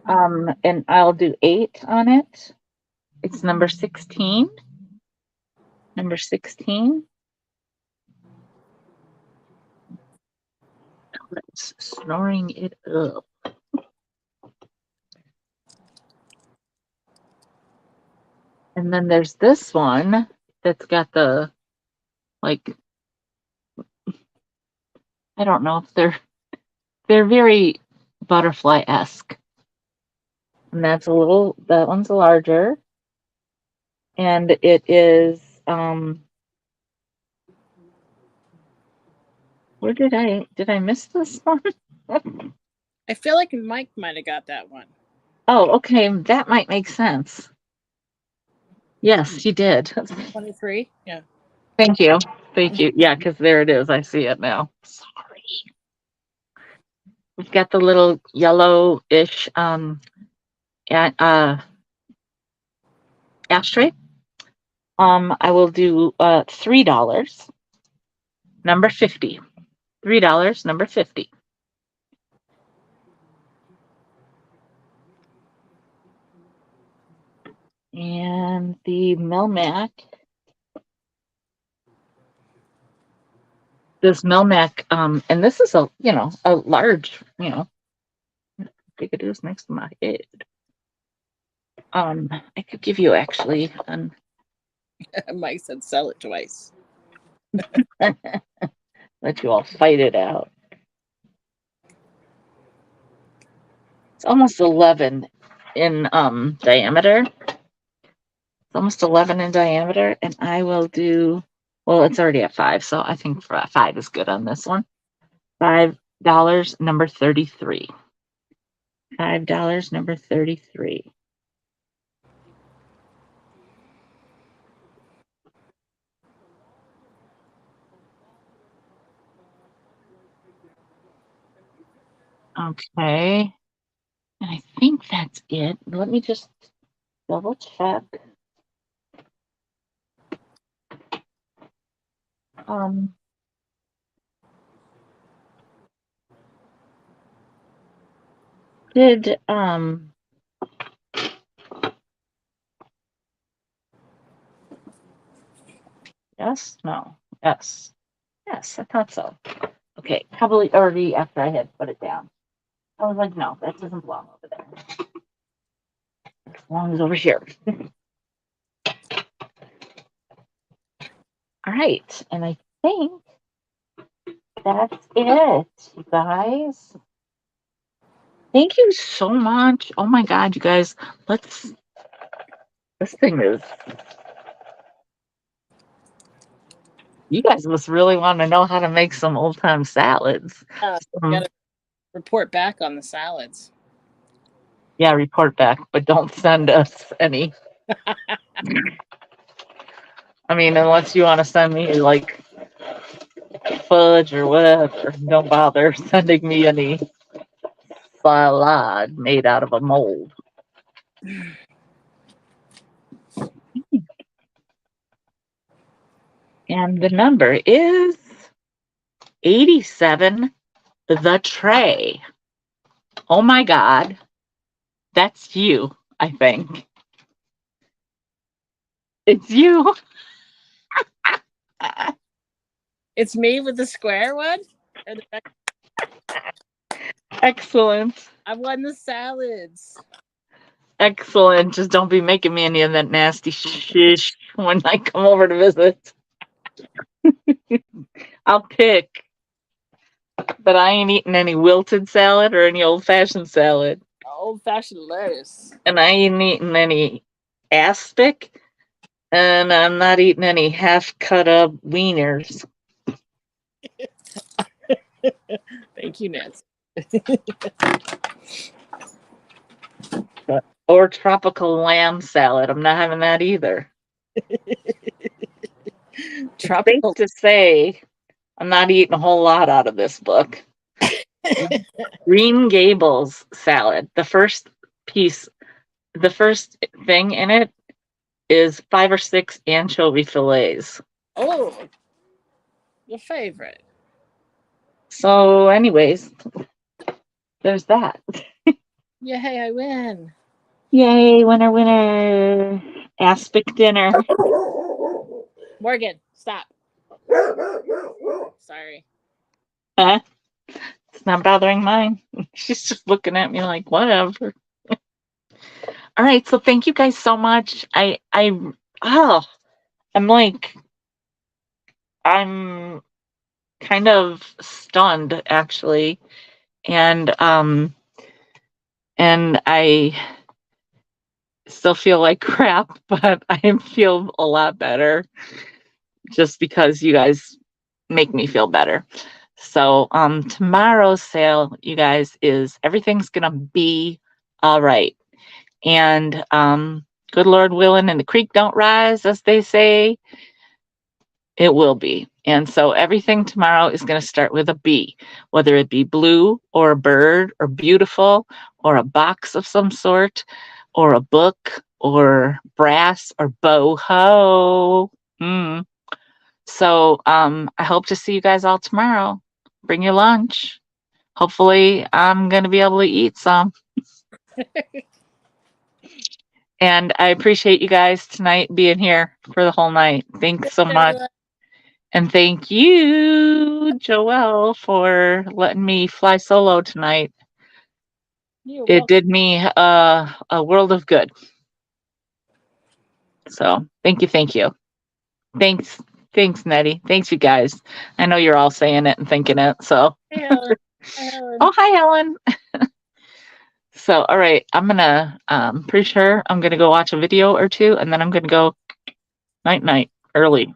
And I'll do 8 on it. It's number 16. Number 16. Let's snoring it up. And then there's this one that's got the, like, I don't know if they're very butterfly-esque. And that one's larger. And it is, where did I miss this one? I feel like Mike might have got that one. Oh, okay, that might make sense. Yes, you did. 23? Yeah. Thank you. Thank you. Yeah, because there it is. I see it now. Sorry. We've got the little yellowish ashtray. I will do $3. Number 50. $3, number 50. And the Melmac. This Melmac, and this is a large, I think it is next to my head. I could give you actually Mike said sell it twice. let you all fight it out. It's almost 11 in diameter. It's almost 11 in diameter, and I will do, well, it's already at 5, so I think 5 is good on this one. $5, number 33. $5, number 33. Okay. And I think that's it. Let me just double check. Did yes, no, yes, I thought so. Okay, probably already after I had put it down. I was like, no, that doesn't belong over there. It belongs over here. All right, and I think that's it, you guys. Thank you so much. Oh my God, you guys, this thing is, you guys must really want to know how to make some old time salads. Gotta report back on the salads. Yeah, report back, but don't send us any. I mean, unless you want to send me like fudge or whatever, don't bother sending me any salad made out of a mold. And the number is 87, the tray. Oh my God. That's you, I think. It's you. It's me with the square one? Or the... Excellent. I won the salads. Excellent. Just don't be making me any of that nasty shish when I come over to visit. I'll pick. But I ain't eating any wilted salad or any old-fashioned salad. Old-fashioned lettuce. And I ain't eating any aspic. And I'm not eating any half-cut up wieners. Thank you, Nancy. Or tropical lamb salad. I'm not having that either. Tropical. Safe to say, I'm not eating a whole lot out of this book. Green Gables salad. The first thing in it is 5 or 6 anchovy fillets. Oh, your favorite. So, anyways, there's that. Yay, I win. Yay, winner, winner. Aspic dinner. Morgan, stop. Sorry. It's not bothering mine. She's just looking at me like, whatever. All All right. So thank you guys so much. Oh, I'm like, I'm kind of stunned actually. And I still feel like crap, but I feel a lot better just because you guys make me feel better. So tomorrow's sale, you guys, is everything's gonna be all right. And good Lord willing and the creek don't rise, as they say, it will be. And so everything tomorrow is going to start with a B, whether it be blue or a bird or beautiful or a box of some sort or a book or brass or boho. Mm. So I hope to see you guys all tomorrow. Bring your lunch. Hopefully, I'm going to be able to eat some. And I appreciate you guys tonight being here for the whole night. Thanks so much. And thank you, Joelle, for letting me fly solo tonight. You're It welcome. did me a world of good. So thank you. Thanks, Nettie. Thanks, you guys. I know you're all saying it and thinking it. So, Hey, Helen. Hi, Helen. oh, hi, Helen. So, all right, I'm gonna pretty sure I'm gonna go watch a video or two, and then I'm gonna go night early.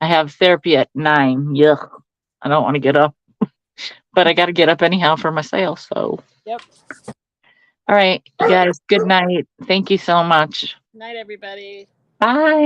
I have therapy at 9. Yuck. I don't want to get up, but I got to get up anyhow for my sale. So, Yep. all right, you guys. Good night. Thank you so much. Night, everybody. Bye.